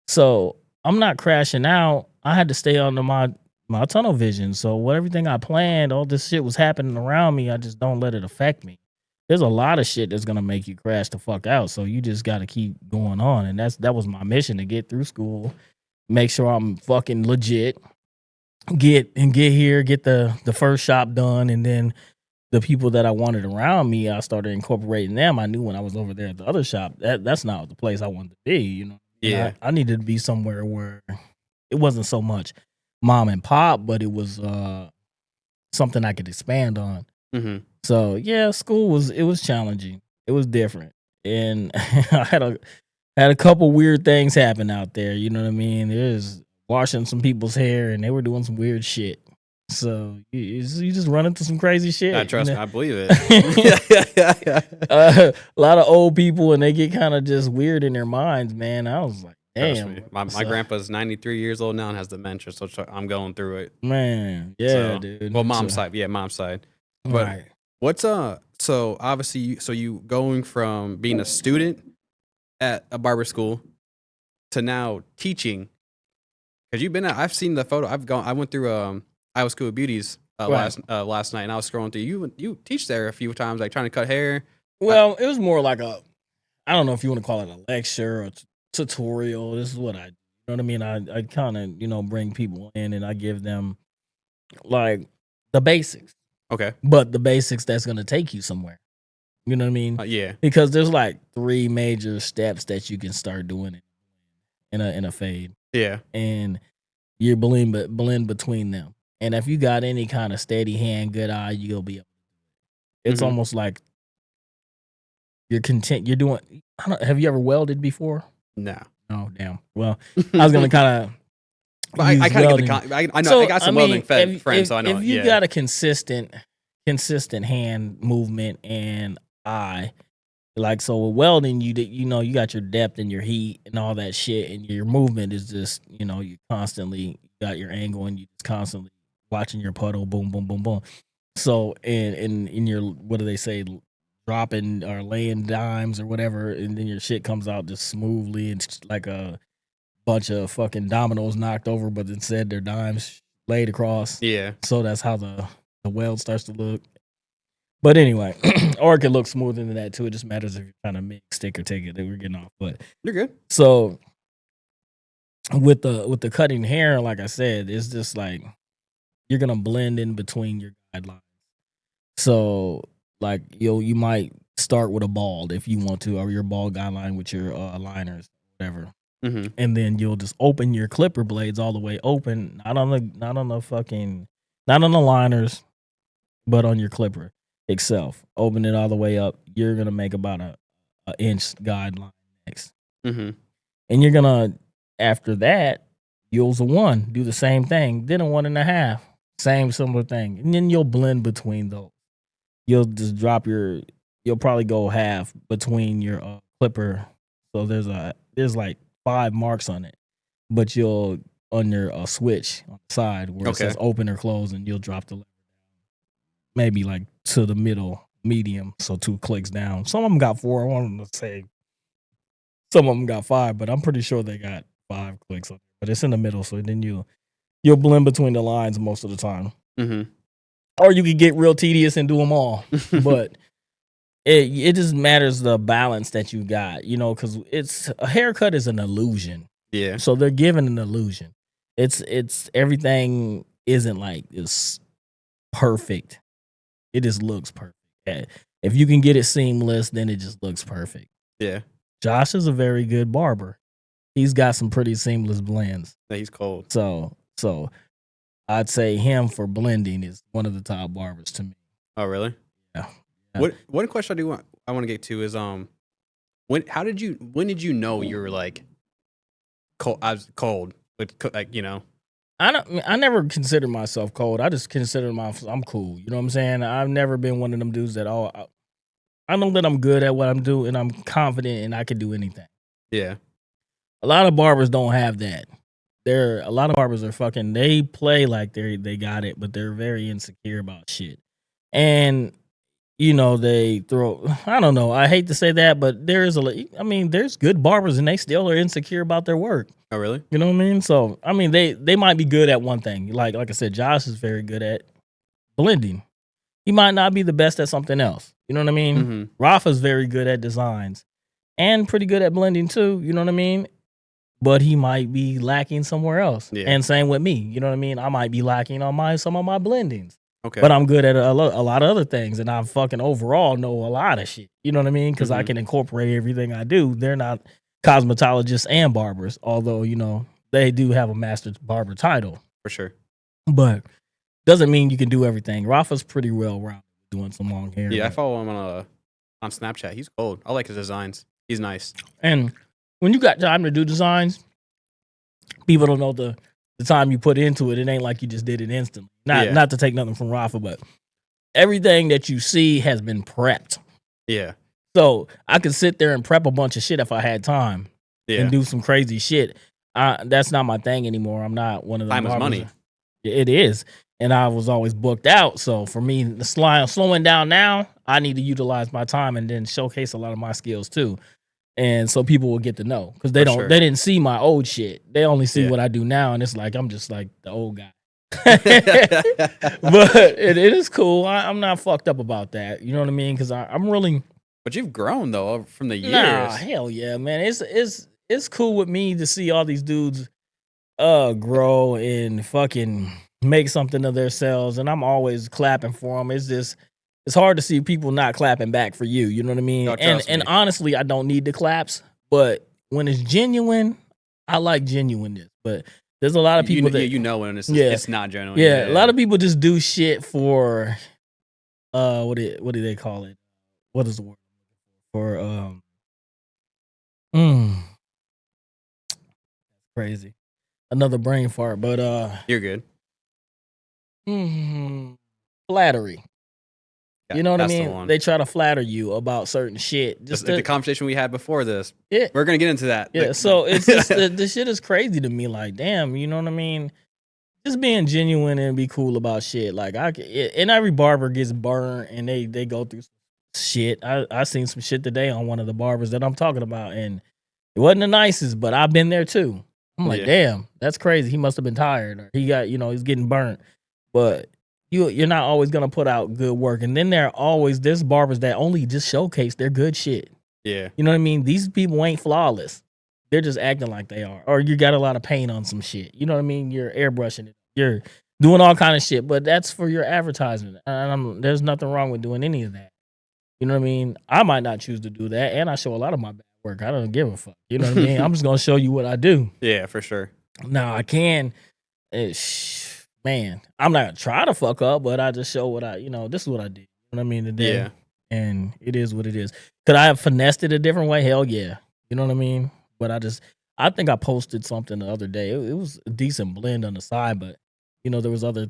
Speaker 3: So I'm not crashing out. I had to stay under my tunnel vision. So everything I planned, all this shit was happening around me. I just don't let it affect me. There's a lot of shit that's gonna make you crash the fuck out. So you just gotta keep going on, and that was my mission, to get through school. Make sure I'm fucking legit. Get here, get the first shop done, and then the people that I wanted around me, I started incorporating them. I knew when I was over there at the other shop that's not the place I wanted to be. You know,
Speaker 1: yeah.
Speaker 3: I needed to be somewhere where it wasn't so much mom and pop, but it was something I could expand on.
Speaker 1: Mm-hmm.
Speaker 3: So yeah, school was challenging. It was different, and I had a couple weird things happen out there. You know what I mean? There's washing some people's hair, and they were doing some weird shit. So you just run into some crazy shit.
Speaker 1: I trust me, I believe it.
Speaker 3: A lot of old people, and they get kind of just weird in their minds, man. I was like, damn.
Speaker 1: My grandpa's 93 years old now and has dementia, so I'm going through it.
Speaker 3: Man, yeah, dude.
Speaker 1: Well, mom's side. But
Speaker 3: right.
Speaker 1: What's so obviously, you going from being a student at a barber school to now teaching, because I've seen the photo. I went through Iowa School of Beauty's
Speaker 3: Right.
Speaker 1: last night, and I was scrolling through. You teach there a few times, like trying to cut hair.
Speaker 3: Well, it was more like I don't know if you want to call it a lecture or tutorial. This is what I, you know what I mean? I kind of, bring people in and I give them like the basics,
Speaker 1: Okay.
Speaker 3: but the basics that's going to take you somewhere. You know what I mean?
Speaker 1: Yeah.
Speaker 3: Because there's like 3 major steps that you can start doing in a fade,
Speaker 1: Yeah.
Speaker 3: and you blend between them. And if you got any kind of steady hand, good eye, you'll be able. It's
Speaker 1: Mhm.
Speaker 3: almost like you're content. You're doing. Have you ever welded before?
Speaker 1: No.
Speaker 3: Oh damn. Well, I was gonna kind of.
Speaker 1: But I kind of get the. I know. I got some welding friends, so I know.
Speaker 3: If you got a consistent hand movement and eye, like so with welding, you got your depth and your heat and all that shit, and your movement is just you constantly got your angle and you just constantly watching your puddle, boom, boom, boom, boom. So in your what do they say, dropping or laying dimes or whatever, and then your shit comes out just smoothly and like a bunch of fucking dominoes knocked over, but instead they're dimes laid across.
Speaker 1: Yeah.
Speaker 3: So that's how the weld starts to look. But anyway, or it can look smoother than that too. It just matters if you're trying to make stick or take it. We're getting off, but
Speaker 1: You're good.
Speaker 3: so with the cutting hair, like I said, it's just like you're gonna blend in between your guidelines. So like you might start with a bald if you want to, or your bald guideline with your liners, whatever.
Speaker 1: Mm-hmm.
Speaker 3: And then you'll just open your clipper blades all the way open, not on the liners, but on your clipper itself. Open it all the way up. You're gonna make about a inch guideline next,
Speaker 1: Mm-hmm.
Speaker 3: and you're gonna after that use a 1, do the same thing, then a 1.5, same similar thing, and then you'll blend between those. You'll just you'll probably go half between your clipper. So there's like 5 marks on it, but you'll on your switch on the side where it says open or close, and you'll drop the lever maybe like to the medium, so 2 clicks down. Some of them got 4. I wanted to say some of them got 5, but I'm pretty sure they got 5 clicks on it. But it's in the middle, so then you'll blend between the lines most of the time.
Speaker 1: Mm-hmm.
Speaker 3: Or you could get real tedious and do them all, but it just matters the balance that you got, because it's a haircut is an illusion.
Speaker 1: Yeah.
Speaker 3: So they're giving an illusion. It's everything isn't like it's perfect. It just looks perfect. If you can get it seamless, then it just looks perfect.
Speaker 1: Yeah.
Speaker 3: Josh is a very good barber. He's got some pretty seamless blends.
Speaker 1: Yeah, he's cold.
Speaker 3: So I'd say him for blending is one of the top barbers to me.
Speaker 1: Oh, really?
Speaker 3: Yeah.
Speaker 1: One question I want to get to is when did you know you were like cold? I was cold, like
Speaker 3: I never considered myself cold. I just consider myself I'm cool. You know what I'm saying? I've never been one of them dudes that I know that I'm good at what I'm doing and I'm confident and I can do anything.
Speaker 1: Yeah.
Speaker 3: A lot of barbers don't have that. A lot of barbers are fucking. They play like they got it, but they're very insecure about shit. And they throw. I don't know. I hate to say that, but there's good barbers and they still are insecure about their work.
Speaker 1: Oh, really?
Speaker 3: You know what I mean? So I mean, they might be good at one thing. Like I said, Josh is very good at blending. He might not be the best at something else. You know what I mean?
Speaker 1: Mm-hmm.
Speaker 3: Rafa's very good at designs and pretty good at blending too. You know what I mean? But he might be lacking somewhere else.
Speaker 1: Yeah.
Speaker 3: And same with me. You know what I mean? I might be lacking on some of my blendings.
Speaker 1: Okay.
Speaker 3: But I'm good at a lot of other things. And I fucking overall know a lot of shit. You know what I mean? Because I can incorporate everything I do. They're not cosmetologists and barbers. Although, they do have a master barber title.
Speaker 1: For sure.
Speaker 3: But doesn't mean you can do everything. Rafa's pretty well rounded doing some long hair.
Speaker 1: Yeah, I follow him on Snapchat. He's cold. I like his designs. He's nice.
Speaker 3: And when you got time to do designs, people don't know the time you put into it. It ain't like you just did it instantly. Not to take nothing from Rafa, but everything that you see has been prepped.
Speaker 1: Yeah.
Speaker 3: So I could sit there and prep a bunch of shit if I had time and do some crazy shit. That's not my thing anymore. I'm not one of the
Speaker 1: time is money.
Speaker 3: It is. And I was always booked out. So for me, the slowing down now, I need to utilize my time and then showcase a lot of my skills too. And so people will get to know because they didn't see my old shit. They only see what I do now. And it's like, I'm just like the old guy. but it is cool. I'm not fucked up about that. You know what I mean? Because I'm really
Speaker 1: But you've grown though from the years.
Speaker 3: nah. Hell yeah, man. It's cool with me to see all these dudes grow and fucking make something of themselves, and I'm always clapping for them. It's hard to see people not clapping back for you. You know what I mean?
Speaker 1: Oh,
Speaker 3: and
Speaker 1: trust me.
Speaker 3: honestly, I don't need the claps, but when it's genuine, I like genuineness. But there's a lot of people that
Speaker 1: you know when it's
Speaker 3: Yeah.
Speaker 1: it's not genuine.
Speaker 3: yeah, a lot of people just do shit for what do they call it? What is the word for crazy. Another brain fart, but
Speaker 1: You're good.
Speaker 3: flattery.
Speaker 1: Yeah,
Speaker 3: You know what I
Speaker 1: that's the
Speaker 3: mean?
Speaker 1: one.
Speaker 3: They try to flatter you about certain shit.
Speaker 1: Just like the conversation we had before this.
Speaker 3: Yeah.
Speaker 1: We're gonna get into that.
Speaker 3: Yeah, so it's just the shit is crazy to me. Like, damn, you know what I mean? Just being genuine and be cool about shit. Like, and every barber gets burned and they go through shit. I seen some shit today on one of the barbers that I'm talking about, and it wasn't the nicest, but I've been there too. I'm like,
Speaker 1: Yeah.
Speaker 3: damn, that's crazy. He must have been tired, or he got, he's getting burnt. But you're not always gonna put out good work. And then there's barbers that only just showcase their good shit.
Speaker 1: Yeah.
Speaker 3: You know what I mean? These people ain't flawless. They're just acting like they are. Or you got a lot of paint on some shit. You know what I mean? You're airbrushing it. You're doing all kind of shit, but that's for your advertisement. And there's nothing wrong with doing any of that. You know what I mean? I might not choose to do that, and I show a lot of my bad work. I don't give a fuck. You know what I mean? I'm just gonna show you what I do.
Speaker 1: Yeah, for sure.
Speaker 3: Now I can, man. I'm not gonna try to fuck up, but I just show what this is what I did. You know what I mean today,
Speaker 1: Yeah.
Speaker 3: and it is what it is. Could I have finessed it a different way? Hell yeah. You know what I mean? But I think I posted something the other day. It was a decent blend on the side, but there was other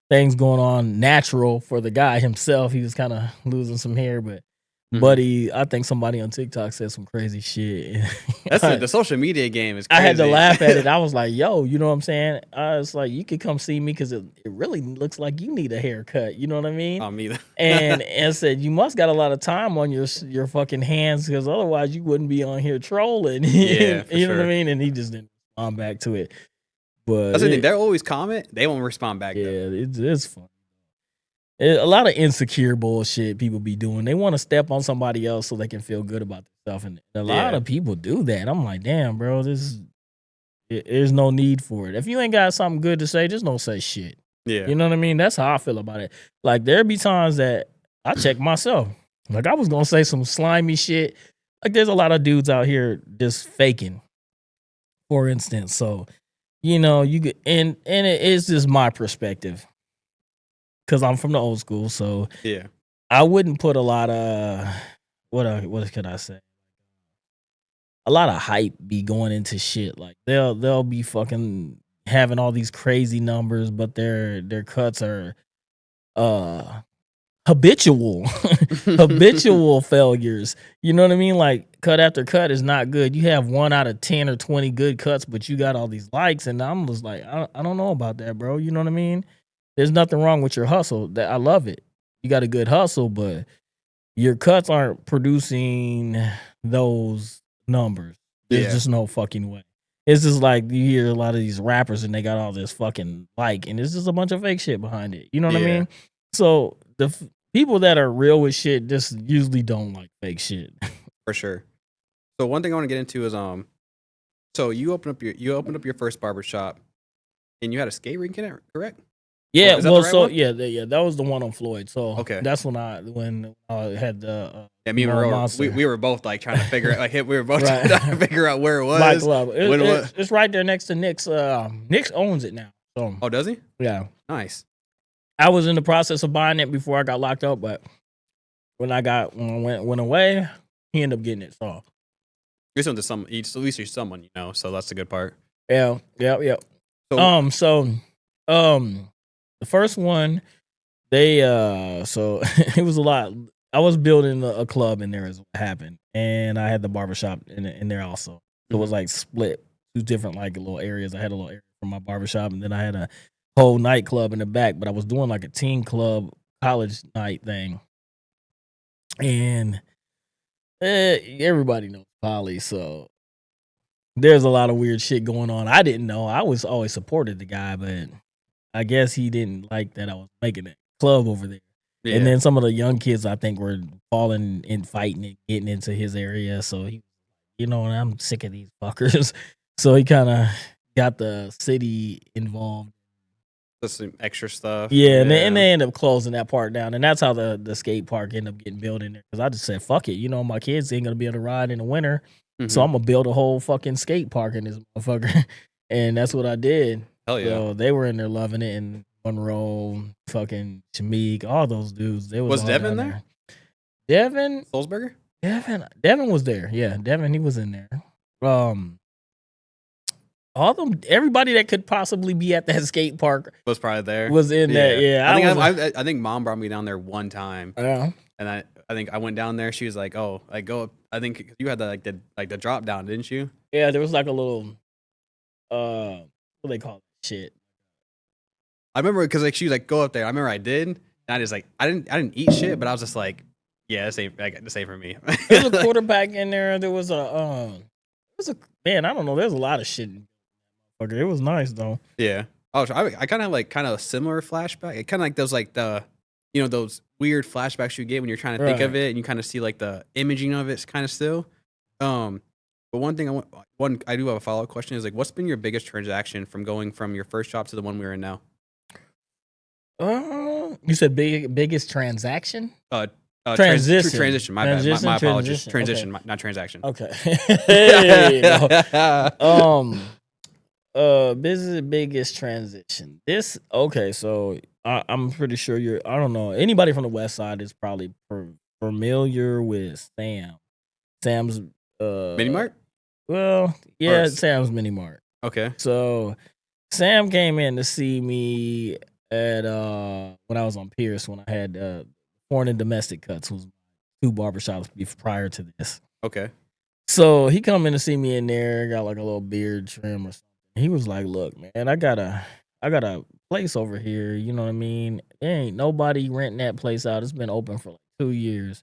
Speaker 3: things going on natural for the guy himself. He was kind of losing some hair, but buddy, I think somebody on TikTok said some crazy shit.
Speaker 1: That's the social media game is crazy.
Speaker 3: I had to laugh at it. I was like, yo, you know what I'm saying? I was like, you could come see me because it really looks like you need a haircut. You know what I mean?
Speaker 1: Me either.
Speaker 3: and said, you must got a lot of time on your fucking hands because otherwise you wouldn't be on here trolling.
Speaker 1: Yeah,
Speaker 3: you know what I mean? And he just didn't respond back to it. But
Speaker 1: that's the thing. They'll always comment. They won't respond back.
Speaker 3: Yeah, it's fun. A lot of insecure bullshit people be doing. They want to step on somebody else so they can feel good about themselves, and a lot of people do that. I'm like, damn, bro, there's no need for it. If you ain't got something good to say, just don't say shit.
Speaker 1: Yeah,
Speaker 3: you know what I mean. That's how I feel about it. Like there be times that I check myself. Like I was gonna say some slimy shit. Like there's a lot of dudes out here just faking, for instance. So you get and it is just my perspective. Because I'm from the old school, so
Speaker 1: yeah,
Speaker 3: I wouldn't put a lot of what could I say? A lot of hype be going into shit. Like they'll be fucking having all these crazy numbers, but their cuts are habitual failures. You know what I mean? Like cut after cut is not good. You have 1 out of 10 or 20 good cuts, but you got all these likes, and I'm just like, I don't know about that, bro. You know what I mean? There's nothing wrong with your hustle. That I love it. You got a good hustle, but your cuts aren't producing those numbers. There's just no fucking way. It's just like you hear a lot of these rappers and they got all this fucking and it's just a bunch of fake shit behind it. You know what I mean? So the people that are real with shit just usually don't like fake shit.
Speaker 1: For sure. So one thing I want to get into is so you opened up your first barber shop, and you had a skate rink in it, correct?
Speaker 3: Yeah,
Speaker 1: that the right one?
Speaker 3: that was the one on Floyd. So
Speaker 1: Okay.
Speaker 3: that's when I had the
Speaker 1: me and
Speaker 3: Monster.
Speaker 1: we were both like trying to figure out we were both
Speaker 3: Right.
Speaker 1: trying to figure out where it was.
Speaker 3: Black Club.
Speaker 1: When it was.
Speaker 3: It's right there next to Nick's. Nick's owns it now. So
Speaker 1: Oh, does he?
Speaker 3: yeah,
Speaker 1: Nice.
Speaker 3: I was in the process of buying it before I got locked up, but when I went away, he ended up getting it. So
Speaker 1: You're something to at least you're someone, so that's the good part.
Speaker 3: yeah.
Speaker 1: So,
Speaker 3: The first one, they so it was a lot. I was building a club in there is what happened, and I had the barbershop in there also. So it was like split 2 different like little areas. I had a little area for my barbershop, and then I had a whole nightclub in the back. But I was doing like a teen club college night thing, and everybody knows Polly, so there's a lot of weird shit going on. I didn't know. I was always supported the guy, but I guess he didn't like that I was making a club over there.
Speaker 1: Yeah.
Speaker 3: And then some of the young kids, I think, were falling and fighting and getting into his area. So he, I'm sick of these fuckers. So he kind of got the city involved.
Speaker 1: Just some extra stuff.
Speaker 3: Yeah, and they end up closing that part down, and that's how the skate park ended up getting built in there. Because I just said, fuck it, my kids ain't gonna be able to ride in the winter, so I'm gonna build a whole fucking skate park in this motherfucker, and that's what I did.
Speaker 1: Hell yeah.
Speaker 3: So they were in there loving it, and Monroe, fucking Shamik, all those dudes. They was all
Speaker 1: Devin
Speaker 3: down
Speaker 1: there?
Speaker 3: Devin,
Speaker 1: Solzberger?
Speaker 3: Devin was there. Yeah, Devin, he was in there. All them, everybody that could possibly be at that skate park
Speaker 1: Was probably there.
Speaker 3: was in there. Yeah,
Speaker 1: I think mom brought me down there one time.
Speaker 3: Yeah.
Speaker 1: And I think I went down there. She was like, "Oh, like go up." I think you had the drop down, didn't you?
Speaker 3: Yeah, there was like a little, what do they call it? Shit.
Speaker 1: I remember because like she was like, "Go up there." I remember I did. And I just like I didn't eat shit, but I was just like, "Yeah, this ain't for me."
Speaker 3: There's a quarterback in there. There was man. I don't know. There's a lot of shit. Okay, it was nice though.
Speaker 1: Yeah. Oh, I kind of like a similar flashback. It kind of like those like those weird flashbacks you get when you're trying to think of it, and you kind of see like the imaging of it kind of still. But one thing I do have a follow up question is like, what's been your biggest transaction from going from your first job to the one we're in now?
Speaker 3: You said biggest transaction?
Speaker 1: Transition. My bad. My apologies.
Speaker 3: Transition.
Speaker 1: Not transaction.
Speaker 3: Okay. Hey, biggest transition. So I'm pretty sure I don't know, anybody from the West Side is probably familiar with Sam's
Speaker 1: Mini Mart?
Speaker 3: Well, yeah, Sam's Mini Mart.
Speaker 1: Okay.
Speaker 3: So Sam came in to see me at when I was on Pierce, when I had foreign and domestic cuts, was 2 barbershops prior to this.
Speaker 1: Okay.
Speaker 3: So he come in to see me in there, got like a little beard trim or something. He was like, "Look, man, I got a place over here. You know what I mean? There ain't nobody renting that place out. It's been open for like 2 years.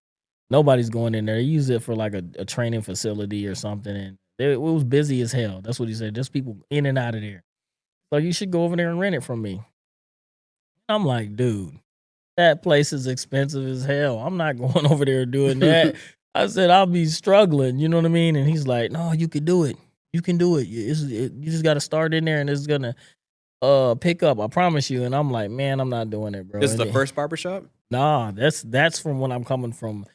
Speaker 3: Nobody's going in there. They use it for like a training facility or something. And it was busy as hell." That's what he said. There's people in and out of there. So you should go over there and rent it from me. I'm like, dude, that place is expensive as hell. I'm not going over there doing that. I said, I'll be struggling. You know what I mean? And he's like, "No, you can do it. You can do it. You just got to start in there, and it's going to pick up. I promise you." And I'm like, man, I'm not doing it, bro.
Speaker 1: This is the first barbershop?
Speaker 3: Nah, that's from when I'm coming from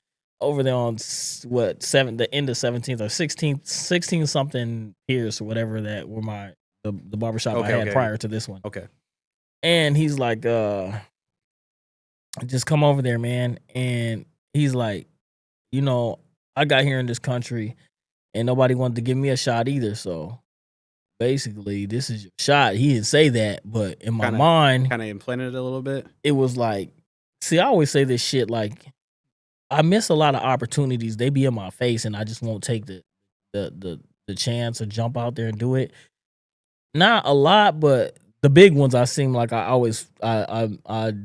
Speaker 3: over there on the end of 17th or 16 something Pierce or whatever that were the barbershop I had prior to this one.
Speaker 1: Okay.
Speaker 3: And he's like, just come over there, man. And he's like, I got here in this country and nobody wanted to give me a shot either. So basically, this is your shot. He didn't say that, but in my mind,
Speaker 1: kind of implanted it a little bit.
Speaker 3: It was like, see, I always say this shit, like, I miss a lot of opportunities. They be in my face and I just won't take the chance to jump out there and do it. Not a lot, but the big ones, I seem like I always I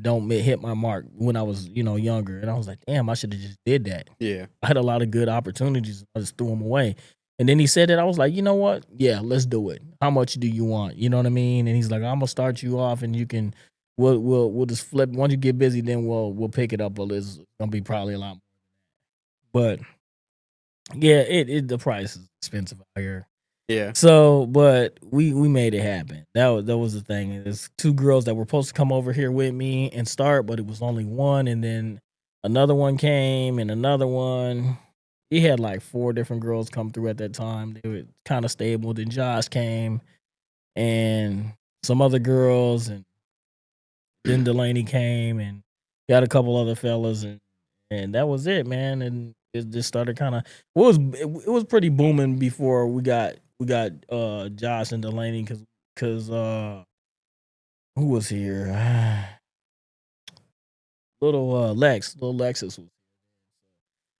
Speaker 3: don't hit my mark when I was younger, and I was like, damn, I should have just did that.
Speaker 1: Yeah,
Speaker 3: I had a lot of good opportunities. I just threw them away. And then he said that, I was like, you know what? Yeah, let's do it. How much do you want? You know what I mean? And he's like, I'm gonna start you off, and you can we'll just flip. Once you get busy, then we'll pick it up. But it's gonna be probably a lot more. But yeah, the price is expensive out here.
Speaker 1: Yeah.
Speaker 3: So, but we made it happen. That was the thing. There's 2 girls that were supposed to come over here with me and start, but it was only one. And then another one came, and another one. He had like 4 different girls come through at that time. They were kind of stable. Then Josh came, and some other girls, and then Delaney came, and got a couple other fellas, and that was it, man. And it just started kind of. It was pretty booming before we got Josh and Delaney, because who was here? Little Lexus was.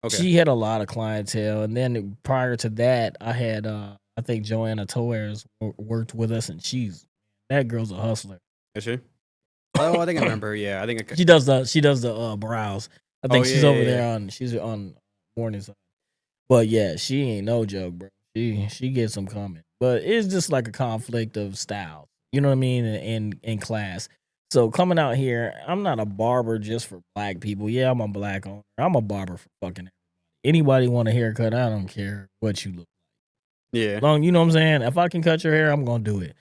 Speaker 3: Okay. She had a lot of clientele, and then prior to that, I had I think Joanna Torres worked with us, and that girl's a hustler.
Speaker 1: Is she? Oh, I think I remember. Yeah, I think
Speaker 3: she does the brows. I think she's over there she's on mornings. But yeah, she ain't no joke, bro. She gets them coming. But it's just like a conflict of styles. You know what I mean? In class. So coming out here, I'm not a barber just for black people. Yeah, I'm a black owner. I'm a barber for fucking everybody. Anybody want a haircut? I don't care what you look.
Speaker 1: Yeah.
Speaker 3: Long, you know what I'm saying? If I can cut your hair, I'm gonna do it.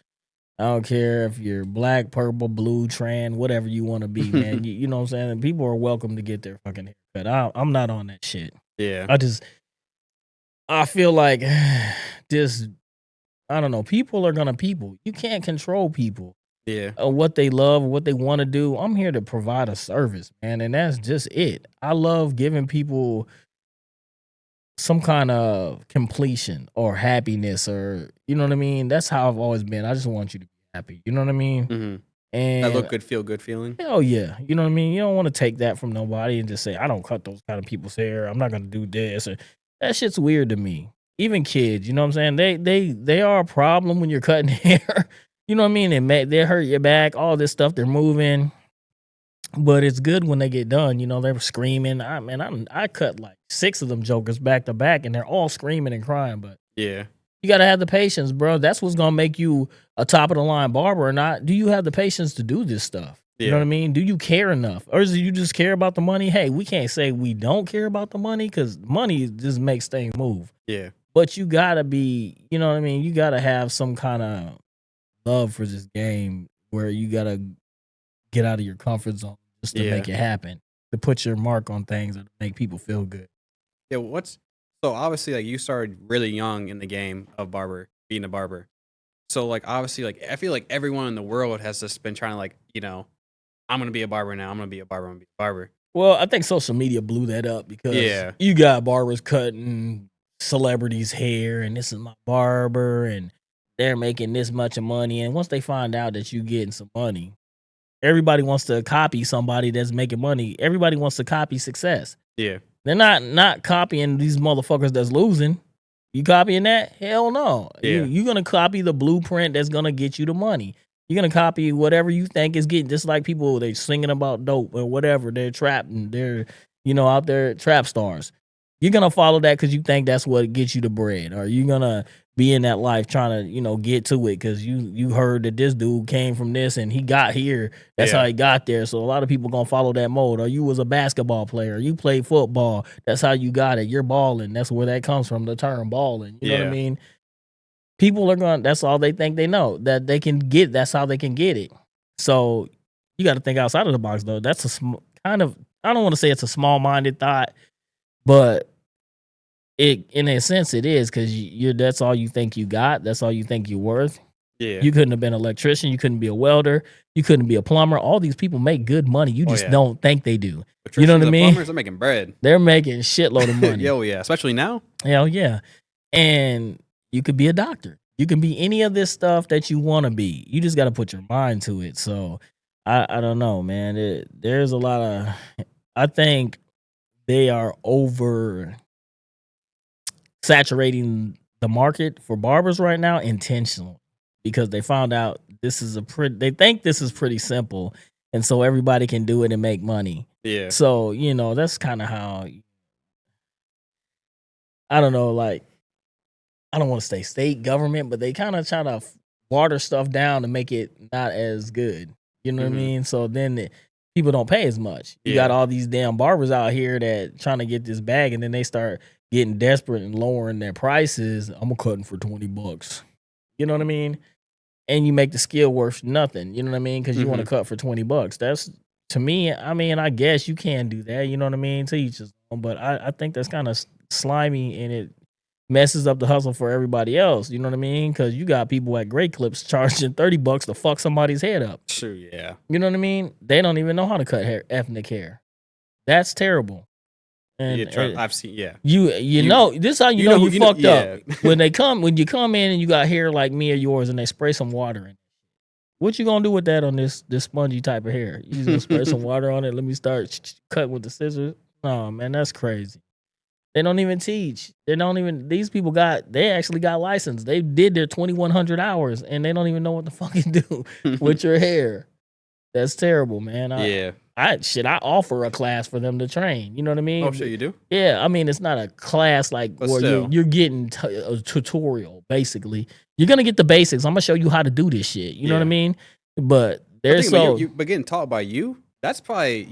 Speaker 3: I don't care if you're black, purple, blue, trans, whatever you want to be, man. You know what I'm saying? And people are welcome to get their fucking haircut. I'm not on that shit.
Speaker 1: Yeah.
Speaker 3: I feel like this. I don't know. People are gonna people. You can't control people.
Speaker 1: Yeah.
Speaker 3: What they love, what they want to do. I'm here to provide a service, man, and that's just it. I love giving people some kind of completion or happiness, or you know what I mean. That's how I've always been. I just want you to be happy. You know what I mean?
Speaker 1: Mm-hmm.
Speaker 3: And
Speaker 1: That look good, feel good feeling.
Speaker 3: hell yeah, you know what I mean. You don't want to take that from nobody and just say I don't cut those kind of people's hair. I'm not gonna do this. Or, that shit's weird to me. Even kids, you know what I'm saying? They are a problem when you're cutting hair. You know what I mean? They hurt your back, all this stuff. They're moving, but it's good when they get done. You know, they were screaming. I cut like 6 of them jokers back to back, and they're all screaming and crying. But
Speaker 1: Yeah.
Speaker 3: you gotta have the patience, bro. That's what's gonna make you a top of the line barber or not. Do you have the patience to do this stuff? You know
Speaker 1: Yeah.
Speaker 3: what I mean? Do you care enough, or is it you just care about the money? Hey, we can't say we don't care about the money because money just makes things move.
Speaker 1: Yeah.
Speaker 3: But you gotta be, you know what I mean? You gotta have some kind of love for this game where you gotta get out of your comfort zone just to
Speaker 1: Yeah.
Speaker 3: make it happen, to put your mark on things that make people feel good.
Speaker 1: Yeah. So obviously like you started really young in the game of being a barber. So like obviously like I feel like everyone in the world has just been trying to like, I'm gonna be a barber now. I'm gonna be a barber. I'm gonna be a barber.
Speaker 3: Well, I think social media blew that up because
Speaker 1: Yeah.
Speaker 3: you got barbers cutting celebrities' hair, and this is my barber, and they're making this much of money. And once they find out that you getting some money, everybody wants to copy somebody that's making money. Everybody wants to copy success.
Speaker 1: Yeah.
Speaker 3: They're not copying these motherfuckers that's losing. You copying that? Hell no.
Speaker 1: Yeah.
Speaker 3: You're gonna copy the blueprint that's gonna get you the money. You're gonna copy whatever you think is getting. Just like people, they singing about dope or whatever. They're trapping. They're out there trap stars. You're gonna follow that because you think that's what gets you the bread, or you're gonna be in that life trying to get to it because you heard that this dude came from this and he got here. That's
Speaker 1: Yeah.
Speaker 3: how he got there. So a lot of people gonna follow that mode. Or you was a basketball player, you played football. That's how you got it. You're balling. That's where that comes from. The term balling. You know what I
Speaker 1: Yeah.
Speaker 3: mean? People are going. That's all they think they know that they can get. That's how they can get it. So you got to think outside of the box, though. That's a kind of. I don't want to say it's a small-minded thought, but it, in a sense, it is because you're. That's all you think you got. That's all you think you're worth.
Speaker 1: Yeah.
Speaker 3: You couldn't have been an electrician. You couldn't be a welder. You couldn't be a plumber. All these people make good money. You just
Speaker 1: yeah.
Speaker 3: don't think they do.
Speaker 1: Electricians
Speaker 3: You know what I
Speaker 1: and
Speaker 3: mean?
Speaker 1: Plumbers, they're making bread.
Speaker 3: They're making shitload of money.
Speaker 1: Yo, yeah. Especially now.
Speaker 3: Hell yeah. And you could be a doctor. You can be any of this stuff that you want to be. You just got to put your mind to it. So I don't know, man. There's a lot of, I think they are over saturating the market for barbers right now intentionally because they found out they think this is pretty simple. And so everybody can do it and make money.
Speaker 1: Yeah.
Speaker 3: So, that's kind of how, I don't know, like, I don't want to say state government, but they kind of try to water stuff down to make it not as good. You know what I mean? So then people don't pay as much. You got all these damn barbers out here that trying to get this bag, and then they start getting desperate and lowering their prices. I'm cutting for $20. You know what I mean? And you make the skill worth nothing. You know what I mean? Because you want to cut for $20. That's, to me, I mean, I guess you can do that. You know what I mean? To each his own. But I think that's kind of slimy, and it messes up the hustle for everybody else. You know what I mean? Because you got people at Great Clips charging $30 to fuck somebody's head up.
Speaker 1: Sure, yeah.
Speaker 3: You know what I mean? They don't even know how to cut ethnic hair. That's terrible. And
Speaker 1: I've seen, yeah.
Speaker 3: You know, this is how you know you fucked up.
Speaker 1: yeah.
Speaker 3: When you come in and you got hair like me or yours, and they spray some water in it. What you gonna do with that on this spongy type of hair? You just gonna spray some water on it? Let me start cutting with the scissors? Oh man, that's crazy. They don't even teach. These people they actually got licensed. They did their 2,100 hours and they don't even know what to fucking do with your hair. That's terrible, man. I offer a class for them to train. You know what I mean?
Speaker 1: Oh, sure you do?
Speaker 3: Yeah, I mean, it's not a class like
Speaker 1: But
Speaker 3: where
Speaker 1: still.
Speaker 3: you're getting a tutorial, basically. You're going to get the basics. I'm going to show you how to do this shit. You know what I
Speaker 1: Yeah.
Speaker 3: mean? But they're
Speaker 1: but getting taught by you, that's probably,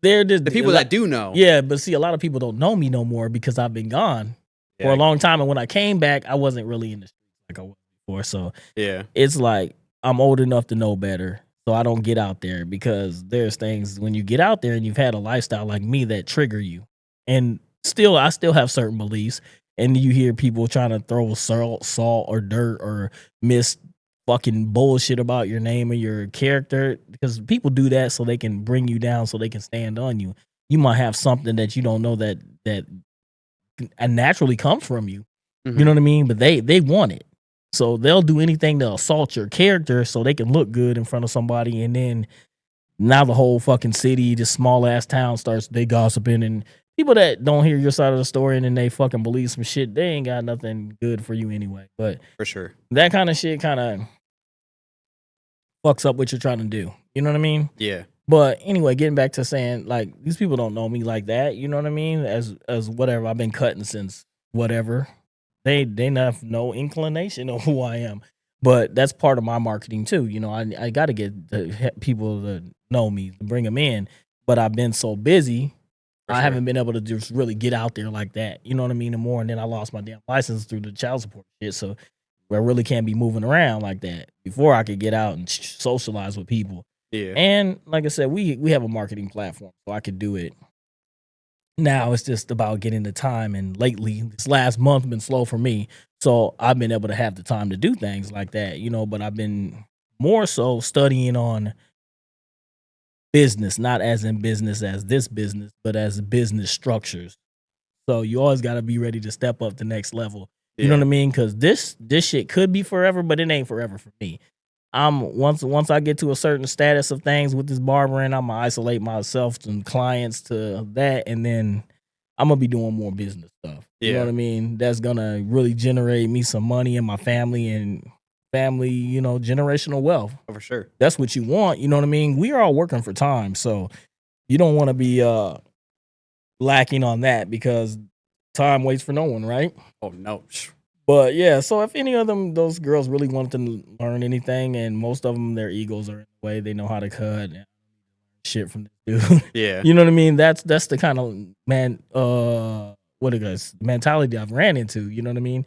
Speaker 3: they're just
Speaker 1: the people that do know.
Speaker 3: Yeah, but see, a lot of people don't know me no more because I've been gone for a long time, and when I came back, I wasn't really in the streets like I was before. So
Speaker 1: yeah,
Speaker 3: it's like I'm old enough to know better, so I don't get out there because there's things when you get out there and you've had a lifestyle like me that trigger you, and I still have certain beliefs, and you hear people trying to throw salt or dirt or miss fucking bullshit about your name or your character because people do that so they can bring you down so they can stand on you. You might have something that you don't know that naturally comes from you.
Speaker 1: Mm-hmm.
Speaker 3: You know what I mean? But they want it. So they'll do anything to assault your character so they can look good in front of somebody, and then now the whole fucking city, this small ass town starts they gossiping, and people that don't hear your side of the story and then they fucking believe some shit, they ain't got nothing good for you anyway. But
Speaker 1: for sure,
Speaker 3: that kind of shit kind of fucks up what you're trying to do. You know what I mean?
Speaker 1: yeah.
Speaker 3: But anyway, getting back to saying like these people don't know me like that. You know what I mean? As whatever, I've been cutting since whatever. They have no inclination of who I am. But that's part of my marketing too. You know, I got to get the people to know me, to bring them in. But I've been so busy, I haven't been able to just really get out there like that. You know what I mean? Anymore. And then I lost my damn license through the child support shit. So I really can't be moving around like that. Before I could get out and socialize with people.
Speaker 1: Yeah.
Speaker 3: And like I said, we have a marketing platform, so I could do it. Now it's just about getting the time, and lately, this last month been slow for me, so I've been able to have the time to do things like that, you know, but I've been more so studying on business, not as in business as this business, but as business structures. So you always got to be ready to step up the next level. You know what I mean? Because this shit could be forever, but it ain't forever for me. Once I get to a certain status of things with this barbering, I'm gonna isolate myself and clients to that, and then I'm gonna be doing more business stuff. You know what I mean? That's gonna really generate me some money in my family, you know, generational wealth.
Speaker 1: Oh, for sure.
Speaker 3: That's what you want. You know what I mean? We are all working for time, so you don't want to be lacking on that because time waits for no one, right?
Speaker 1: Oh no.
Speaker 3: But yeah, so if any of those girls really wanted to learn anything, and most of them, their egos are in the way, they know how to cut and shit from this dude.
Speaker 1: Yeah.
Speaker 3: You know what I mean? That's the kind of mentality I've ran into. You know what I mean?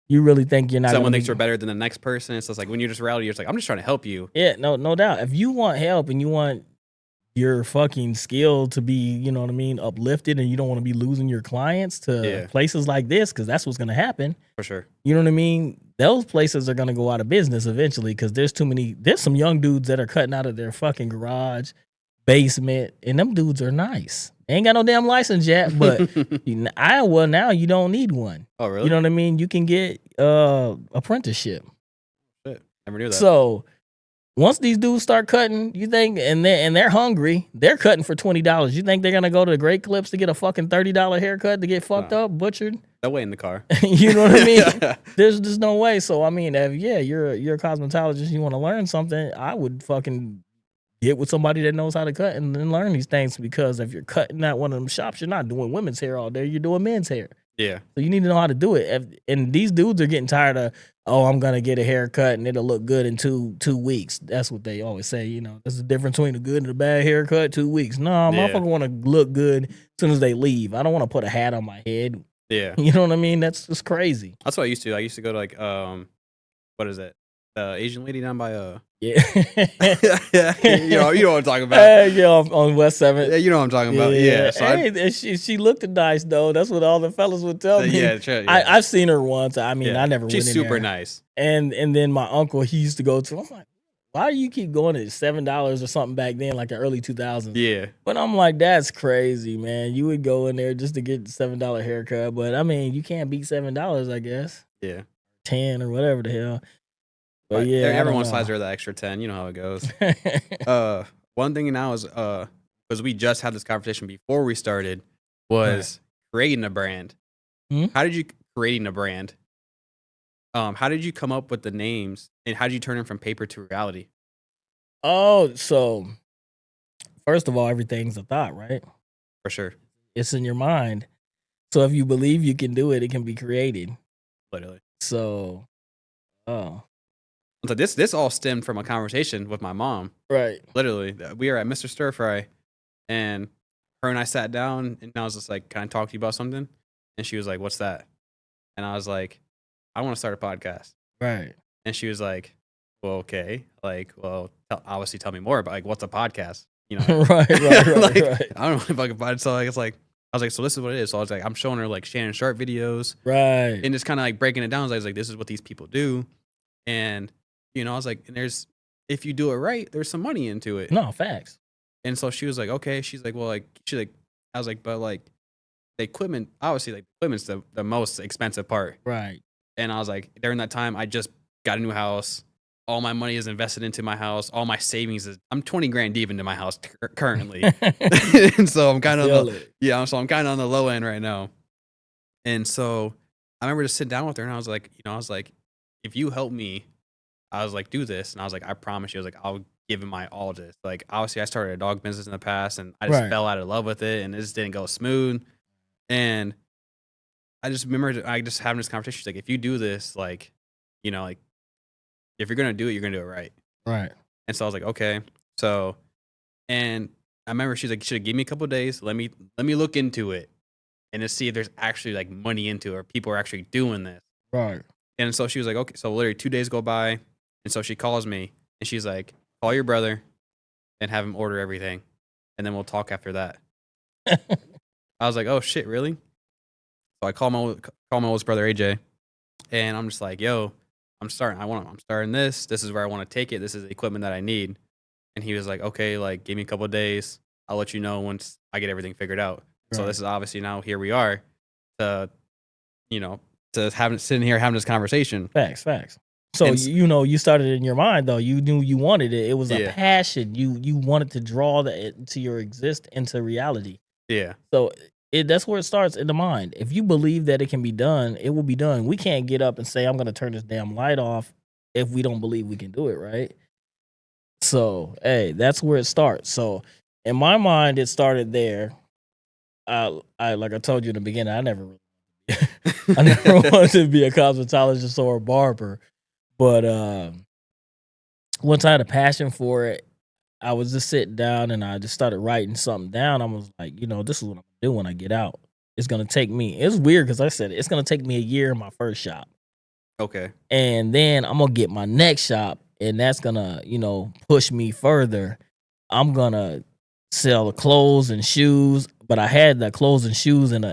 Speaker 3: You really think you're not
Speaker 1: someone thinks you're better than the next person. So it's like when you're just rowdy, you're just like, I'm just trying to help you.
Speaker 3: Yeah, no doubt. If you want help and you want your fucking skill to be, you know what I mean, uplifted, and you don't want to be losing your clients to places like this, because that's what's going to happen.
Speaker 1: For sure.
Speaker 3: You know what I mean? Those places are going to go out of business eventually because there's some young dudes that are cutting out of their fucking garage, basement, and them dudes are nice. They ain't got no damn license yet, but Iowa now you don't need one.
Speaker 1: Oh, really?
Speaker 3: You know what I mean? You can get apprenticeship.
Speaker 1: Shit. Never knew that.
Speaker 3: So once these dudes start cutting, you think, and they're hungry, they're cutting for $20. You think they're gonna go to Great Clips to get a fucking $30 haircut to get fucked up, butchered?
Speaker 1: They'll wait in the car.
Speaker 3: You know what I mean? There's no way. So I mean, if you're a cosmetologist, you want to learn something, I would fucking get with somebody that knows how to cut and learn these things, because if you're cutting at one of them shops, you're not doing women's hair all day, you're doing men's hair.
Speaker 1: Yeah. So
Speaker 3: you need to know how to do it. And these dudes are getting tired of, oh, I'm going to get a haircut and it'll look good in two weeks. That's what they always say. You know, there's a difference between a good and a bad haircut, 2 weeks. No, motherfucker want to look good as soon as they leave. I don't want to put a hat on my head.
Speaker 1: Yeah.
Speaker 3: You know what I mean? That's just crazy.
Speaker 1: That's what I used to. I used to go to like, what is it? The Asian lady down by
Speaker 3: Yeah.
Speaker 1: you know what I'm talking about.
Speaker 3: Yeah, on West 7th.
Speaker 1: Yeah, you know what I'm talking about. Yeah. So
Speaker 3: hey, she looked nice though. That's what all the fellas would tell me.
Speaker 1: Yeah, true,
Speaker 3: I've seen her once. I mean, I never went in there.
Speaker 1: She's super nice.
Speaker 3: And then my uncle, he used to go to, I'm like, why do you keep going at $7 or something back then, like the early 2000s?
Speaker 1: Yeah.
Speaker 3: But I'm like, that's crazy, man. You would go in there just to get the $7 haircut. But I mean, you can't beat $7, I guess.
Speaker 1: Yeah.
Speaker 3: 10 or whatever the hell. But yeah,
Speaker 1: everyone slides her that extra 10. You know how it goes. One thing now is because we just had this conversation before we started, was creating a brand.
Speaker 3: Mm-hmm.
Speaker 1: How did you creating a brand? How did you come up with the names, and how did you turn them from paper to reality?
Speaker 3: Oh, so first of all, everything's a thought, right?
Speaker 1: For sure.
Speaker 3: It's in your mind. So if you believe you can do it, it can be created.
Speaker 1: Literally.
Speaker 3: So,
Speaker 1: So this all stemmed from a conversation with my mom.
Speaker 3: Right.
Speaker 1: Literally, we were at Mr. Stir Fry, and her and I sat down, and I was just like, "Can I talk to you about something?" And she was like, "What's that?" And I was like, "I want to start a podcast."
Speaker 3: Right.
Speaker 1: And she was like, "Well, okay. Like, well, obviously tell me more about like what's a podcast, you know?"
Speaker 3: right.
Speaker 1: Like,
Speaker 3: Right.
Speaker 1: I don't know if I can find it. So like, it's like I was like, "So this is what it is." So I was like, I'm showing her like Shannon Sharp videos
Speaker 3: Right.
Speaker 1: and just kind of like breaking it down. I was like, "This is what these people do," and I was like, "And there's if you do it right, there's some money into it."
Speaker 3: No, facts.
Speaker 1: And so she was like, "Okay." She's like, "Well, like," I was like, "But like the equipment, obviously, like the equipment's the most expensive part."
Speaker 3: Right.
Speaker 1: And I was like, during that time, I just got a new house. All my money is invested into my house. All my savings I'm 20 grand deep into my house currently. And so I'm kind of I'm kind of on the low end right now. And so I remember just sitting down with her and I was like, if you help me, I was like, do this. And I was like, I promise you, I was like, I'll give it my all to this. Like, obviously I started a dog business in the past and I just
Speaker 3: Right.
Speaker 1: fell out of love with it and it just didn't go smooth. And I just remember I just having this conversation. She's like, if you do this, like, like if you're gonna do it, you're gonna do it right.
Speaker 3: Right.
Speaker 1: And so I was like, okay. So, and I remember she's like, you should give me a couple of days. Let me look into it and to see if there's actually like money into it or people are actually doing this.
Speaker 3: Right.
Speaker 1: And so she was like, okay. So literally 2 days go by, and so she calls me and she's like, call your brother and have him order everything, and then we'll talk after that. I was like, oh shit, really? So I call my oldest brother AJ, and I'm just like, yo, I'm starting this. This is where I want to take it. This is the equipment that I need. And he was like, okay, like give me a couple of days. I'll let you know once I get everything figured out.
Speaker 3: Right.
Speaker 1: So this is obviously now here we are to sitting here having this conversation.
Speaker 3: Facts. So you started in your mind though. You knew you wanted it. It was a passion. You wanted to draw that into your into reality.
Speaker 1: Yeah.
Speaker 3: So that's where it starts in the mind. If you believe that it can be done, it will be done. We can't get up and say, I'm going to turn this damn light off if we don't believe we can do it, right? So, hey, that's where it starts. So, in my mind, it started there. I like I told you in the beginning, I never wanted to be a cosmetologist or a barber. But once I had a passion for it, I was just sitting down and I just started writing something down. I was like, this is what I'm gonna do when I get out. It's gonna take me. It's weird because I said it's gonna take me a year in my first shop.
Speaker 1: Okay.
Speaker 3: And then I'm gonna get my next shop, and that's gonna, push me further. I'm gonna sell the clothes and shoes, but I had the clothes and shoes in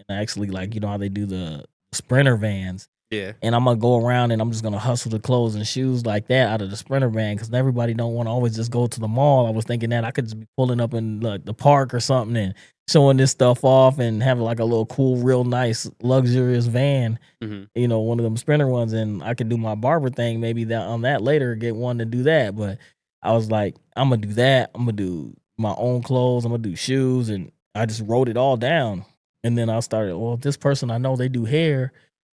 Speaker 3: actually, like, how they do the Sprinter vans.
Speaker 1: Yeah.
Speaker 3: And I'm gonna go around and I'm just gonna hustle the clothes and shoes like that out of the Sprinter van because everybody don't want to always just go to the mall. I was thinking that I could just be pulling up in like the park or something and showing this stuff off and having like a little cool, real nice, luxurious van.
Speaker 1: Mm-hmm.
Speaker 3: One of them Sprinter ones, and I could do my barber thing maybe that later, get one to do that. But I was like, I'm gonna do that. I'm gonna do my own clothes. I'm gonna do shoes, and I just wrote it all down. And then I started, well, this person I know they do hair.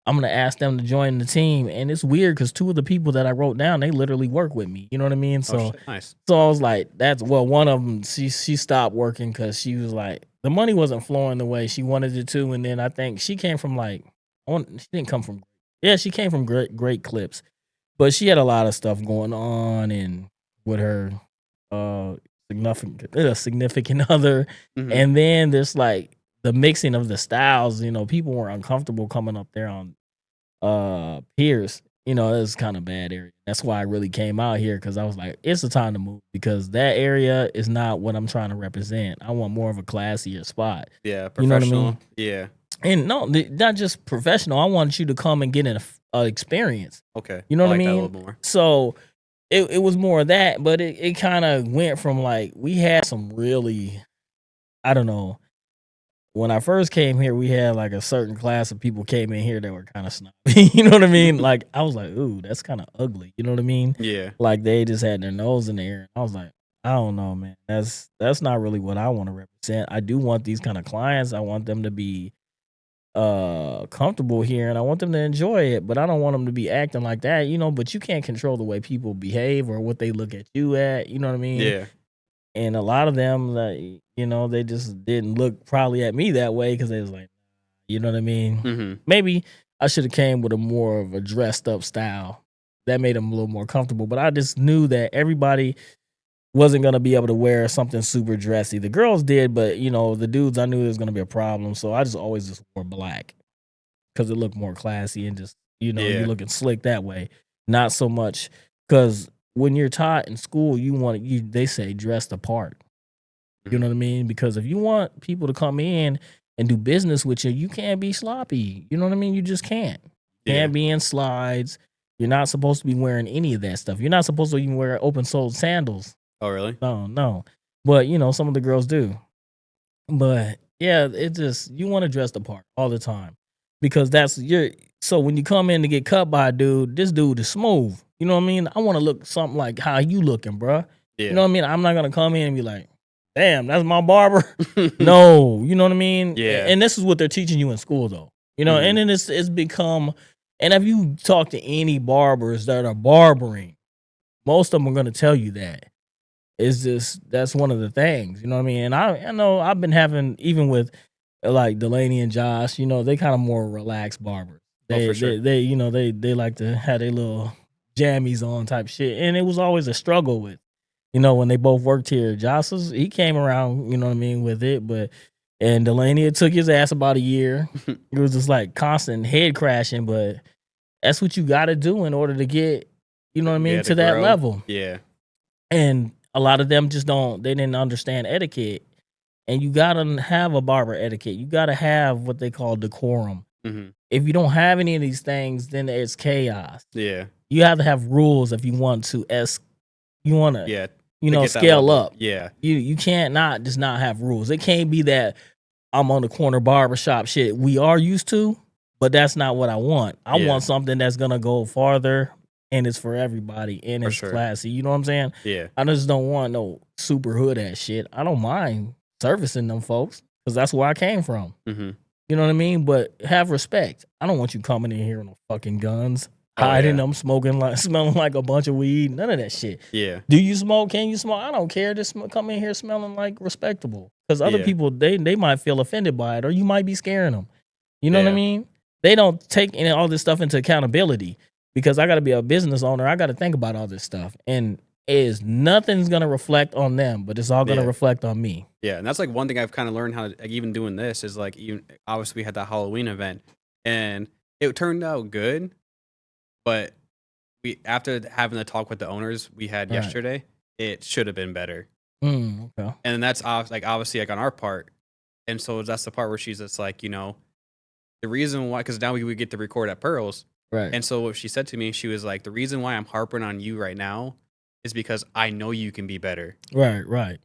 Speaker 3: I'm going to ask them to join the team. And it's weird because 2 of the people that I wrote down, they literally work with me. You know what I mean? So,
Speaker 1: nice.
Speaker 3: So I was like, one of them, she stopped working because she was like, the money wasn't flowing the way she wanted it to. And then I think she came from she came from great clips. But she had a lot of stuff going on and with her significant other.
Speaker 1: Mm-hmm.
Speaker 3: And then there's like, the mixing of the styles, people were uncomfortable coming up there on Pierce. It was kind of bad area. That's why I really came out here because I was like, it's the time to move because that area is not what I'm trying to represent. I want more of a classier spot.
Speaker 1: Yeah, professional.
Speaker 3: You know what I mean?
Speaker 1: Yeah.
Speaker 3: And no, not just professional. I want you to come and get an experience.
Speaker 1: Okay.
Speaker 3: You know what I mean?
Speaker 1: That a little more.
Speaker 3: So it was more of that, but it kind of went from like, we had some really, I don't know. When I first came here, we had like a certain class of people came in here that were kind of snobby. You know what I mean? Like, I was like, ooh, that's kind of ugly. You know what I mean?
Speaker 1: Yeah. Like
Speaker 3: they just had their nose in the air. I was like, I don't know, man. That's not really what I want to represent. I do want these kind of clients. I want them to be comfortable here and I want them to enjoy it, but I don't want them to be acting like that, but you can't control the way people behave or what they look at you at. You know what I mean?
Speaker 1: Yeah.
Speaker 3: And a lot of them, they just didn't look probably at me that way because they was like, you know what I mean?
Speaker 1: Mm-hmm.
Speaker 3: Maybe I should have came with a more of a dressed up style. that made them a little more comfortable. But I just knew that everybody wasn't gonna be able to wear something super dressy. The girls did, but the dudes, I knew there was gonna be a problem, so I just always just wore black because it looked more classy and just
Speaker 1: Yeah.
Speaker 3: you're looking slick that way. Not so much because when you're taught in school, they say dress the part. You know what I mean? Because if you want people to come in and do business with you, you can't be sloppy. You know what I mean? You just can't.
Speaker 1: Yeah.
Speaker 3: Can't be in slides. You're not supposed to be wearing any of that stuff. You're not supposed to even wear open-soled sandals.
Speaker 1: Oh, really?
Speaker 3: No. But some of the girls do. But yeah, you want to dress the part all the time because so when you come in to get cut by a dude, this dude is smooth. You know what I mean? I want to look something like how you looking, bruh.
Speaker 1: Yeah.
Speaker 3: You know what I mean? I'm not gonna come in and be like, damn, that's my barber. No, you know what I mean?
Speaker 1: Yeah.
Speaker 3: And this is what they're teaching you in school though. And then it's become, and if you talk to any barbers that are barbering, most of them are gonna tell you that. It's just that's one of the things, you know what I mean? And I know I've been having, even with like Delaney and Josh, they kind of more relaxed barbers.
Speaker 1: For sure.
Speaker 3: They like to have their little jammies on type shit. And it was always a struggle with, when they both worked here. Josh he came around, you know what I mean, with it, and Delaney, it took his ass about a year. It was just like constant head crashing, but that's what you gotta do in order to get, you know what I mean, to that
Speaker 1: grow.
Speaker 3: level.
Speaker 1: Yeah.
Speaker 3: And a lot of them just they didn't understand etiquette. And you gotta have a barber etiquette. You gotta have what they call decorum.
Speaker 1: Mm-hmm.
Speaker 3: If you don't have any of these things, then it's chaos.
Speaker 1: Yeah.
Speaker 3: You have to have rules if you want to scale up.
Speaker 1: Yeah.
Speaker 3: You can't just not have rules. It can't be that I'm on the corner barbershop shit we are used to, but that's not what I want. I want something that's gonna go farther and it's for everybody and it's classy. You know what I'm saying?
Speaker 1: Yeah.
Speaker 3: I just don't want no super hood ass shit. I don't mind servicing them folks because that's where I came from.
Speaker 1: Mm-hmm.
Speaker 3: You know what I mean? But have respect. I don't want you coming in here with no fucking guns, hiding them, smoking smelling like a bunch of weed. None of that shit.
Speaker 1: Yeah.
Speaker 3: Do you smoke? Can you smoke? I don't care. Just come in here smelling like respectable. Because other people, they might feel offended by it, or you might be scaring them. You know what I mean? They don't take all this stuff into accountability. Because I got to be a business owner, I got to think about all this stuff, and nothing's gonna reflect on them, but it's all gonna reflect on me.
Speaker 1: Yeah, and that's like one thing I've kind of learned how to, like, even doing this is like, even obviously we had that Halloween event and it turned out good, but we, after having the talk with the owners we had yesterday, it should have been better.
Speaker 3: Okay.
Speaker 1: And that's obviously like on our part, and so that's the part where she's just like, the reason why, because now we get to record at Pearl's,
Speaker 3: right?
Speaker 1: And so what she said to me, she was like, the reason why I'm harping on you right now is because I know you can be better.
Speaker 3: Right.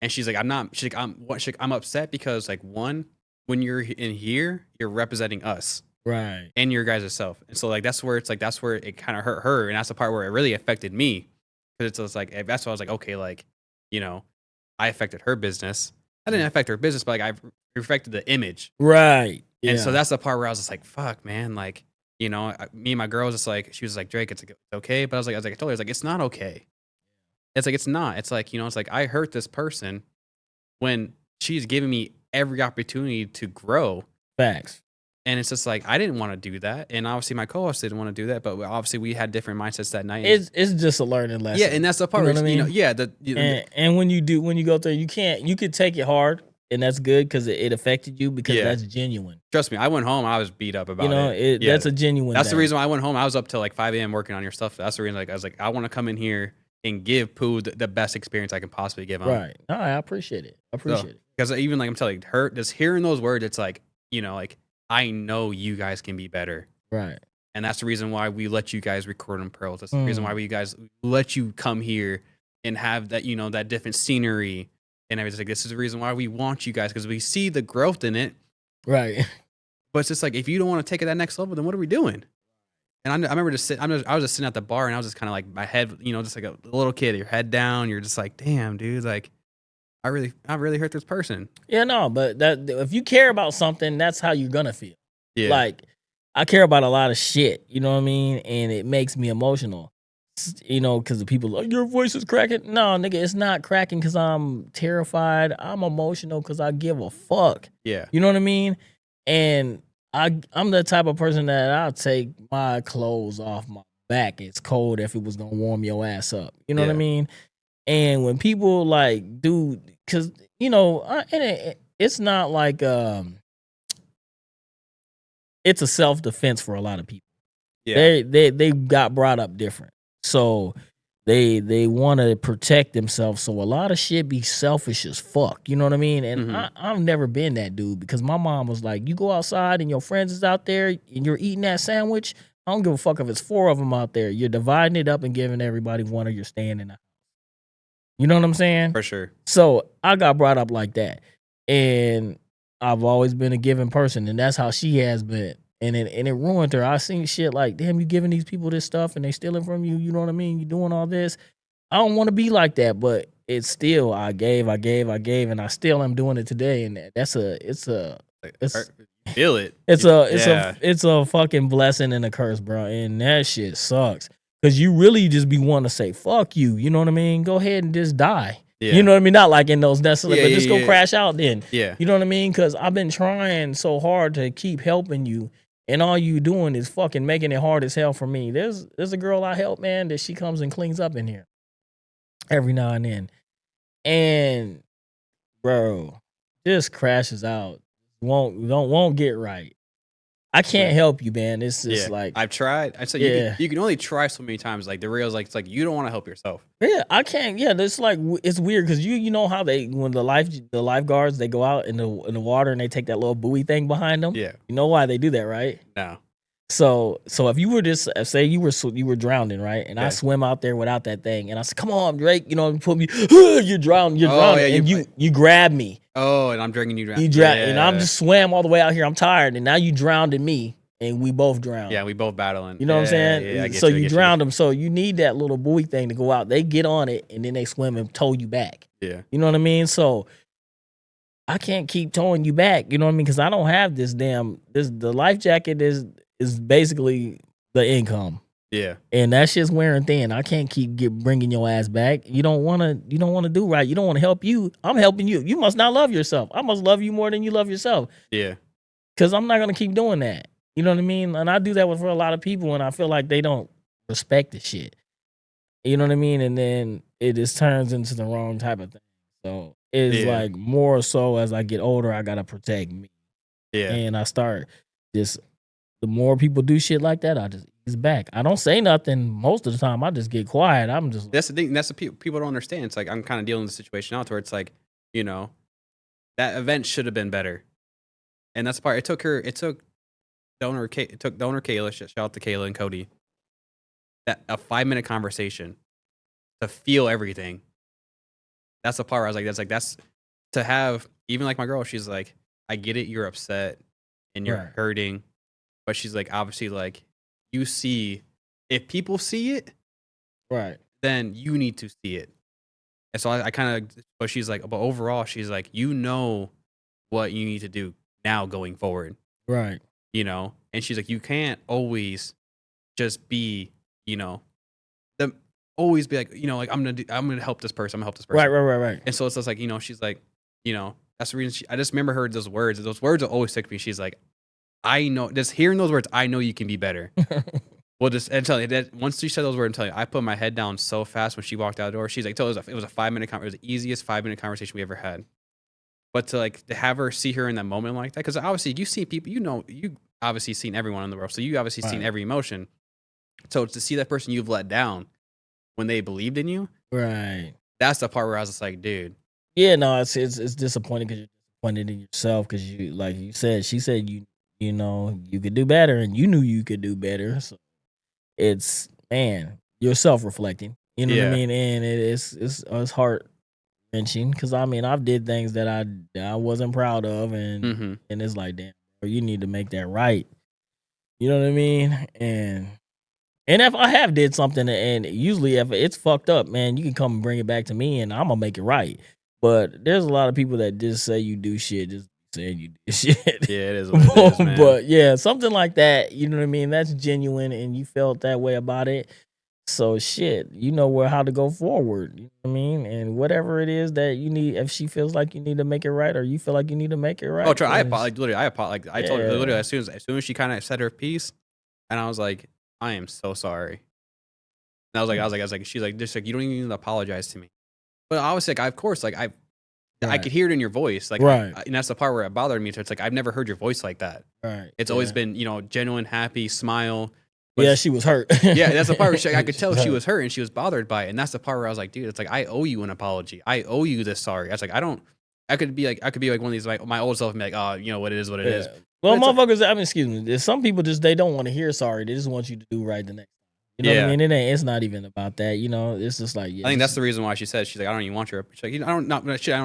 Speaker 1: And she's like, I'm upset because, like, one, when you're in here, you're representing us.
Speaker 3: Right.
Speaker 1: And your guys' self. And so, like, that's where it kind of hurt her. And that's the part where it really affected me. Because it's like, that's why I was like, okay, like, I affected her business. I didn't affect her business, but like, I affected the image.
Speaker 3: Right.
Speaker 1: And so that's the part where I was just like, fuck, man. Like, me and my girl was just like, she was like, Drake, it's okay. But I told her, I was like, it's not okay. It's like, it's not. It's like, it's like, I hurt this person when she's giving me every opportunity to grow.
Speaker 3: Facts.
Speaker 1: And it's just like, I didn't want to do that. And obviously my co-host didn't want to do that. But obviously we had different mindsets that night.
Speaker 3: It's just a learning lesson.
Speaker 1: Yeah. And that's the part
Speaker 3: you know what I
Speaker 1: mean?
Speaker 3: And when you go through, you could take it hard. And that's good because it affected you because that's genuine.
Speaker 1: Trust me, I went home. I was beat up about it.
Speaker 3: That's a genuine.
Speaker 1: That's the reason why I went home. I was up till like 5 a.m. working on your stuff. That's the reason. Like, I was like, I want to come in here and give Pou the best experience I can possibly give him.
Speaker 3: Right. No, I appreciate it.
Speaker 1: Because even like I'm telling her, just hearing those words, it's like, like, I know you guys can be better.
Speaker 3: Right.
Speaker 1: And that's the reason why we let you guys record on Pearls. That's the reason why we guys let you come here and have that, that different scenery. And I was like, this is the reason why we want you guys, because we see the growth in it.
Speaker 3: Right.
Speaker 1: But it's just like, if you don't want to take it that next level, then what are we doing? And I remember I was just sitting at the bar and I was just kind of like, my head, just like a little kid, your head down. You're just like, damn, dude, like, I really hurt this person.
Speaker 3: Yeah, no, but that if you care about something, that's how you're going to feel.
Speaker 1: Yeah.
Speaker 3: Like, I care about a lot of shit, you know what I mean? And it makes me emotional. Because the people like, your voice is cracking. No, nigga, it's not cracking because I'm terrified. I'm emotional because I give a fuck.
Speaker 1: Yeah.
Speaker 3: You know what I mean? And I'm the type of person that I'll take my clothes off my back as cold if it was gonna warm your ass up. You know what I
Speaker 1: Yeah.
Speaker 3: mean? And when people like do, because it's not like it's a self defense for a lot of people.
Speaker 1: Yeah.
Speaker 3: They got brought up different, so they want to protect themselves. So a lot of shit be selfish as fuck. You know what I mean? And I've never been that dude because my mom was like, you go outside and your friends is out there and you're eating that sandwich. I don't give a fuck if it's 4 of them out there. You're dividing it up and giving everybody one, or you're staying in the house. You know what I'm saying?
Speaker 1: For sure.
Speaker 3: So I got brought up like that, and I've always been a giving person, and that's how she has been. And it ruined her. I seen shit like, damn, you giving these people this stuff and they stealing from you. You know what I mean? You doing all this. I don't want to be like that, but it's still I gave, and I still am doing it today. And it's
Speaker 1: Feel it.
Speaker 3: it's a fucking blessing and a curse, bro. And that shit sucks because you really just be wanting to say fuck you. You know what I mean? Go ahead and just die.
Speaker 1: Yeah.
Speaker 3: You know what I mean? Not like in those necessarily, but just go
Speaker 1: yeah.
Speaker 3: crash out then.
Speaker 1: Yeah.
Speaker 3: You know what I mean? Because I've been trying so hard to keep helping you, and all you doing is fucking making it hard as hell for me. There's a girl I help, man, that she comes and cleans up in here every now and then. And bro, just crashes out. Won't get right. I can't help you, man. It's just like
Speaker 1: I've tried. I said you can only try so many times. Like the real is like it's like you don't want to help yourself.
Speaker 3: Yeah, I can't. Yeah, it's like it's weird because you know how when the lifeguards they go out in the water and they take that little buoy thing behind them.
Speaker 1: Yeah,
Speaker 3: you know why they do that, right?
Speaker 1: No.
Speaker 3: So if you were just say you were drowning, right, and I swim out there without that thing, and I said, "Come on, Drake," you know, put me, you're drowning,
Speaker 1: Yeah,
Speaker 3: and you grab me.
Speaker 1: Oh, and I'm dragging you down.
Speaker 3: And I'm just swam all the way out here. I'm tired, and now you drowned in me, and we both drowned.
Speaker 1: Yeah, we both battling.
Speaker 3: You know what I'm saying?
Speaker 1: Yeah, I get
Speaker 3: so
Speaker 1: you
Speaker 3: drowned them. So you need that little buoy thing to go out. They get on it, and then they swim and tow you back.
Speaker 1: Yeah,
Speaker 3: you know what I mean. So I can't keep towing you back. You know what I mean? Because I don't have the life jacket is basically the income.
Speaker 1: Yeah,
Speaker 3: and that shit's wearing thin. I can't keep bringing your ass back. You don't want to do right. You don't want to help you. I'm helping you. You must not love yourself. I must love you more than you love yourself.
Speaker 1: Yeah,
Speaker 3: because I'm not gonna keep doing that. You know what I mean? And I do that for a lot of people, and I feel like they don't respect the shit. You know what I mean? And then it just turns into the wrong type of thing. So it's like more so as I get older, I gotta protect me.
Speaker 1: Yeah,
Speaker 3: and I start just. The more people do shit like that, I just ease back. I don't say nothing most of the time. I just get quiet. I'm just.
Speaker 1: That's the thing. That's the people don't understand. It's like I'm kind of dealing with the situation out where it's like, you know, that event should have been better, and that's the part. It took donor Kayla. Shout out to Kayla and Cody. That a 5-minute conversation to feel everything. That's the part where I was like, that's to have. Even like my girl, she's like, I get it. You're upset and you're hurting. But she's like, obviously, like, you see, if people see it,
Speaker 3: right,
Speaker 1: then you need to see it. And so I kind of, but she's like, but overall, she's like, you know what you need to do now going forward.
Speaker 3: Right.
Speaker 1: You know? And she's like, you can't always just be, you know, always be like, you know, like, I'm going to help this person. I'm going to help this person.
Speaker 3: Right.
Speaker 1: And so it's just like, you know, she's like, you know, that's the reason I just remember her those words. Those words will always stick to me. She's like, I know, just hearing those words, I know you can be better. Well, and tell you that once she said those words, I put my head down so fast when she walked out the door. She's like, it was a 5-minute conversation. It was the easiest 5-minute conversation we ever had. But to have her see her in that moment like that, because obviously you see people, you know, you obviously seen everyone in the world, so you obviously seen every emotion. So to see that person you've let down when they believed in you,
Speaker 3: right?
Speaker 1: That's the part where I was just like, dude.
Speaker 3: Yeah, no, it's disappointing because you're disappointed in yourself because you, like you said, she said you know, you could do better and you knew you could do better. So it's, man, you're self-reflecting. You know what I mean? And it's heart wrenching because I mean, I've did things that I wasn't proud of and it's like, damn, bro, you need to make that right. You know what I mean? And if I have did something and usually if it's fucked up, man, you can come and bring it back to me and I'm gonna make it right. But there's a lot of people that just say you do shit, just saying you do shit.
Speaker 1: Yeah, it is what it is, man.
Speaker 3: But yeah, something like that, you know what I mean? That's genuine and you felt that way about it. So shit, you know how to go forward. You know what I mean? And whatever it is that you need, if she feels like you need to make it right or you feel like you need to make it right.
Speaker 1: Oh, I apologize. I told her literally as soon as she kind of said her piece, and I was like, I am so sorry. And I was like, she's like, just like, you don't even need to apologize to me. But I was like, of course, like I
Speaker 3: Right.
Speaker 1: could hear it in your voice. Like,
Speaker 3: Right.
Speaker 1: and that's the part where it bothered me. So it's like, I've never heard your voice like that.
Speaker 3: Right.
Speaker 1: It's always been, genuine, happy, smile. But
Speaker 3: Yeah, she was hurt.
Speaker 1: yeah, that's the part where I could tell she
Speaker 3: hurt.
Speaker 1: was hurt and she was bothered by it. And that's the part where I was like, dude, it's like, I owe you an apology. I owe you this sorry. I was like, I could be like one of these, like my old self and be like, oh, what it is, what it is.
Speaker 3: Well,
Speaker 1: But it's
Speaker 3: motherfuckers, I mean, excuse me. There's some people they don't want to hear sorry. They just want you to do right the next time. You know what I mean? It's not even about that. It's just like,
Speaker 1: I think that's the reason why she said, she's like, I don't even want your, she's like, I don't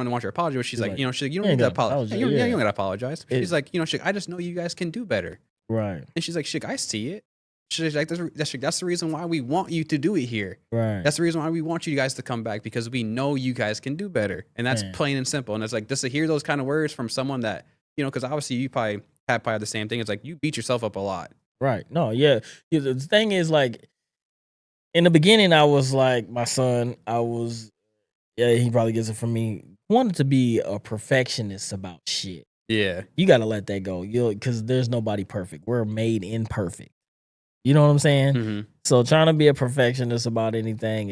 Speaker 1: want your apology. But she's like, you don't need to apologize. You don't gotta apologize. She's like, I just know you guys can do better.
Speaker 3: Right.
Speaker 1: And she's like, I see it. She's like, that's the reason why we want you to do it here.
Speaker 3: Right.
Speaker 1: That's the reason why we want you guys to come back, because we know you guys can do better. And that's plain and simple. And it's like, just to hear those kind of words from someone that, because obviously you probably have the same thing. It's like, you beat yourself up a lot.
Speaker 3: Right. No, yeah. The thing is, like, in the beginning, I was like, my son, he probably gets it from me, wanted to be a perfectionist about shit.
Speaker 1: Yeah.
Speaker 3: You got to let that go. Because there's nobody perfect. We're made imperfect. You know what I'm saying?
Speaker 1: Mm-hmm.
Speaker 3: So trying to be a perfectionist about anything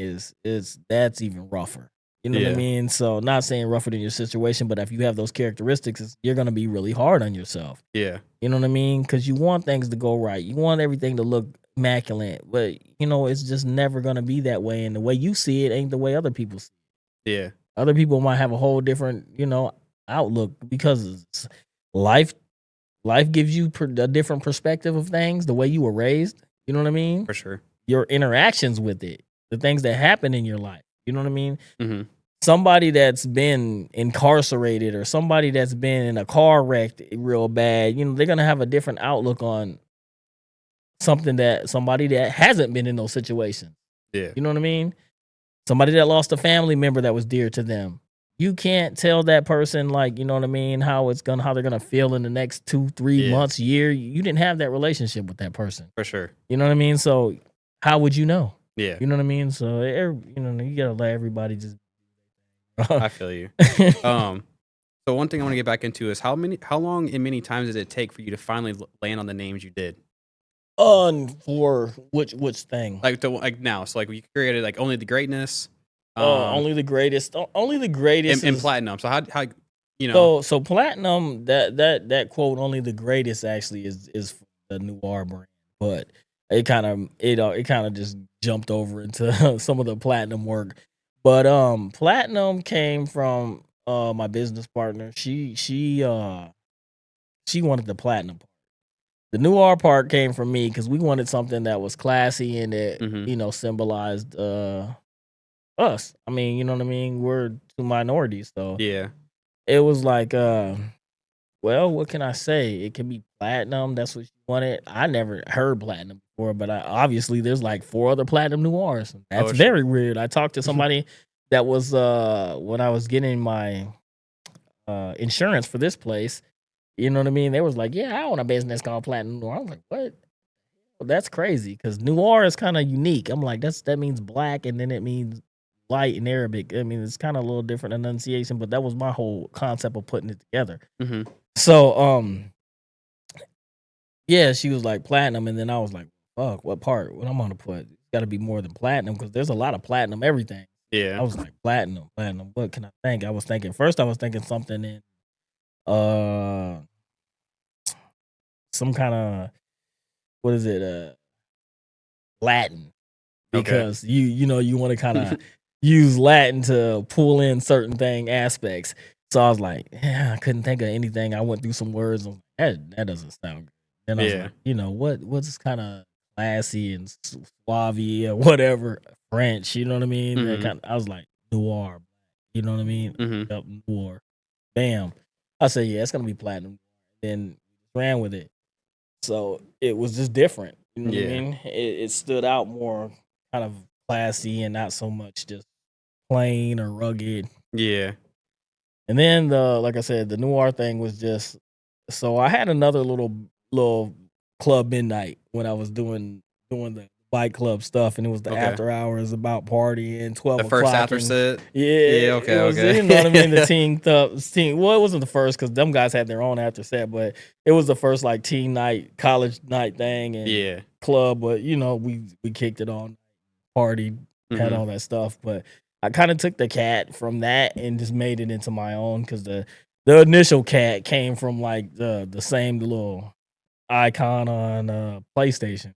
Speaker 3: that's even rougher. You know what I mean? So not saying rougher than your situation, but if you have those characteristics, you're going to be really hard on yourself.
Speaker 1: Yeah.
Speaker 3: You know what I mean? Because you want things to go right. You want everything to look immaculate. But, it's just never going to be that way. And the way you see it ain't the way other people see it.
Speaker 1: Yeah.
Speaker 3: Other people might have a whole different, outlook, because life gives you a different perspective of things, the way you were raised. You know what I mean?
Speaker 1: For sure.
Speaker 3: Your interactions with it, the things that happen in your life. You know what I mean?
Speaker 1: Mm-hmm.
Speaker 3: Somebody that's been incarcerated or somebody that's been in a car wreck real bad, they're going to have a different outlook on somebody that hasn't been in those situations.
Speaker 1: Yeah.
Speaker 3: You know what I mean? Somebody that lost a family member that was dear to them. You can't tell that person, like, you know what I mean, how they're gonna feel in the next 2-3 months, year. You didn't have that relationship with that person.
Speaker 1: For sure.
Speaker 3: You know what I mean? So how would you know?
Speaker 1: Yeah.
Speaker 3: You know what I mean? So you gotta let everybody just.
Speaker 1: I feel you. So one thing I want to get back into is how long and many times did it take for you to finally land on the names you did?
Speaker 3: For which thing?
Speaker 1: Like now, so like you created like Only the Greatness.
Speaker 3: Only the greatest. Only the greatest
Speaker 1: in Platinum. So how
Speaker 3: So Platinum, that quote, Only the Greatest, actually is the Noir brand, but it kind of just jumped over into some of the Platinum work. But Platinum came from my business partner. She wanted the Platinum part. The Noir part came from me because we wanted something that was classy and that symbolized us. I mean, you know what I mean? We're two minorities, so
Speaker 1: yeah.
Speaker 3: It was like, well, what can I say? It can be Platinum. That's what you wanted. I never heard Platinum before, but obviously there's like 4 other Platinum Noirs. That's very weird. I talked to somebody that was when I was getting my insurance for this place. You know what I mean? They was like, yeah, I own a business called Platinum Noir. I was like, what? Well, that's crazy, because Noir is kind of unique. I'm like, that means black, and then it means light in Arabic. I mean, it's kind of a little different enunciation, but that was my whole concept of putting it together.
Speaker 1: Mm-hmm.
Speaker 3: So, yeah, she was like Platinum, and then I was like, fuck, what part? What I'm gonna put? It's got to be more than Platinum, because there's a lot of Platinum everything.
Speaker 1: Yeah.
Speaker 3: I was like, Platinum. What can I think? I was thinking something in some kind of, what is it, Latin, because you want to kind of use Latin to pull in certain aspects. So I was like, yeah, I couldn't think of anything. I went through some words. That doesn't sound good. Then I was like, what's kind of classy and suave or whatever, French, you know what I mean?
Speaker 1: Mm-hmm.
Speaker 3: I was like, Noir, you know what I mean?
Speaker 1: Mm-hmm.
Speaker 3: Yep, Noir. Bam. I said, yeah, it's gonna be Platinum. Then ran with it. So it was just different. You know what I mean? It stood out more, kind of classy and not so much just plain or rugged.
Speaker 1: Yeah.
Speaker 3: And then like I said, the Noir thing was just, so I had another little club midnight when I was doing the bike club stuff, and it was the after hours about partying, 12
Speaker 1: The
Speaker 3: o'clock.
Speaker 1: first after set.
Speaker 3: Yeah, okay. You know what I mean? The team. Well, it wasn't the first, because them guys had their own after set, but it was the first like teen night, college night thing, and club. But we kicked it on, partied, had all that stuff. But I kind of took the cat from that and just made it into my own because the initial cat came from like the same little icon on PlayStation.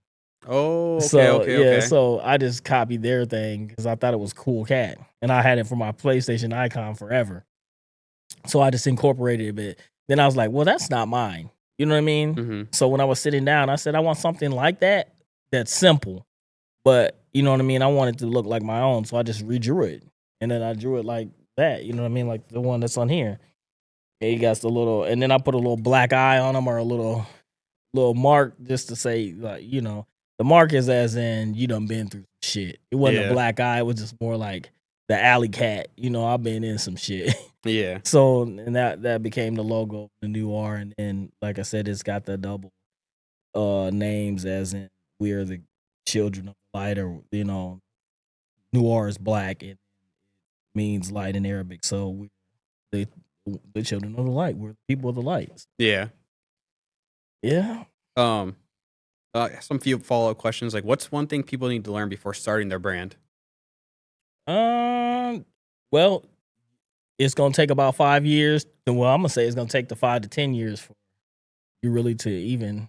Speaker 1: Oh, okay,
Speaker 3: So
Speaker 1: okay,
Speaker 3: yeah,
Speaker 1: okay.
Speaker 3: so I just copied their thing because I thought it was cool cat, and I had it for my PlayStation icon forever. So I just incorporated it a bit. Then I was like, well, that's not mine. You know what I mean?
Speaker 1: Mm-hmm.
Speaker 3: So when I was sitting down, I said, I want something like that that's simple, but you know what I mean? I want it to look like my own. So I just redrew it. And then I drew it like that. You know what I mean? Like the one that's on here. And you got the little, and then I put a little black eye on them or a little mark just to say, like, you know, the mark is as in you done been through some shit. It wasn't a black eye. It was just more like the alley cat. You know, I've been in some shit.
Speaker 1: Yeah.
Speaker 3: So, and that became the logo, the Noir. And then, like I said, it's got the double names as in we are the children of light, or, you know, Noir is black. It means light in Arabic. So we're the children of the light. We're the people of the light.
Speaker 1: Yeah.
Speaker 3: Yeah.
Speaker 1: Some few follow-up questions, like what's one thing people need to learn before starting their brand?
Speaker 3: Well, it's gonna take about 5 years. Well, I'm gonna say it's gonna take the 5 to 10 years for you really to even,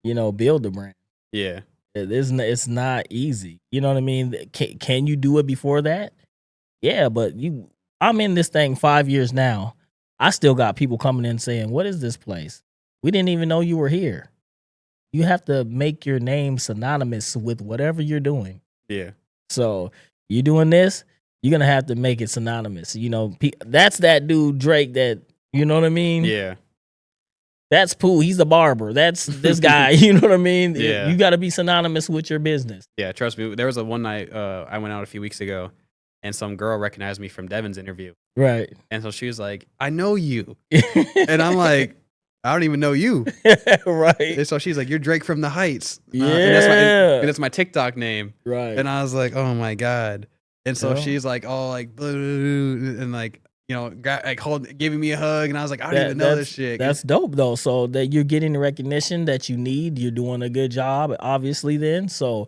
Speaker 3: you know, build the brand.
Speaker 1: Yeah.
Speaker 3: It's not easy. You know what I mean? Can you do it before that? Yeah, but I'm in this thing 5 years now. I still got people coming in saying, "What is this place? We didn't even know you were here." You have to make your name synonymous with whatever you're doing.
Speaker 1: Yeah.
Speaker 3: So you're doing this, you're gonna have to make it synonymous. You know, that's that dude Drake. That, you know what I mean?
Speaker 1: Yeah.
Speaker 3: That's Pou. He's the barber. That's this guy. You know what I mean?
Speaker 1: Yeah.
Speaker 3: You got to be synonymous with your business.
Speaker 1: Yeah, trust me. There was a one night I went out a few weeks ago, and some girl recognized me from Devin's interview.
Speaker 3: Right.
Speaker 1: And so she was like, "I know you," and I'm like, "I don't even know you."
Speaker 3: Right.
Speaker 1: And so she's like, "You're Drake from the Heights."
Speaker 3: Yeah.
Speaker 1: And it's my TikTok name.
Speaker 3: Right.
Speaker 1: And I was like, "Oh my god!" And so
Speaker 3: Yeah.
Speaker 1: she's like, "Oh, like," and like, you know, giving me a hug, and I was like, "I don't even know this shit."
Speaker 3: That's dope though. So that you're getting the recognition that you need. You're doing a good job, obviously. Then, so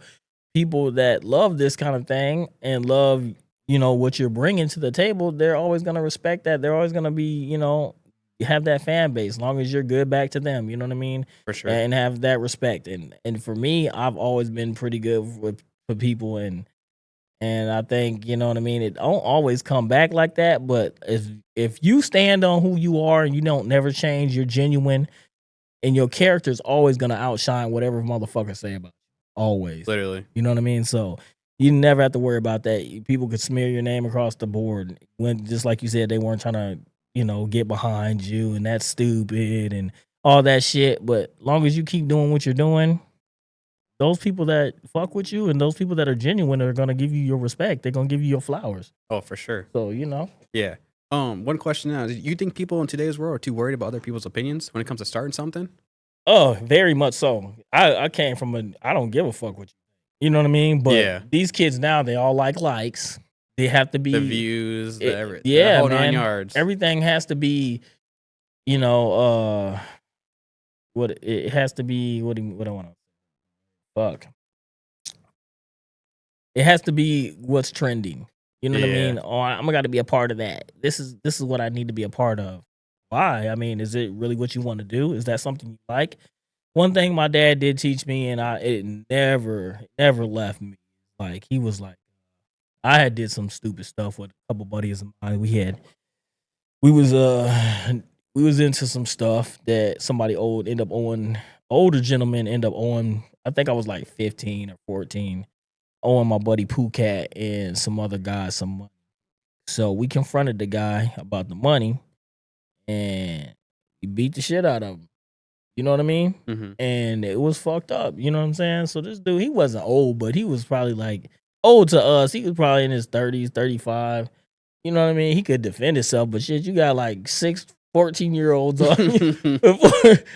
Speaker 3: people that love this kind of thing and love, you know, what you're bringing to the table, they're always gonna respect that. They're always gonna be, you know, have that fan base. As long as you're good back to them, you know what I mean?
Speaker 1: For sure.
Speaker 3: And have that respect. And for me, I've always been pretty good for people, and I think, you know what I mean, it don't always come back like that, but if you stand on who you are and you don't never change, you're genuine, and your character's always gonna outshine whatever motherfuckers say about you. Always.
Speaker 1: Literally.
Speaker 3: You know what I mean? So you never have to worry about that. People could smear your name across the board when, just like you said, they weren't trying to, you know, get behind you and that's stupid and all that shit. But long as you keep doing what you're doing, those people that fuck with you and those people that are genuine are gonna give you your respect. They're gonna give you your flowers.
Speaker 1: Oh, for sure.
Speaker 3: So, you know.
Speaker 1: Yeah. One question now: do you think people in today's world are too worried about other people's opinions when it comes to starting something?
Speaker 3: Oh, very much so. I came from I don't give a fuck what you know what I mean? But
Speaker 1: Yeah.
Speaker 3: these kids now, they all like likes. They have to be
Speaker 1: The views, the
Speaker 3: yeah,
Speaker 1: whole
Speaker 3: man.
Speaker 1: 9 yards.
Speaker 3: Everything has to be, you know, what it has to be. What I want to fuck. It has to be what's trending. You know what I
Speaker 1: Yeah.
Speaker 3: mean? Oh, I'm got to be a part of that. This is what I need to be a part of. Why? I mean, is it really what you want to do? Is that something you like? One thing my dad did teach me, and it never left me. Like, he was like, I had did some stupid stuff with a couple buddies of mine. We was into some stuff that somebody older gentleman end up owing. I think I was like 15 or 14, owing my buddy Pou Cat and some other guys some money. So we confronted the guy about the money, and he beat the shit out of him. You know what I mean?
Speaker 1: Mm-hmm.
Speaker 3: And it was fucked up. You know what I'm saying? So this dude, he wasn't old, but he was probably like old to us. He was probably in his 30s, 35. You know what I mean? He could defend himself, but shit, you got like 6 14-year-olds on you.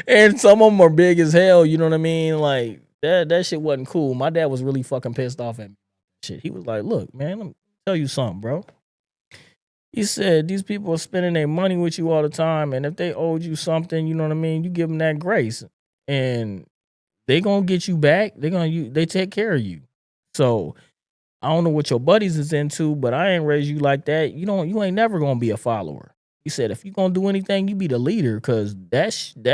Speaker 3: And some of them are big as hell. You know what I mean? Like, that shit wasn't cool. My dad was really fucking pissed off at me. Shit, he was like, look, man, let me tell you something, bro. He said, these people are spending their money with you all the time, and if they owed you something, you know what I mean, you give them that grace, and they gonna get you back. They take care of you. So I don't know what your buddies is into, but I ain't raised you like that. You ain't never gonna be a follower. He said, if you gonna do anything, you be the leader, because that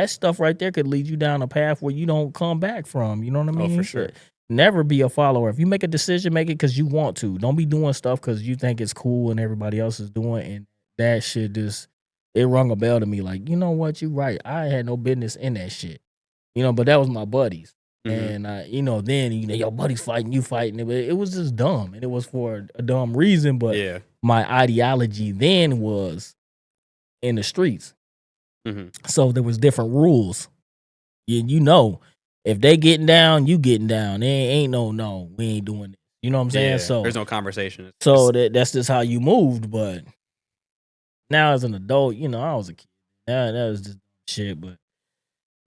Speaker 3: stuff right there could lead you down a path where you don't come back from. You know what I mean?
Speaker 1: Oh, for
Speaker 3: He
Speaker 1: sure.
Speaker 3: said, never be a follower. If you make a decision, make it because you want to. Don't be doing stuff because you think it's cool and everybody else is doing. And that shit just, it rung a bell to me. Like, you know what? You right. I had no business in that shit. But that was my buddies.
Speaker 1: Mhm.
Speaker 3: And then your buddies fighting, you fighting. It was just dumb, and it was for a dumb reason. But
Speaker 1: Yeah.
Speaker 3: my ideology then was in the streets,
Speaker 1: Mhm.
Speaker 3: so there was different rules. If they getting down, you getting down. There ain't no, we ain't doing it. You know what I'm saying?
Speaker 1: Yeah.
Speaker 3: So
Speaker 1: There's no conversation. It's
Speaker 3: so
Speaker 1: just-
Speaker 3: that's just how you moved. But now as an adult, I was a kid. That was just shit. But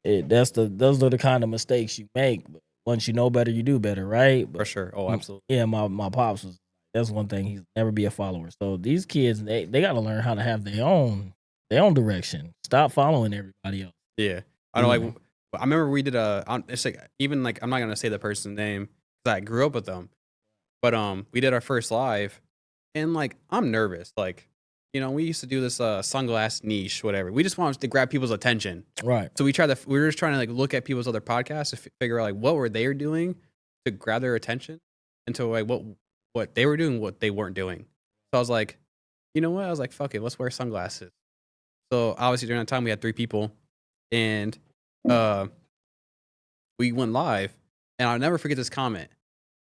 Speaker 3: those are the kind of mistakes you make. But once you know better, you do better, right?
Speaker 1: for
Speaker 3: But
Speaker 1: sure. Oh, absolutely.
Speaker 3: yeah, my pops was. That's one thing. He's never be a follower. So these kids, they got to learn how to have their own direction. Stop following everybody else.
Speaker 1: Yeah. I know.
Speaker 3: Yeah.
Speaker 1: Like, I remember we did it's like, even like, I'm not gonna say the person's name because I grew up with them, but we did our first live, and like, I'm nervous. Like, we used to do this sunglass niche, whatever. We just wanted to grab people's attention.
Speaker 3: Right.
Speaker 1: So we were just trying to like look at people's other podcasts to figure out like what were they doing to grab their attention, and to like what they were doing, what they weren't doing. So I was like, you know what? I was like, fuck it, let's wear sunglasses. So obviously during that time we had 3 people, and we went live, and I'll never forget this comment.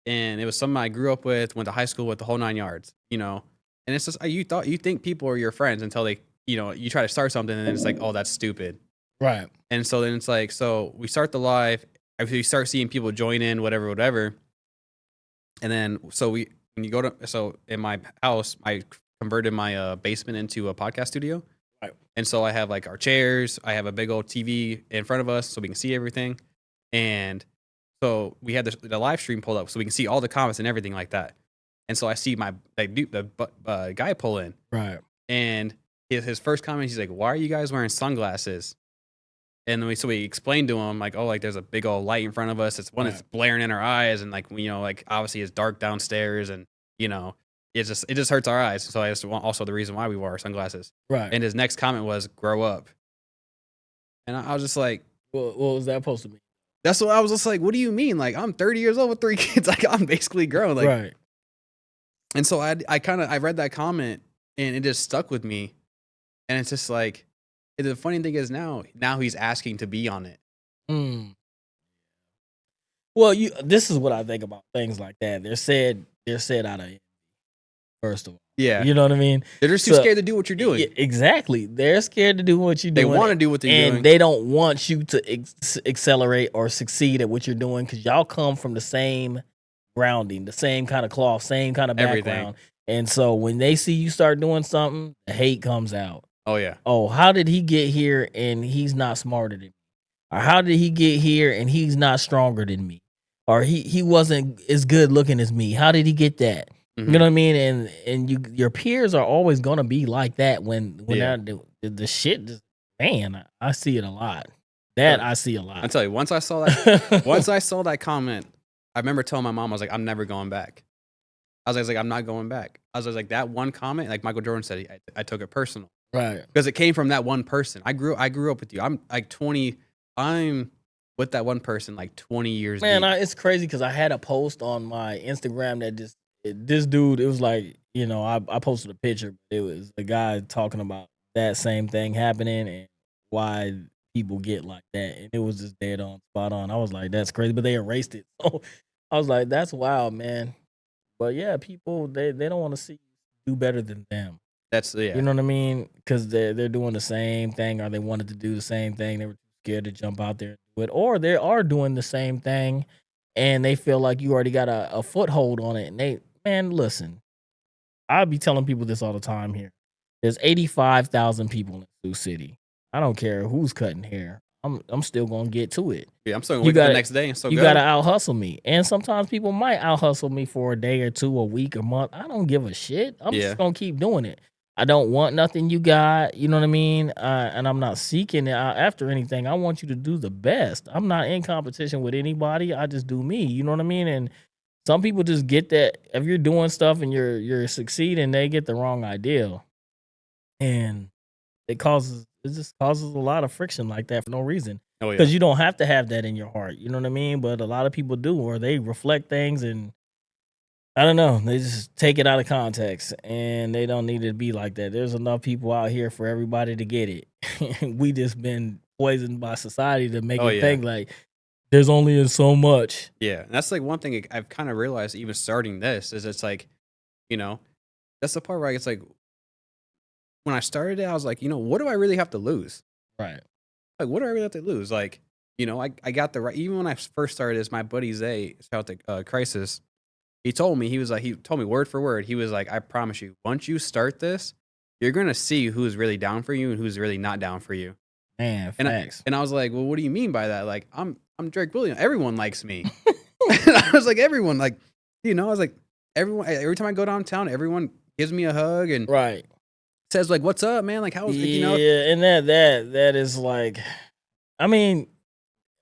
Speaker 1: And it was someone I grew up with, went to high school with, the whole 9 yards, And it's just you think people are your friends until they, you try to start something, and then it's like, oh, that's stupid.
Speaker 3: Right.
Speaker 1: And so then it's like, so we start the live, we start seeing people join in, whatever. And then, when you go in my house, I converted my basement into a podcast studio.
Speaker 3: Right.
Speaker 1: And so I have like our chairs, I have a big old TV in front of us so we can see everything. And so we had the live stream pulled up so we can see all the comments and everything like that. And so I see the guy pull in.
Speaker 3: Right.
Speaker 1: And his first comment, he's like, "Why are you guys wearing sunglasses?" And then we explained to him, like, oh, like there's a big old light in front of us. It's one that's blaring in our eyes, and like like obviously it's dark downstairs, and it just hurts our eyes. So that's also the reason why we wore our sunglasses.
Speaker 3: Right.
Speaker 1: And his next comment was, "Grow up." And I was just like,
Speaker 3: what was that supposed to mean?
Speaker 1: that's what I was just like, what do you mean? Like, I'm 30 years old with 3 kids. Like, I'm basically grown. Like,
Speaker 3: Right.
Speaker 1: And so I read that comment, and it just stuck with me. And it's just like, the funny thing is now he's asking to be on it.
Speaker 3: Mm. Well, this is what I think about things like that. They're said out of, first of all.
Speaker 1: Yeah.
Speaker 3: You know what I mean?
Speaker 1: They're just too scared to do what you're doing.
Speaker 3: Yeah, exactly. They're scared to do what you're
Speaker 1: They
Speaker 3: doing.
Speaker 1: want to do what they're doing.
Speaker 3: And they don't want you to accelerate or succeed at what you're doing, because y'all come from the same grounding, the same kind of cloth, same kind of background.
Speaker 1: Everything.
Speaker 3: And so when they see you start doing something, the hate comes out.
Speaker 1: Oh, yeah.
Speaker 3: Oh, how did he get here and he's not smarter than me? Or how did he get here and he's not stronger than me? Or he wasn't as good looking as me. How did he get that?
Speaker 1: Mhm.
Speaker 3: You know what I mean? And your peers are always gonna be like that when the shit just, man, I see it a lot. I see a lot.
Speaker 1: I tell you, once I saw that comment, I remember telling my mom, I was like, I'm never going back. I was like, I'm not going back. I was like, that one comment, like Michael Jordan said, I took it personal.
Speaker 3: Right.
Speaker 1: Because it came from that one person. I grew up with you. I'm like 20. I'm with that one person like 20 years.
Speaker 3: Man,
Speaker 1: deep.
Speaker 3: it's crazy because I had a post on my Instagram that this dude, it was like, I posted a picture. It was a guy talking about that same thing happening and why people get like that. And it was just dead on, spot on. I was like, that's crazy. But they erased it. So I was like, that's wild, man. But yeah, people, they don't want to see you do better than them.
Speaker 1: That's, yeah.
Speaker 3: You know what I mean? Because they're doing the same thing, or they wanted to do the same thing. They were scared to jump out there and do it. Or they are doing the same thing and they feel like you already got a foothold on it. And man, listen, I'll be telling people this all the time here. There's 85,000 people in Sioux City. I don't care who's cutting hair. I'm still gonna get to it.
Speaker 1: Yeah, I'm still gonna wait the next day. And
Speaker 3: you gotta out hustle me. And sometimes people might out hustle me for a day or two, a week, a month. I don't give a shit. I'm just gonna keep doing it. I don't want nothing you got, you know what I mean? And I'm not seeking it after anything. I want you to do the best. I'm not in competition with anybody. I just do me, you know what I mean? And some people just get that if you're doing stuff and you're succeeding, they get the wrong idea, and it just causes a lot of friction like that for no reason.
Speaker 1: Oh yeah.
Speaker 3: Because you don't have to have that in your heart. You know what I mean? But a lot of people do, or they reflect things and I don't know. They just take it out of context, and they don't need it to be like that. There's enough people out here for everybody to get it. We just been poisoned by society to make
Speaker 1: Oh
Speaker 3: it
Speaker 1: yeah.
Speaker 3: think like there's only so much.
Speaker 1: Yeah. And that's like one thing I've kind of realized even starting this is it's like, you know, that's the part where it's like when I started it, I was like, you know, what do I really have to lose?
Speaker 3: Right.
Speaker 1: Like, what do I really have to lose? Like, you know, I got the right. Even when I first started this, my buddy Zay, shout out to Crisis. He told me he told me word for word. He was like, I promise you, once you start this, you're gonna see who's really down for you and who's really not down for you.
Speaker 3: Man, facts.
Speaker 1: And I was like, well, what do you mean by that? Like, I'm Drake Williams. Everyone likes me. And I was like, everyone, like, you know, I was like, every time I go downtown, everyone gives me a hug and
Speaker 3: Right.
Speaker 1: says like, what's up, man? Like, how's you know?
Speaker 3: Yeah, and that is like, I mean,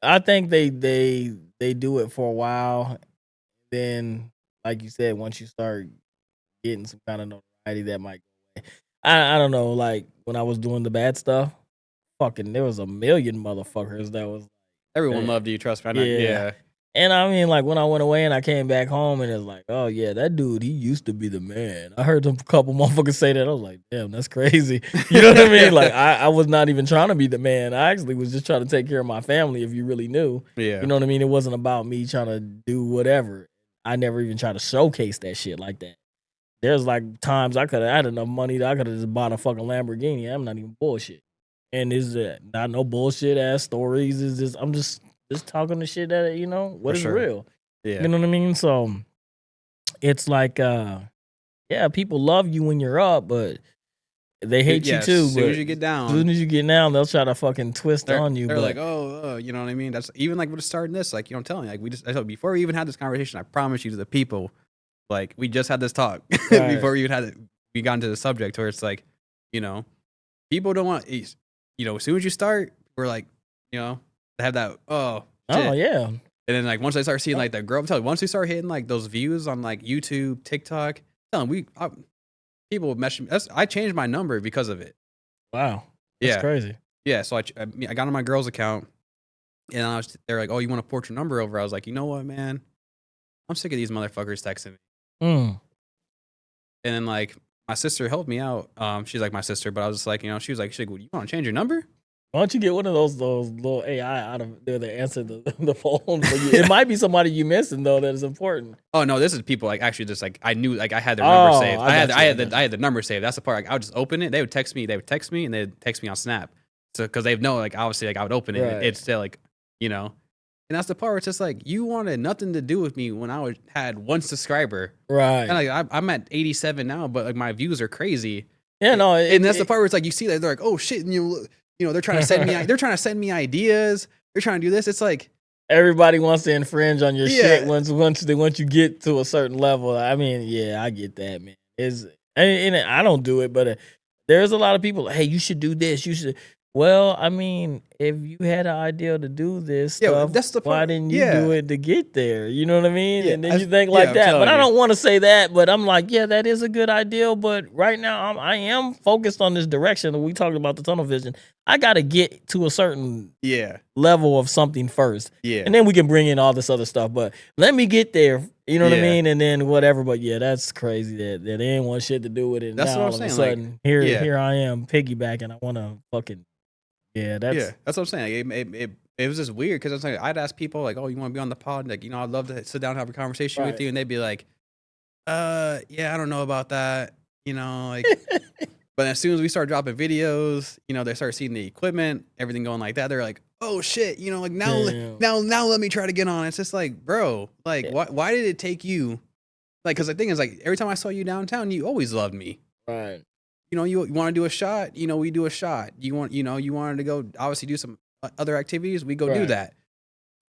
Speaker 3: I think they do it for a while. Then, like you said, once you start getting some kind of notoriety, that might go away. I don't know. Like when I was doing the bad stuff, fucking, there was a million motherfuckers that was
Speaker 1: Everyone
Speaker 3: Yeah.
Speaker 1: loved you, trust me. I know.
Speaker 3: Yeah.
Speaker 1: Yeah.
Speaker 3: And I mean, like when I went away and I came back home and it's like, oh yeah, that dude, he used to be the man. I heard a couple motherfuckers say that. I was like, damn, that's crazy. You know what I mean? Like I was not even trying to be the man. I actually was just trying to take care of my family. If you really knew,
Speaker 1: Yeah.
Speaker 3: you know what I mean? It wasn't about me trying to do whatever. I never even tried to showcase that shit like that. There's like times I could have had enough money that I could have just bought a fucking Lamborghini. I'm not even bullshit. And it's not no bullshit ass stories. It's just I'm just talking the shit that you know what
Speaker 1: For
Speaker 3: is
Speaker 1: sure.
Speaker 3: real.
Speaker 1: Yeah.
Speaker 3: You know what I mean? So it's like yeah, people love you when you're up, but they hate
Speaker 1: Yeah,
Speaker 3: you too.
Speaker 1: as soon
Speaker 3: But
Speaker 1: as you get down,
Speaker 3: as soon as you get down, they'll try to fucking twist on you.
Speaker 1: they're
Speaker 3: But
Speaker 1: like, oh, you know what I mean? That's even like we're starting this. Like, you know, I'm telling you, like I told before we even had this conversation, I promise you to the people, like we just had this talk
Speaker 3: Right.
Speaker 1: before we even had it. We got into the subject where it's like, you know, people don't want, you know, as soon as you start, we're like, you know, they have that, oh, shit.
Speaker 3: oh yeah,
Speaker 1: And then like once they start seeing like the growth, I'm telling you, once we start hitting like those views on like YouTube, TikTok, I'm telling you, people message me. I changed my number because of it.
Speaker 3: wow, that's
Speaker 1: Yeah.
Speaker 3: crazy.
Speaker 1: Yeah, so I got on my girl's account, and they're like, "Oh, you want to port your number over?" I was like, "You know what, man? I'm sick of these motherfuckers texting me."
Speaker 3: Mm.
Speaker 1: And then like my sister helped me out. She's like my sister, but I was just like, you know, she was like, "Well, you want to change your number?"
Speaker 3: Why don't you get one of those little AI out of there that answer the phone for you? It might be somebody you missing though that is important.
Speaker 1: Oh no, this is people like actually just like I knew like I had their number
Speaker 3: Oh,
Speaker 1: saved.
Speaker 3: I got you,
Speaker 1: I had the number saved. That's the part. Like I would just open it. They would text me, and they'd text me on Snap. So because they know like obviously like I would open it.
Speaker 3: Right.
Speaker 1: It's still like, you know. And that's the part where it's just like you wanted nothing to do with me when I had one subscriber.
Speaker 3: Right.
Speaker 1: And like I'm at 87 now, but like my views are crazy.
Speaker 3: Yeah, no,
Speaker 1: And that's the part where it's like you see that they're like, oh shit, and you know, they're trying to send me ideas. They're trying to do this. It's like
Speaker 3: everybody wants to infringe on your shit
Speaker 1: Yeah.
Speaker 3: once you get to a certain level. I mean, yeah, I get that, man. And I don't do it, but there's a lot of people. Hey, you should do this. You should. Well, I mean, if you had an idea to do this
Speaker 1: Yeah,
Speaker 3: stuff,
Speaker 1: that's the
Speaker 3: why
Speaker 1: part-
Speaker 3: didn't you
Speaker 1: yeah.
Speaker 3: do it to get there? You know what I mean?
Speaker 1: Yeah,
Speaker 3: And then
Speaker 1: I-
Speaker 3: you think
Speaker 1: yeah,
Speaker 3: like
Speaker 1: I'm
Speaker 3: that.
Speaker 1: telling
Speaker 3: But I
Speaker 1: you.
Speaker 3: don't want to say that. But I'm like, yeah, that is a good idea. But right now, I am focused on this direction. We talked about the tunnel vision. I got to get to a certain
Speaker 1: yeah,
Speaker 3: level of something first.
Speaker 1: yeah.
Speaker 3: And then we can bring in all this other stuff. But let me get there. You know what I
Speaker 1: Yeah.
Speaker 3: mean? And then whatever. But yeah, that's crazy that they didn't want shit to do with it.
Speaker 1: That's
Speaker 3: Now
Speaker 1: what I'm
Speaker 3: all of a
Speaker 1: saying, like,
Speaker 3: sudden,
Speaker 1: yeah.
Speaker 3: here I am piggybacking. I want to fucking that's
Speaker 1: Yeah, that's what I'm saying. It was just weird because I was like, I'd ask people like, "Oh, you want to be on the pod?" Like, you know, I'd love to sit down and have a conversation with
Speaker 3: Right.
Speaker 1: you, and they'd be like, yeah, I don't know about that." You know, like, but as soon as we start dropping videos, you know, they start seeing the equipment, everything going like that. They're like, "Oh shit," you know, like
Speaker 3: Damn.
Speaker 1: now let me try to get on. It's just like, bro, like,
Speaker 3: Yeah.
Speaker 1: why did it take you? Like, because the thing is, like, every time I saw you downtown, you always loved me.
Speaker 3: right.
Speaker 1: You know, you want to do a shot, you know, we do a shot. You wanted to go obviously do some other activities, we go do
Speaker 3: Right.
Speaker 1: that.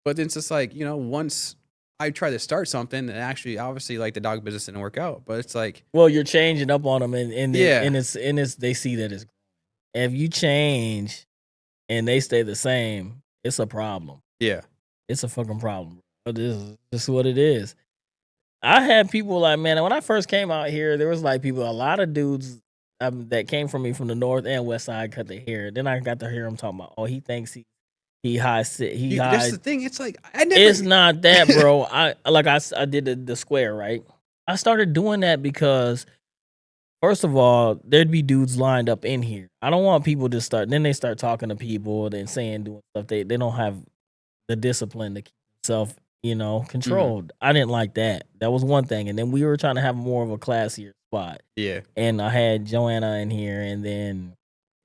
Speaker 1: But then it's just like, you know, once I try to start something and actually obviously like the dog business didn't work out, but it's like,
Speaker 3: Well, you're changing up on them, and
Speaker 1: Yeah.
Speaker 3: it's they see that it's growing. If you change and they stay the same, it's a problem.
Speaker 1: yeah,
Speaker 3: It's a fucking problem. But this is what it is. I had people like, man, when I first came out here, there was like people, a lot of dudes that came from me from the north and west side cut their hair. Then I got to hear him talking about, oh, he thinks he high he
Speaker 1: That's
Speaker 3: high.
Speaker 1: the thing. It's like I never.
Speaker 3: It's not that, bro. I did the square, right? I started doing that because first of all, there'd be dudes lined up in here. I don't want people to start. Then they start talking to people and saying doing stuff. They don't have the discipline to keep themselves, controlled. I didn't like that. That was one thing. And then we were trying to have more of a classier spot.
Speaker 1: Yeah.
Speaker 3: And I had Joanna in here, and then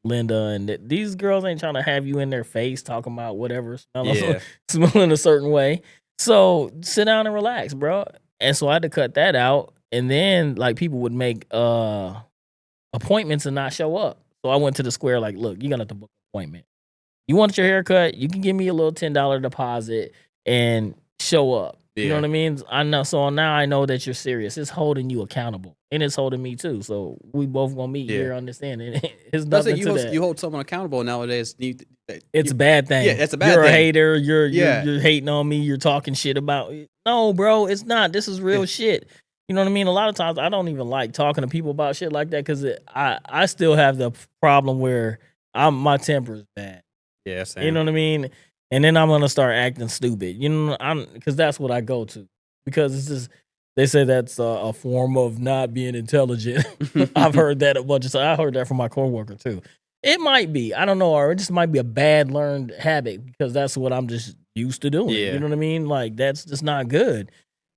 Speaker 3: Linda, and these girls ain't trying to have you in their face talking about whatever smelling a certain way. So sit down and relax, bro. And so I had to cut that out. And then like people would make appointments and not show up. So I went to the square like, look, you're gonna have to book an appointment. You want your haircut, you can give me a little $10 deposit and show up. You know what I mean? I know. So now I know that you're serious. It's holding you accountable, and it's holding me too. So we both gonna meet here on this end. And it's nothing to that.
Speaker 1: You hold someone accountable nowadays.
Speaker 3: It's a bad thing.
Speaker 1: Yeah, it's a bad
Speaker 3: You're
Speaker 1: thing.
Speaker 3: a hater. You're hating on me. You're talking shit about. No, bro, it's not. This is real shit. You know what I mean? A lot of times I don't even like talking to people about shit like that because I still have the problem where my temper is bad.
Speaker 1: Yeah, same.
Speaker 3: You know what I mean? And then I'm gonna start acting stupid. Because that's what I go to. Because it's just they say that's a form of not being intelligent. I've heard that a bunch of times. I heard that from my coworker too. It might be. I don't know, or it just might be a bad learned habit because that's what I'm just used to doing.
Speaker 1: Yeah.
Speaker 3: You know what I mean? Like that's just not good.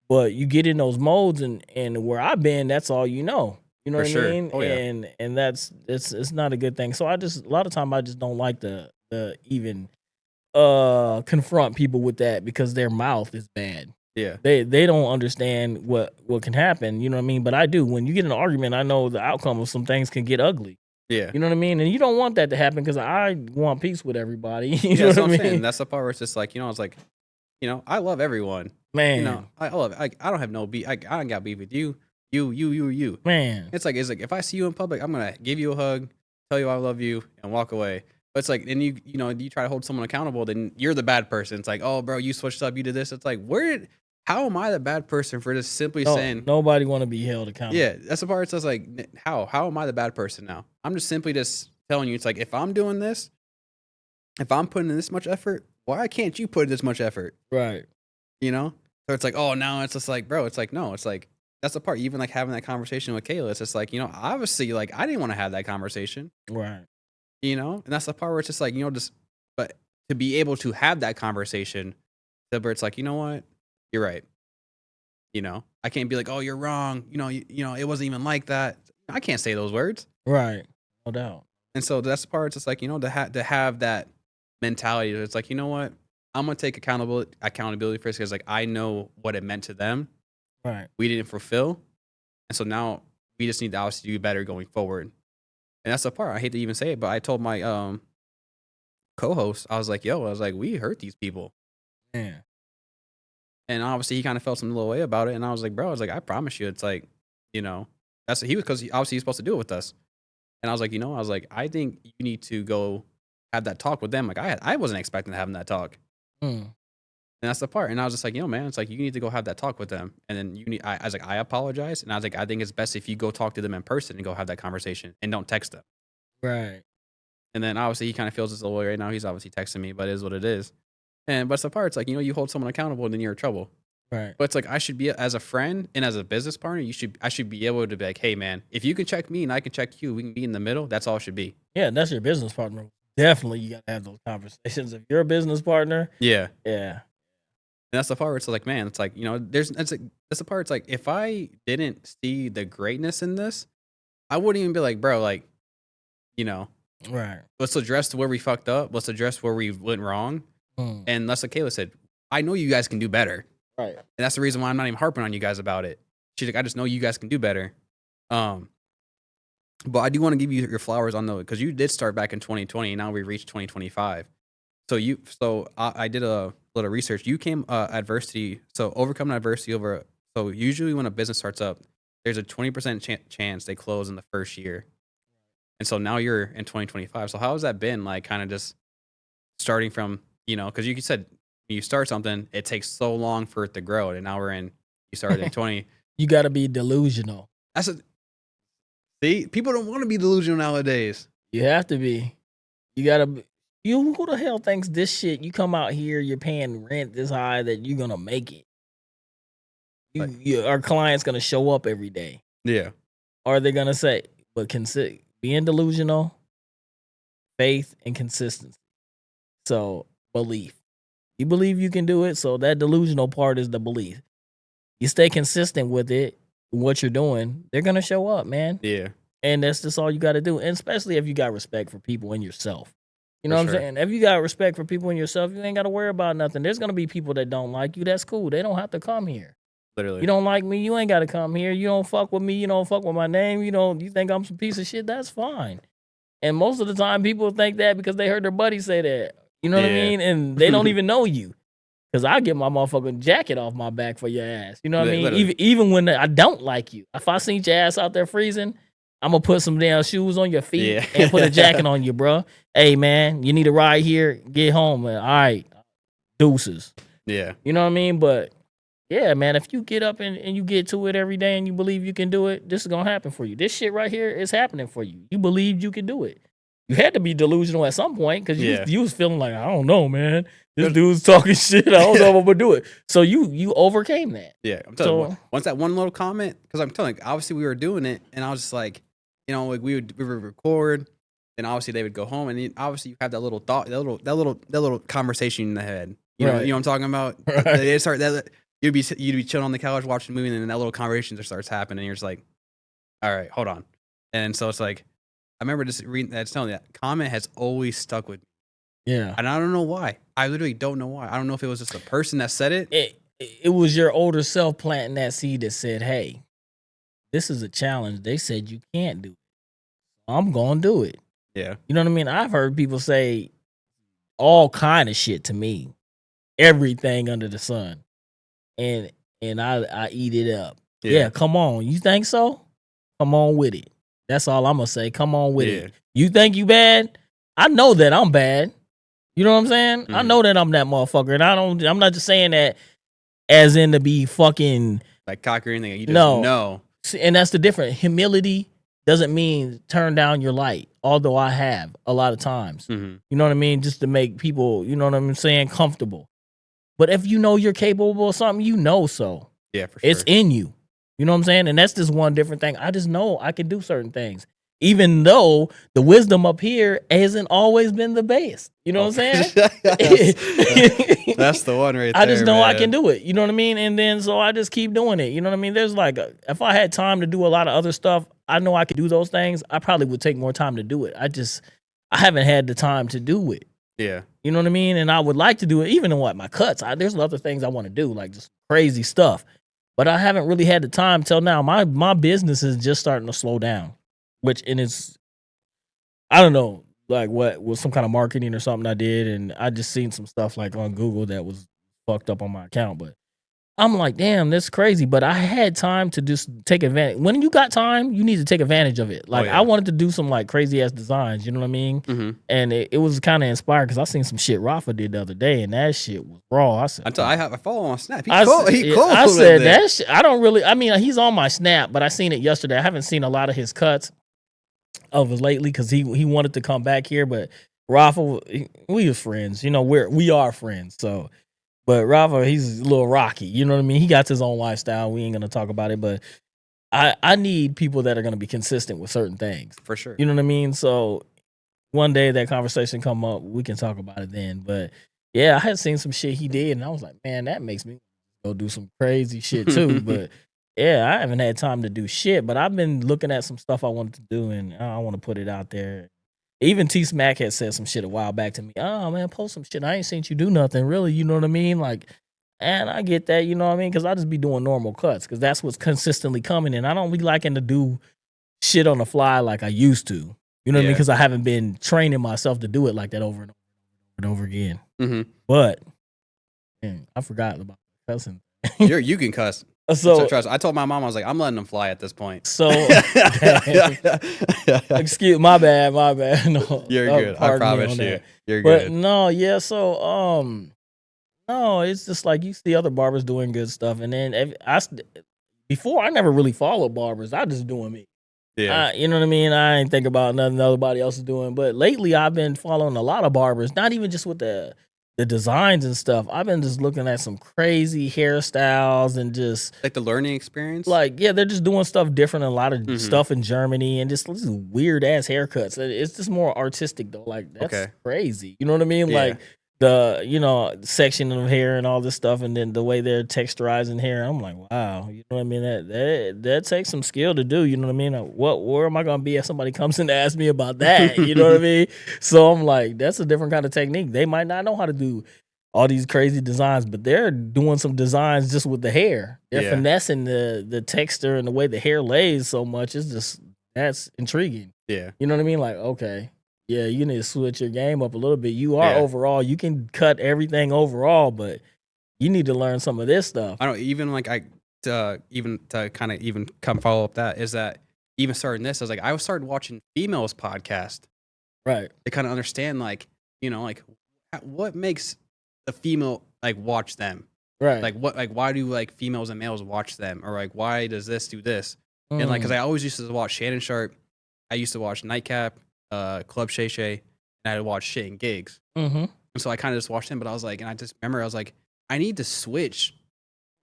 Speaker 3: But you get in those modes and where I've been, that's all you know. You know what I mean?
Speaker 1: Oh, yeah.
Speaker 3: And that's it's not a good thing. So a lot of time I just don't like the even confront people with that because their mouth is bad.
Speaker 1: Yeah.
Speaker 3: They don't understand what can happen, you know what I mean? But I do. When you get in an argument, I know the outcome of some things can get ugly.
Speaker 1: Yeah.
Speaker 3: You know what I mean? And you don't want that to happen because I want peace with everybody. You know
Speaker 1: that's
Speaker 3: what I mean?
Speaker 1: saying. That's the part where it's just like, it's like, I love everyone.
Speaker 3: Man.
Speaker 1: I love it. I don't have no beef. I don't got beef with you. You.
Speaker 3: Man.
Speaker 1: It's like if I see you in public, I'm gonna give you a hug, tell you I love you, and walk away. But it's like, and you try to hold someone accountable, then you're the bad person. It's like, oh, bro, you switched up, you did this. It's like, how am I the bad person for just simply saying?
Speaker 3: Nobody want to be held accountable.
Speaker 1: Yeah, that's the part. It's like, how am I the bad person now? I'm just simply just telling you. It's like if I'm doing this, if I'm putting in this much effort, why can't you put in this much effort?
Speaker 3: Right.
Speaker 1: So it's like, oh, now it's just like, bro, it's like, no, it's like, that's the part. Even like having that conversation with Kayla, it's just like, obviously, like I didn't want to have that conversation.
Speaker 3: Right.
Speaker 1: And that's the part where it's just like, but to be able to have that conversation, where it's like, you know what, you're right. I can't be like, oh, you're wrong. It wasn't even like that. I can't say those words.
Speaker 3: Right. No doubt.
Speaker 1: And so that's the part. It's just like, to have that mentality. It's like, you know what, I'm gonna take accountability for this because like I know what it meant to them.
Speaker 3: Right.
Speaker 1: We didn't fulfill, and so now we just need to obviously do better going forward. And that's the part. I hate to even say it, but I told my co-host, I was like, we hurt these people.
Speaker 3: Yeah.
Speaker 1: And obviously he kind of felt some little way about it. And I was like, bro, I promise you, it's like, because obviously he's supposed to do it with us. And I was like, I think you need to go have that talk with them. Like I wasn't expecting having that talk. And that's the part. And I was just like, man, it's like, you need to go have that talk with them. And then I was like, I apologize. And I was like, I think it's best if you go talk to them in person and go have that conversation and don't text them.
Speaker 3: Right.
Speaker 1: And then obviously he kind of feels this little way right now. He's obviously texting me, but it is what it is. But it's the part, it's like, you hold someone accountable and then you're in trouble.
Speaker 3: Right.
Speaker 1: But it's like, I should be, as a friend and as a business partner, I should be able to be like, hey man, if you can check me and I can check you, we can be in the middle. That's all it should be.
Speaker 3: Yeah, that's your business partner. Definitely you got to have those conversations. If you're a business partner.
Speaker 1: Yeah.
Speaker 3: Yeah.
Speaker 1: And that's the part where it's like, man, it's like, that's the part. It's like, if I didn't see the greatness in this, I wouldn't even be like, bro, like,
Speaker 3: right.
Speaker 1: Let's address where we fucked up. Let's address where we went wrong. And that's what Kayla said. I know you guys can do better.
Speaker 3: Right.
Speaker 1: And that's the reason why I'm not even harping on you guys about it. She's like, I just know you guys can do better. But I do want to give you your flowers on because you did start back in 2020 and now we reached 2025. So I did a little research. You came adversity. So overcoming adversity so usually when a business starts up, there's a 20% chance they close in the first year. And so now you're in 2025. So how has that been, like, kind of just starting from, because you said when you start something, it takes so long for it to grow. And now we're in You started at 20.
Speaker 3: You got to be delusional.
Speaker 1: See, people don't want to be delusional nowadays.
Speaker 3: You have to be. You got to. Who the hell thinks this shit? You come out here, you're paying rent this high that you're gonna make it. Our client's gonna show up every day.
Speaker 1: Yeah.
Speaker 3: Or they're gonna say, but being delusional, faith, and consistency. So belief. You believe you can do it. So that delusional part is the belief. You stay consistent with it, what you're doing, they're gonna show up, man.
Speaker 1: Yeah.
Speaker 3: And that's just all you got to do. And especially if you got respect for people and yourself. You know
Speaker 1: For
Speaker 3: what I'm saying? If you got respect for people and yourself, you ain't got to worry about nothing. There's going to be people that don't like you. That's cool. They don't have to come here.
Speaker 1: Literally.
Speaker 3: You don't like me, you ain't got to come here. You don't fuck with me, you don't fuck with my name. You think I'm some piece of shit, that's fine. And most of the time, people think that because they heard their buddy say that. You know what I mean? And they don't even know you. Because I get my motherfucking jacket off my back for your ass. You know what I mean?
Speaker 1: Literally.
Speaker 3: Even when I don't like you. If I seen your ass out there freezing, I'm going to put some damn shoes on your feet and put a jacket on you, bro. Hey, man, you need a ride here? Get home, man. All right. Deuces.
Speaker 1: Yeah.
Speaker 3: You know what I mean? But, yeah, man, if you get up and you get to it every day and you believe you can do it, this is going to happen for you. This shit right here is happening for you. You believed you could do it. You had to be delusional at some point because you was feeling like, I don't know, man. This dude's talking shit. I don't know if I'm going to do it. So you overcame that.
Speaker 1: Yeah. I'm telling you, once that one little comment, because I'm telling you, obviously we were doing it, and I was just like, you know, like we would record, and obviously they would go home, and obviously you have that little thought, that little conversation in the head. You know what I'm talking about? Right. You'd be chilling on the couch watching a movie, and then that little conversation just starts happening, and you're just like, all right, hold on. And so it's like, I remember just reading that, telling you that comment has always stuck with me.
Speaker 3: Yeah.
Speaker 1: And I don't know why. I literally don't know why. I don't know if it was just the person that said it.
Speaker 3: It was your older self planting that seed that said, hey, this is a challenge. They said you can't do it. I'm going to do it.
Speaker 1: Yeah.
Speaker 3: You know what I mean? I've heard people say all kind of shit to me. Everything under the sun. And I eat it up. Yeah, come on. You think so? Come on with it. That's all I'm going to say. Come on with it. You think you bad? I know that I'm bad. You know what I'm saying? I know that I'm that motherfucker. And I'm not just saying that as in to be fucking
Speaker 1: like cocky or anything. You just know.
Speaker 3: And that's the difference. Humility doesn't mean turn down your light, although I have a lot of times.
Speaker 1: Mm-hmm.
Speaker 3: You know what I mean? Just to make people, you know what I'm saying, comfortable. But if you know you're capable of something, you know so.
Speaker 1: Yeah, for sure.
Speaker 3: It's in you. You know what I'm saying? And that's just one different thing. I just know I can do certain things. Even though the wisdom up here hasn't always been the best. You know what I'm saying?
Speaker 1: That's the one right there.
Speaker 3: I just know
Speaker 1: man.
Speaker 3: I can do it. You know what I mean? And then so I just keep doing it. You know what I mean? There's like, if I had time to do a lot of other stuff, I know I could do those things. I probably would take more time to do it. I haven't had the time to do it.
Speaker 1: Yeah.
Speaker 3: You know what I mean? And I would like to do it, even in my cuts. There's other things I want to do, like just crazy stuff. But I haven't really had the time till now. My business is just starting to slow down. I don't know, like what was some kind of marketing or something I did, and I just seen some stuff like on Google that was fucked up on my account. But I'm like, damn, that's crazy. But I had time to just take advantage. When you got time, you need to take advantage of it. Like I wanted to do some like crazy ass designs, you know what I mean?
Speaker 1: Mm-hmm.
Speaker 3: And it was kind of inspired because I seen some shit Rafa did the other day, and that shit was raw. I said,
Speaker 1: I follow him on Snap. He
Speaker 3: cool. I said that shit. I don't really. I mean, he's on my Snap, but I seen it yesterday. I haven't seen a lot of his cuts of it lately because he wanted to come back here, but Rafa, we are friends. You know, we are friends. So. But Rafa, he's a little rocky. You know what I mean? He got his own lifestyle. We ain't going to talk about it. But I need people that are going to be consistent with certain things.
Speaker 1: For sure.
Speaker 3: You know what I mean? So one day that conversation come up, we can talk about it then. But yeah, I had seen some shit he did. And I was like, man, that makes me go do some crazy shit too. But yeah, I haven't had time to do shit. But I've been looking at some stuff I wanted to do. And I want to put it out there. Even T Smack had said some shit a while back to me. Oh man, post some shit. I ain't seen you do nothing really. You know what I mean? Like, and I get that. You know what I mean? Because I just be doing normal cuts because that's what's consistently coming. And I don't be liking to do shit on the fly like I used to. You know what I mean? Because I haven't been training myself to do it like that over and over and over again.
Speaker 1: Mm-hmm.
Speaker 3: But man, I forgot about cussing.
Speaker 1: You can cuss.
Speaker 3: So
Speaker 1: trust. I told my mom, I was like, I'm letting them fly at this point.
Speaker 3: So, excuse my bad. No,
Speaker 1: you're good. I promise you. You're
Speaker 3: but
Speaker 1: good.
Speaker 3: No, yeah. So, No, it's just like you see other barbers doing good stuff, and then before I never really followed barbers. I just doing me.
Speaker 1: Yeah.
Speaker 3: You know what I mean? I ain't think about nothing nobody else is doing. But lately, I've been following a lot of barbers, not even just with the designs and stuff. I've been just looking at some crazy hairstyles and just
Speaker 1: Like the learning experience.
Speaker 3: like, yeah, they're just doing stuff different. A lot of
Speaker 1: Mhm.
Speaker 3: stuff in Germany and just weird ass haircuts. It's just more artistic though. Like that's
Speaker 1: Okay.
Speaker 3: crazy. You know what I mean?
Speaker 1: Yeah.
Speaker 3: Like the section of hair and all this stuff, and then the way they're texturizing hair. I'm like, wow. You know what I mean? That takes some skill to do. You know what I mean? Where am I gonna be if somebody comes in to ask me about that? You know what I mean? So I'm like, that's a different kind of technique. They might not know how to do all these crazy designs, but they're doing some designs just with the hair. They're
Speaker 1: Yeah.
Speaker 3: finessing the texture and the way the hair lays so much. It's just that's intriguing.
Speaker 1: Yeah.
Speaker 3: You know what I mean? Like, okay, yeah, you need to switch your game up a little bit. You are
Speaker 1: Yeah.
Speaker 3: overall, you can cut everything overall, but you need to learn some of this stuff.
Speaker 1: I don't even like even to kind of even come follow up that is that even starting this, I started watching females podcast
Speaker 3: Right.
Speaker 1: to kind of understand like what makes a female like watch them,
Speaker 3: Right.
Speaker 1: like why do like females and males watch them, or like why does this do this, and like because I always used to watch Shannon Sharp, I used to watch Nightcap, Club Shay Shay, and I'd watch Shit and Gigs,
Speaker 3: Mm-hmm.
Speaker 1: and so I kind of just watched him, but I was like, and I just remember I was like, I need to switch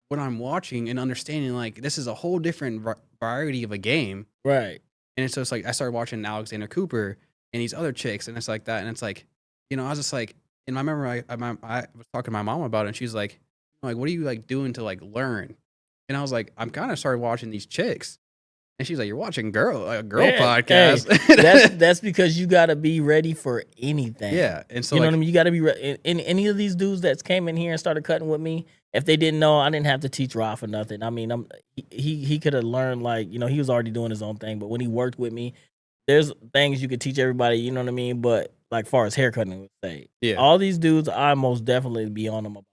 Speaker 1: what I'm watching and understanding like this is a whole different variety of a game.
Speaker 3: Right.
Speaker 1: And so it's like I started watching Alexander Cooper and these other chicks, and it's like that, and it's like, I was just like, and I remember I was talking to my mom about it, and she's like, what are you like doing to like learn? And I was like, I'm kind of started watching these chicks, and she's like, you're watching a girl
Speaker 3: Yeah,
Speaker 1: podcast.
Speaker 3: That's because you got to be ready for anything.
Speaker 1: Yeah, and so
Speaker 3: You know
Speaker 1: like,
Speaker 3: what I mean? You got to be in any of these dudes that came in here and started cutting with me. If they didn't know, I didn't have to teach Roth or nothing. I mean, he could have learned, like, he was already doing his own thing. But when he worked with me, there's things you could teach everybody. You know what I mean? But like far as haircutting would say,
Speaker 1: yeah,
Speaker 3: all these dudes, I most definitely be on them about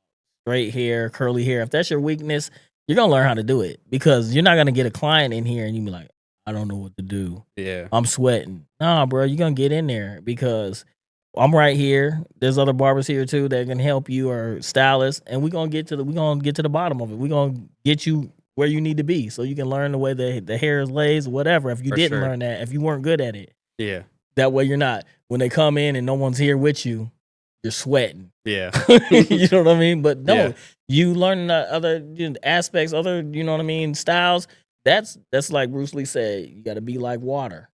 Speaker 3: straight hair, curly hair. If that's your weakness, you're gonna learn how to do it, because you're not gonna get a client in here and you be like, I don't know what to do.
Speaker 1: yeah,
Speaker 3: I'm sweating. Nah, bro, you're gonna get in there because I'm right here. There's other barbers here too that can help you, or stylists, and we're gonna get to the bottom of it. We're gonna get you where you need to be so you can learn the way the hair is lays, whatever. If you
Speaker 1: For
Speaker 3: didn't
Speaker 1: sure.
Speaker 3: learn that, if you weren't good at it,
Speaker 1: yeah,
Speaker 3: that way you're not, when they come in and no one's here with you, you're sweating.
Speaker 1: yeah,
Speaker 3: You know what I mean? But no,
Speaker 1: Yeah.
Speaker 3: you learn other aspects, other, you know what I mean, styles. That's like Bruce Lee said, you got to be like water,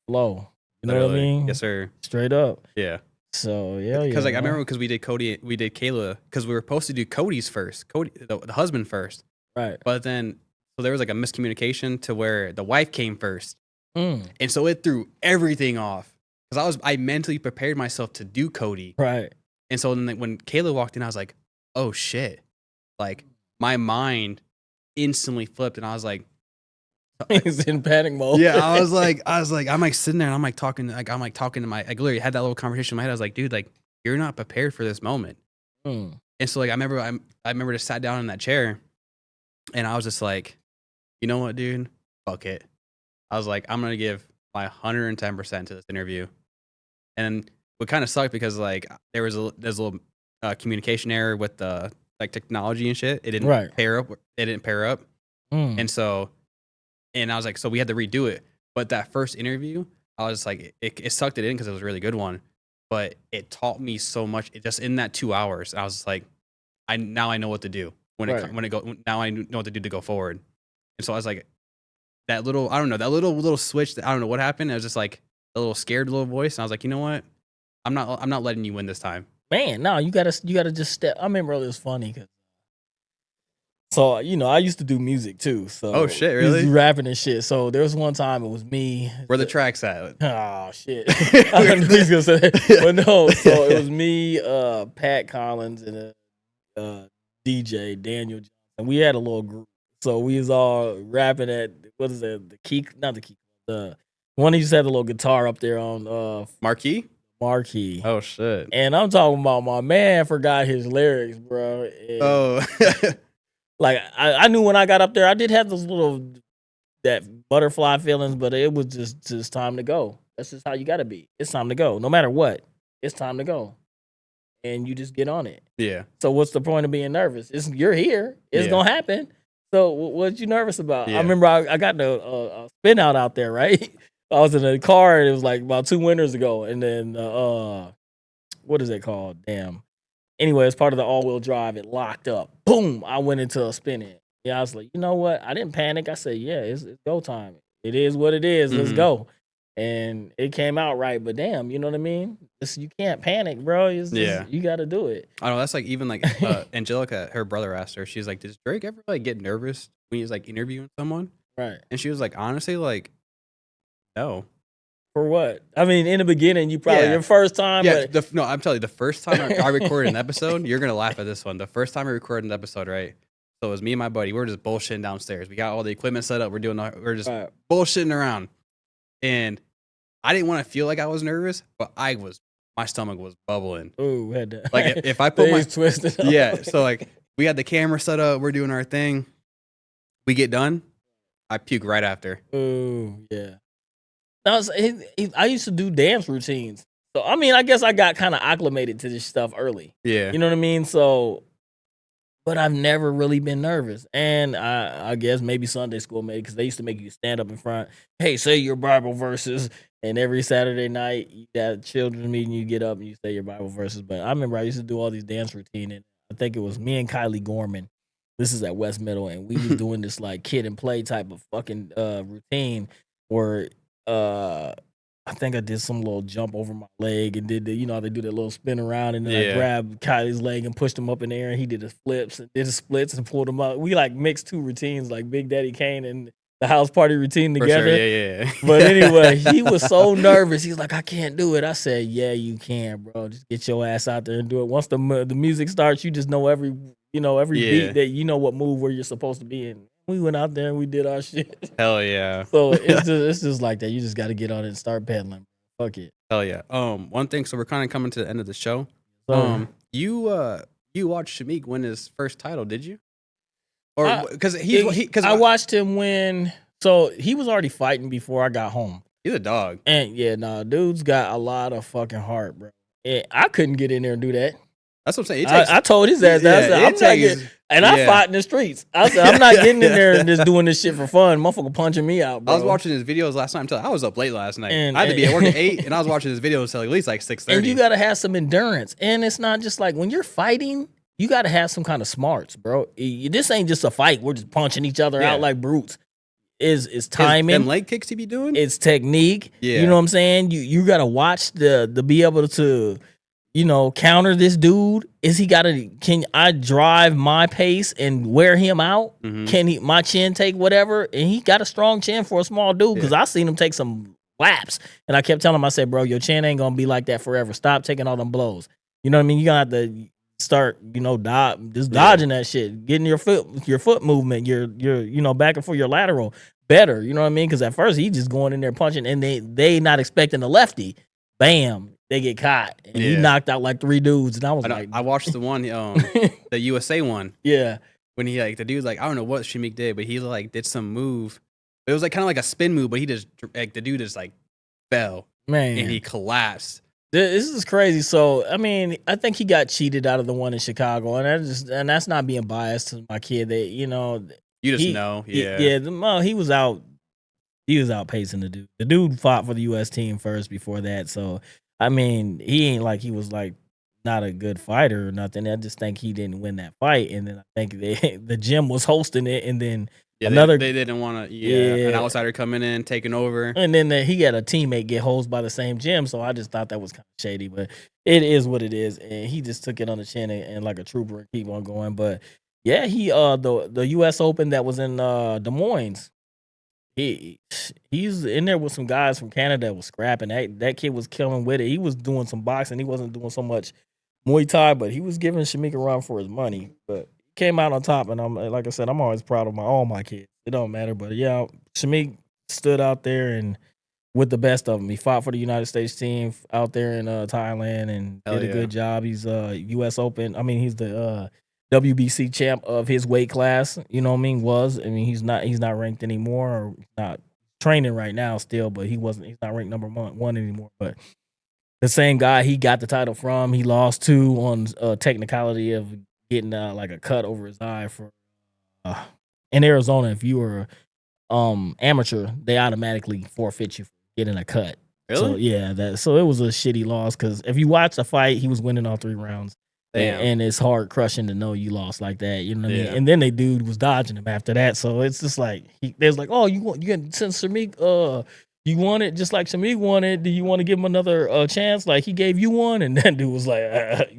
Speaker 3: flow. You know what I
Speaker 1: Literally.
Speaker 3: mean?
Speaker 1: Yes, sir.
Speaker 3: Straight up.
Speaker 1: Yeah.
Speaker 3: So yeah,
Speaker 1: Because like I
Speaker 3: man.
Speaker 1: remember because we did Kayla, because we were supposed to do Cody's first, the husband first,
Speaker 3: Right.
Speaker 1: but then so there was like a miscommunication to where the wife came first,
Speaker 3: Mm,
Speaker 1: and so it threw everything off because I mentally prepared myself to do Cody,
Speaker 3: right.
Speaker 1: and so then like, when Kayla walked in, I was like, oh shit, like my mind instantly flipped, and I was like,
Speaker 3: He's in panic mode.
Speaker 1: yeah, I was like, I'm like sitting there and I'm like talking to my, I literally had that little conversation in my head. I was like, dude, like you're not prepared for this moment.
Speaker 3: Mm,
Speaker 1: And so like I remember just sat down in that chair and I was just like, you know what, dude? Fuck it. I was like, I'm gonna give my 110% to this interview. And what kind of sucked because like there's a little communication error with the like technology and shit. It didn't
Speaker 3: Right.
Speaker 1: pair up. It didn't pair up.
Speaker 3: mm.
Speaker 1: And so I was like, so we had to redo it. But that first interview, I was like, it sucked it in because it was a really good one. But it taught me so much. It just in that 2 hours, I was just like, now I know what to do
Speaker 3: Right.
Speaker 1: now I know what to do to go forward. And so I was like, that little, I don't know, that little switch. I don't know what happened. It was just like a little scared little voice. And I was like, you know what? I'm not letting you win this time.
Speaker 3: Man, no, you gotta just step. I remember it was funny because, so I used to do music too. So
Speaker 1: Oh, shit,
Speaker 3: we used to
Speaker 1: really?
Speaker 3: do rapping and shit. So there was one time it was me.
Speaker 1: Where the tracks at?
Speaker 3: Oh shit! I knew he was gonna say that, but no. So it was me, Pat Collins, and DJ Daniel Johnson. We had a little group, so we was all rapping at, what is that? The key, not the key. The one who just had a little guitar up there on
Speaker 1: Marquee?
Speaker 3: marquee.
Speaker 1: Oh shit.
Speaker 3: And I'm talking about my man forgot his lyrics, bro. And,
Speaker 1: Oh.
Speaker 3: like I knew when I got up there, I did have those that butterfly feelings, but it was just time to go. That's just how you gotta be. It's time to go. No matter what, it's time to go. and you just get on it.
Speaker 1: Yeah.
Speaker 3: So what's the point of being nervous? You're here. It's
Speaker 1: Yeah.
Speaker 3: gonna happen. So what you nervous about?
Speaker 1: Yeah.
Speaker 3: I remember I got the spin out there, right? I was in a car and it was like about 2 winters ago, and then what is it called? Damn. Anyway, it's part of the all-wheel drive. It locked up. Boom! I went into a spin-in. Yeah, I was like, you know what? I didn't panic. I said, yeah, it's go time. It is what it is. Let's go. And it came out right, but damn, you know what I mean? You can't panic, bro. You got to do it.
Speaker 1: I know that's like even like Angelica, her brother asked her. She's like, "Does Drake ever like get nervous when he's like interviewing someone?"
Speaker 3: Right.
Speaker 1: And she was like, "Honestly, like, no."
Speaker 3: For what? I mean, in the beginning, you probably your first time.
Speaker 1: Yeah, no, I'm telling you, the first time I recorded an episode, you're gonna laugh at this one. The first time I recorded an episode, right? So it was me and my buddy. We were just bullshitting downstairs. We got all the equipment set up. We're just bullshitting around, and I didn't want to feel like I was nervous, but my stomach was bubbling.
Speaker 3: Ooh, had to,
Speaker 1: like if I put my
Speaker 3: twisted.
Speaker 1: Yeah, so like we had the camera set up. We're doing our thing. We get done. I puke right after.
Speaker 3: Ooh, yeah. I used to do dance routines. So, I mean, I guess I got kind of acclimated to this stuff early.
Speaker 1: Yeah.
Speaker 3: You know what I mean? So, but I've never really been nervous. And I guess maybe Sunday school made because they used to make you stand up in front. Hey, say your Bible verses. And every Saturday night, you got children's meeting, you get up and you say your Bible verses. But I remember I used to do all these dance routines. And I think it was me and Kylie Gorman. This is at West Middle. And we was doing this like kid and play type of fucking routine where I think I did some little jump over my leg and did how they do that little spin around and then I grabbed Kylie's leg and pushed him up in the air and he did his flips and did his splits and pulled him up. We like mixed two routines like Big Daddy Kane and the house party routine together.
Speaker 1: Sure, yeah.
Speaker 3: But anyway, he was so nervous. He's like, I can't do it. I said, yeah, you can, bro. Just get your ass out there and do it. Once the music starts, you just know every beat that you know what move where you're supposed to be in. We went out there and we did our shit.
Speaker 1: Hell yeah.
Speaker 3: So it's just like that. You just got to get on it and start pedaling. Fuck it.
Speaker 1: Hell yeah. One thing. So we're kind of coming to the end of the show. You watched Shamik win his first title, did you? Or because
Speaker 3: I watched him win. So he was already fighting before I got home.
Speaker 1: He's a dog.
Speaker 3: And dude's got a lot of fucking heart, bro. And I couldn't get in there and do that.
Speaker 1: That's what I'm saying.
Speaker 3: I told his ass that. I fought in the streets. I said, I'm not getting in there and just doing this shit for fun. Motherfucker punching me out, bro.
Speaker 1: I was watching his videos last night. I was up late last night. I had to be at work at 8, and I was watching his videos until at least like 6:30.
Speaker 3: And you got to have some endurance. And it's not just like when you're fighting, you got to have some kind of smarts, bro. This ain't just a fight. We're just punching each other out like brutes. It's timing.
Speaker 1: Them leg kicks he be doing?
Speaker 3: It's technique. Yeah. You know what I'm saying? You got to watch the be able to counter this dude. Can I drive my pace and wear him out? Mm-hmm. Can my chin take whatever? And he got a strong chin for a small dude because I seen him take some whaps. And I kept telling him, I said, bro, your chin ain't going to be like that forever. Stop taking all them blows. You know what I mean? You're going to have to start, dodging that shit. Getting your foot movement, your back and forth, your lateral better. You know what I mean? Because at first he just going in there punching and they not expecting a lefty. Bam. They get caught. And he knocked out like 3 dudes. And I was
Speaker 1: I watched the one, the USA one.
Speaker 3: Yeah.
Speaker 1: When he the dude's like, I don't know what Shamik did, but he did some move. It was kind of like a spin move, but he just the dude just fell. Man. And he collapsed.
Speaker 3: This is crazy. So, I mean, I think he got cheated out of the one in Chicago. And that's not being biased to my kid. That,
Speaker 1: you just know. Yeah.
Speaker 3: He was out. He was outpacing the dude. The dude fought for the U.S. team first before that. So, I mean, he ain't like he was not a good fighter or nothing. I just think he didn't win that fight. And then I think the gym was hosting it. And then
Speaker 1: they didn't want to, an outsider coming in, taking over.
Speaker 3: And then he had a teammate get hosed by the same gym. So I just thought that was kind of shady. But it is what it is. And he just took it on the chin and like a trooper and keep on going. But yeah, he the U.S. Open that was in Des Moines. He's in there with some guys from Canada that was scrapping. That kid was killing with it. He was doing some boxing. He wasn't doing so much Muay Thai, but he was giving Shamik a run for his money. But he came out on top, and like I said, I'm always proud of all my kids. It don't matter, but yeah, Shamik stood out there and with the best of them. He fought for the United States team out there in Thailand and did a good job. He's U.S. Open. I mean, he's the WBC champ of his weight class, you know what I mean? He's not ranked anymore or not training right now still, but he's not ranked number one anymore. But the same guy he got the title from, he lost to on technicality of getting like a cut over his eye for in Arizona. If you were amateur, they automatically forfeit you for getting a cut. So
Speaker 1: Really?
Speaker 3: yeah, so it was a shitty loss because if you watch the fight, he was winning all 3 rounds.
Speaker 1: Damn.
Speaker 3: And it's hard crushing to know you lost like that. You know what I mean?
Speaker 1: Yeah.
Speaker 3: And then the dude was dodging him after that. So it's just like they was like, oh, you get since Shamik you want it just like Shamik wanted. Do you want to give him another chance? Like he gave you one, and that dude was like,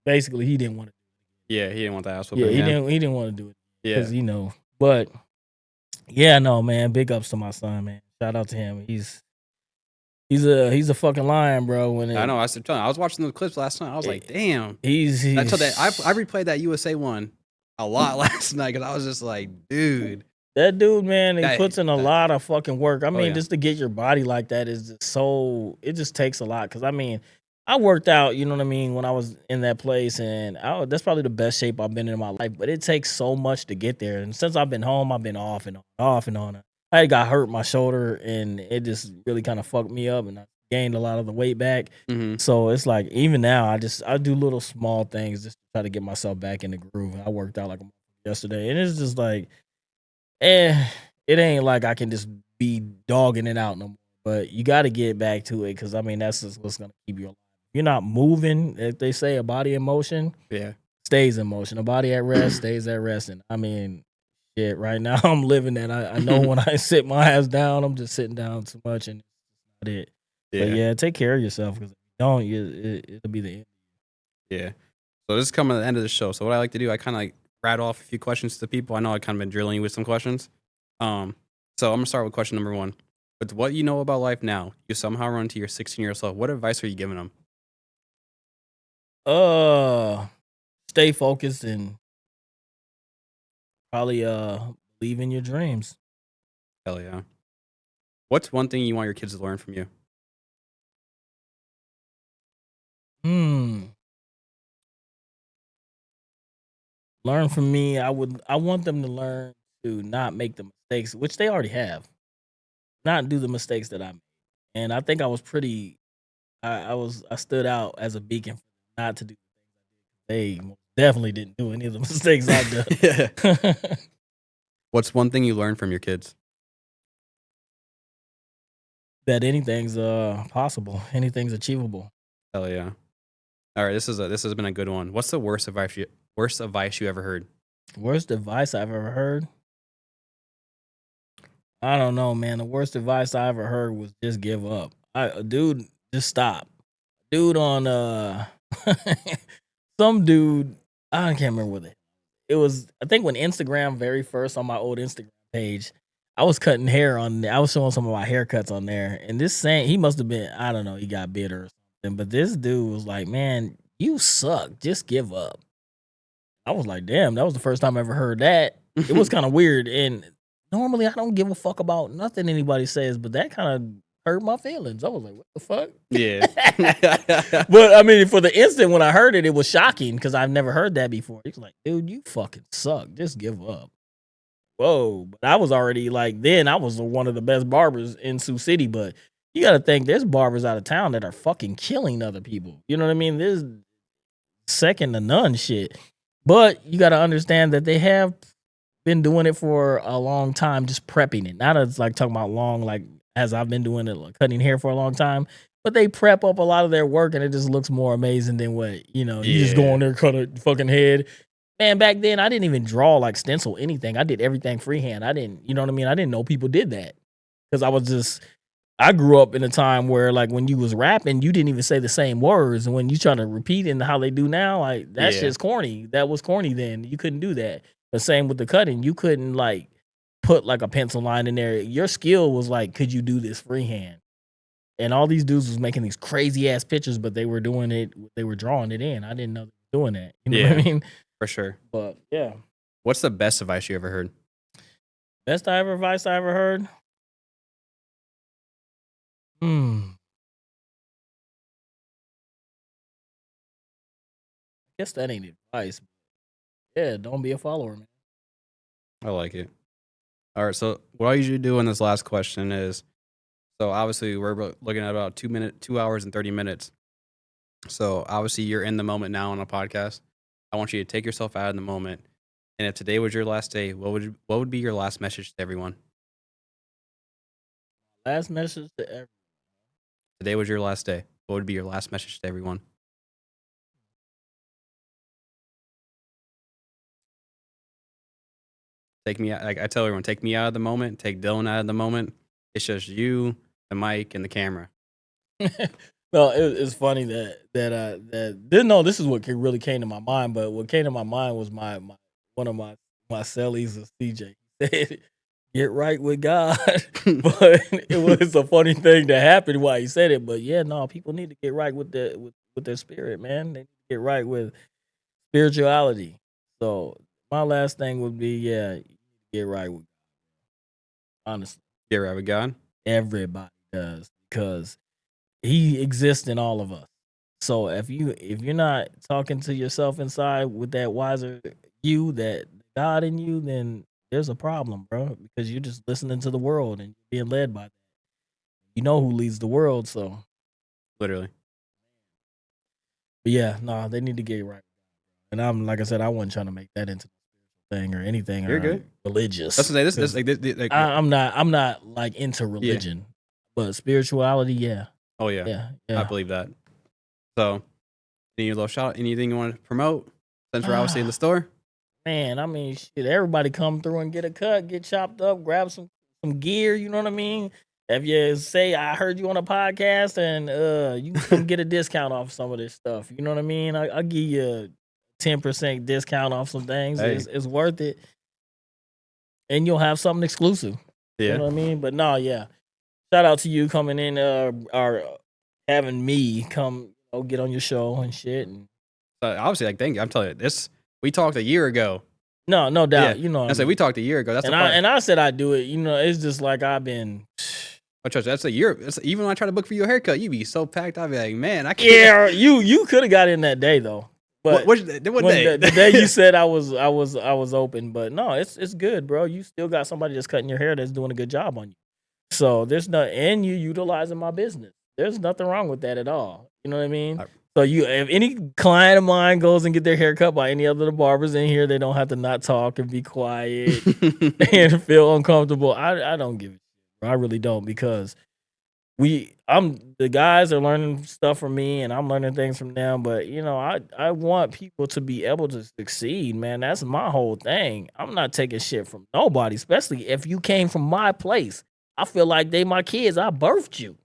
Speaker 3: basically he didn't want it.
Speaker 1: Yeah, he didn't want that ass
Speaker 3: Yeah,
Speaker 1: whooping.
Speaker 3: he didn't want to do it
Speaker 1: Yeah.
Speaker 3: because But yeah, no, man. Big ups to my son, man. Shout out to him. He's a fucking lion, bro.
Speaker 1: I know. I was telling you, I was watching the clips last night. I was like, damn.
Speaker 3: He's
Speaker 1: I replayed that USA one a lot last night because I was just like, dude.
Speaker 3: that dude, man. He
Speaker 1: That-
Speaker 3: puts in a lot of fucking work. I mean,
Speaker 1: yeah.
Speaker 3: just to get your body like that is just so. It just takes a lot. Because I mean, I worked out. You know what I mean? When I was in that place, and that's probably the best shape I've been in my life. But it takes so much to get there. And since I've been home, I've been off and on, off and on. I got hurt my shoulder, and it just really kind of fucked me up, and I gained a lot of the weight back.
Speaker 1: Mm-hmm.
Speaker 3: So it's like even now, I do little small things just to try to get myself back in the groove. I worked out like yesterday, and it's just like, it ain't like I can just be dogging it out no more. But you got to get back to it because I mean that's just what's gonna keep you alive. If you're not moving, if they say a body in motion,
Speaker 1: Yeah.
Speaker 3: stays in motion. A body at rest stays at rest. And I mean, shit, right now I'm living that. I know when I sit my ass down, I'm just sitting down too much, and that's not it.
Speaker 1: Yeah.
Speaker 3: But yeah, take care of yourself because if you don't, it'll be the end.
Speaker 1: Yeah. So this is coming to the end of the show. So what I like to do, I kind of like rattle off a few questions to people. I know I kind of been drilling you with some questions. So I'm gonna start with question number 1. With what you know about life now, you somehow run to your 16-year-old self. What advice are you giving them?
Speaker 3: Stay focused and probably believe in your dreams.
Speaker 1: Hell yeah. What's one thing you want your kids to learn from you?
Speaker 3: Learn from me. I want them to learn to not make the mistakes, which they already have. Not do the mistakes that I made. And I think I was pretty I stood out as a beacon for them not to do the things I did. They definitely didn't do any of the mistakes I did.
Speaker 1: Yeah. What's one thing you learned from your kids?
Speaker 3: That anything's possible. Anything's achievable.
Speaker 1: Hell yeah. All right, this has been a good one. What's the worst advice you ever heard?
Speaker 3: Worst advice I've ever heard? I don't know, man. The worst advice I ever heard was just give up. Dude, just stop. Dude on some dude, I can't remember what it was. I think when Instagram very first on my old Instagram page, I was cutting hair on there. I was showing some of my haircuts on there. And this saying, he must have been, I don't know, he got bitter or something. But this dude was like, man, you suck. Just give up. I was like, damn, that was the first time I ever heard that. It was kind of weird. And normally I don't give a fuck about nothing anybody says, but that kind of hurt my feelings. I was like, what the fuck?
Speaker 1: Yeah.
Speaker 3: But I mean, for the instant when I heard it, it was shocking because I've never heard that before. He was like, dude, you fucking suck. Just give up. Whoa. But I was already like, then I was one of the best barbers in Sioux City. But you got to think there's barbers out of town that are fucking killing other people. You know what I mean? There's second to none shit. But you got to understand that they have been doing it for a long time, just prepping it. Not as like talking about long, like as I've been doing it, like cutting hair for a long time. But they prep up a lot of their work, and it just looks more amazing than what you just go on there, cut a fucking head. Man, back then I didn't even draw like stencil anything. I did everything freehand. I didn't, you know what I mean? I didn't know people did that because I grew up in a time where like when you was rapping, you didn't even say the same words, and when you try to repeat in how they do now, like that shit's corny. That was corny then. You couldn't do that. The same with the cutting. You couldn't like put like a pencil line in there. Your skill was like, could you do this freehand? And all these dudes was making these crazy ass pictures, but they were doing it. They were drawing it in. I didn't know they were doing that. You know what I mean?
Speaker 1: For sure.
Speaker 3: But yeah.
Speaker 1: What's the best advice you ever heard?
Speaker 3: Best advice I ever heard? I guess that ain't advice. Yeah, don't be a follower, man.
Speaker 1: I like it. All right. So what I usually do in this last question is, So obviously we're looking at about 2 hours and 30 minutes. So obviously you're in the moment now on a podcast. I want you to take yourself out of the moment. And if today was your last day, what would be your last message to everyone?
Speaker 3: Last message to everyone.
Speaker 1: Today was your last day. What would be your last message to everyone? Take me out. Like I tell everyone, take me out of the moment. Take Dylan out of the moment. It's just you, the mic, and the camera.
Speaker 3: No, it's funny that didn't know this is what really came to my mind, but what came to my mind was my one of my cellies is CJ. He said, "Get right with God," but it was a funny thing that happened while he said it. But yeah, no, people need to get right with their spirit, man. They need to get right with spirituality. So my last thing would be, yeah, get right with God. Honestly,
Speaker 1: Get right with God.
Speaker 3: everybody does because He exists in all of us. So if you're not talking to yourself inside with that wiser you, that God in you, then there's a problem, bro. Because you're just listening to the world and being led by that. You know who leads the world, so.
Speaker 1: Literally.
Speaker 3: But yeah, no, they need to get it right. And I'm like I said, I wasn't trying to make that into a thing or anything.
Speaker 1: You're good.
Speaker 3: Religious.
Speaker 1: That's what this like.
Speaker 3: I'm not like into religion, but spirituality, yeah.
Speaker 1: Oh yeah. I believe that. So, any little shout? Anything you want to promote? Since we're obviously in the store.
Speaker 3: Man, I mean, shit, everybody come through and get a cut, get chopped up, grab some gear. You know what I mean? If you say I heard you on a podcast, and you can come get a discount off some of this stuff. You know what I mean? I'll give you a 10% discount off some things.
Speaker 1: Hey.
Speaker 3: It's worth it, and you'll have something exclusive.
Speaker 1: Yeah.
Speaker 3: You know what I mean? But no, yeah. Shout out to you coming in, or having me come get on your show and shit. And
Speaker 1: obviously, like, thank you. I'm telling you, this we talked a year ago.
Speaker 3: no doubt.
Speaker 1: Yeah.
Speaker 3: You know,
Speaker 1: I said we talked a year ago. That's
Speaker 3: and I said I'd do it. You know, it's just like I've been.
Speaker 1: That's a year. Even when I try to book for you a haircut, you be so packed. I'd be like, man, I can't.
Speaker 3: Yeah, you could have got in that day though. But
Speaker 1: what day?
Speaker 3: The day you said I was open, but no, it's good, bro. You still got somebody that's cutting your hair that's doing a good job on you. So there's and you utilizing my business. There's nothing wrong with that at all. You know what I mean? So if any client of mine goes and get their hair cut by any other of the barbers in here, they don't have to not talk and be quiet and feel uncomfortable. I don't give a shit. I really don't, because the guys are learning stuff from me and I'm learning things from them. But you know, I want people to be able to succeed, man. That's my whole thing. I'm not taking shit from nobody, especially if you came from my place. I feel like they my kids. I birthed you.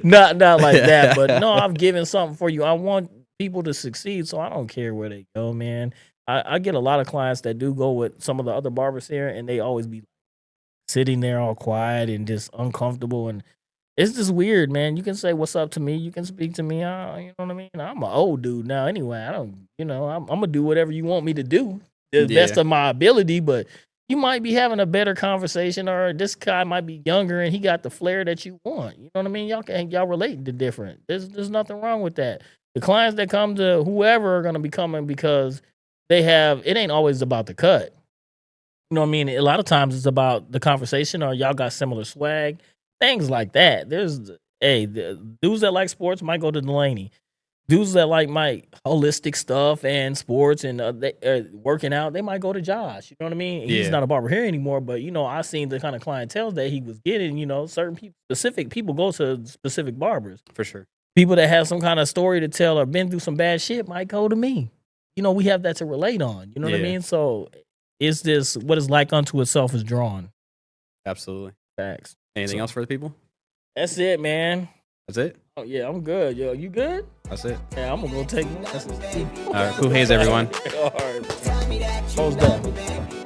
Speaker 3: not like that, but no, I've given something for you. I want people to succeed, so I don't care where they go, man. I get a lot of clients that do go with some of the other barbers here, and they always be sitting there all quiet and just uncomfortable, and it's just weird, man. You can say what's up to me, you can speak to me. You know what I mean? I'm an old dude now anyway. I don't, I'm gonna do whatever you want me to do, the best of my ability, but you might be having a better conversation, or this guy might be younger and he got the flair that you want. You know what I mean? Y'all relate to different. There's nothing wrong with that. The clients that come to whoever are gonna be coming because it ain't always about the cut. You know what I mean? A lot of times it's about the conversation, or y'all got similar swag, things like that. The dudes that like sports might go to Delaney. Dudes that like my holistic stuff and sports and working out, they might go to Josh. You know what I mean? He's not a barber here anymore, but I seen the kind of clientele that he was getting. Certain people, specific people go to specific barbers.
Speaker 1: For sure.
Speaker 3: People that have some kind of story to tell or been through some bad shit might go to me. We have that to relate on. You know what I mean? So it's this, what is like unto itself is drawn.
Speaker 1: Absolutely.
Speaker 3: Facts.
Speaker 1: Anything else for the people?
Speaker 3: That's it, man.
Speaker 1: That's it?
Speaker 3: Oh, yeah, I'm good. Yo, you good?
Speaker 1: That's it.
Speaker 3: Yeah, I'm going to go take one.
Speaker 1: All right, Pou Hayes, everyone.
Speaker 3: All right. Most definitely.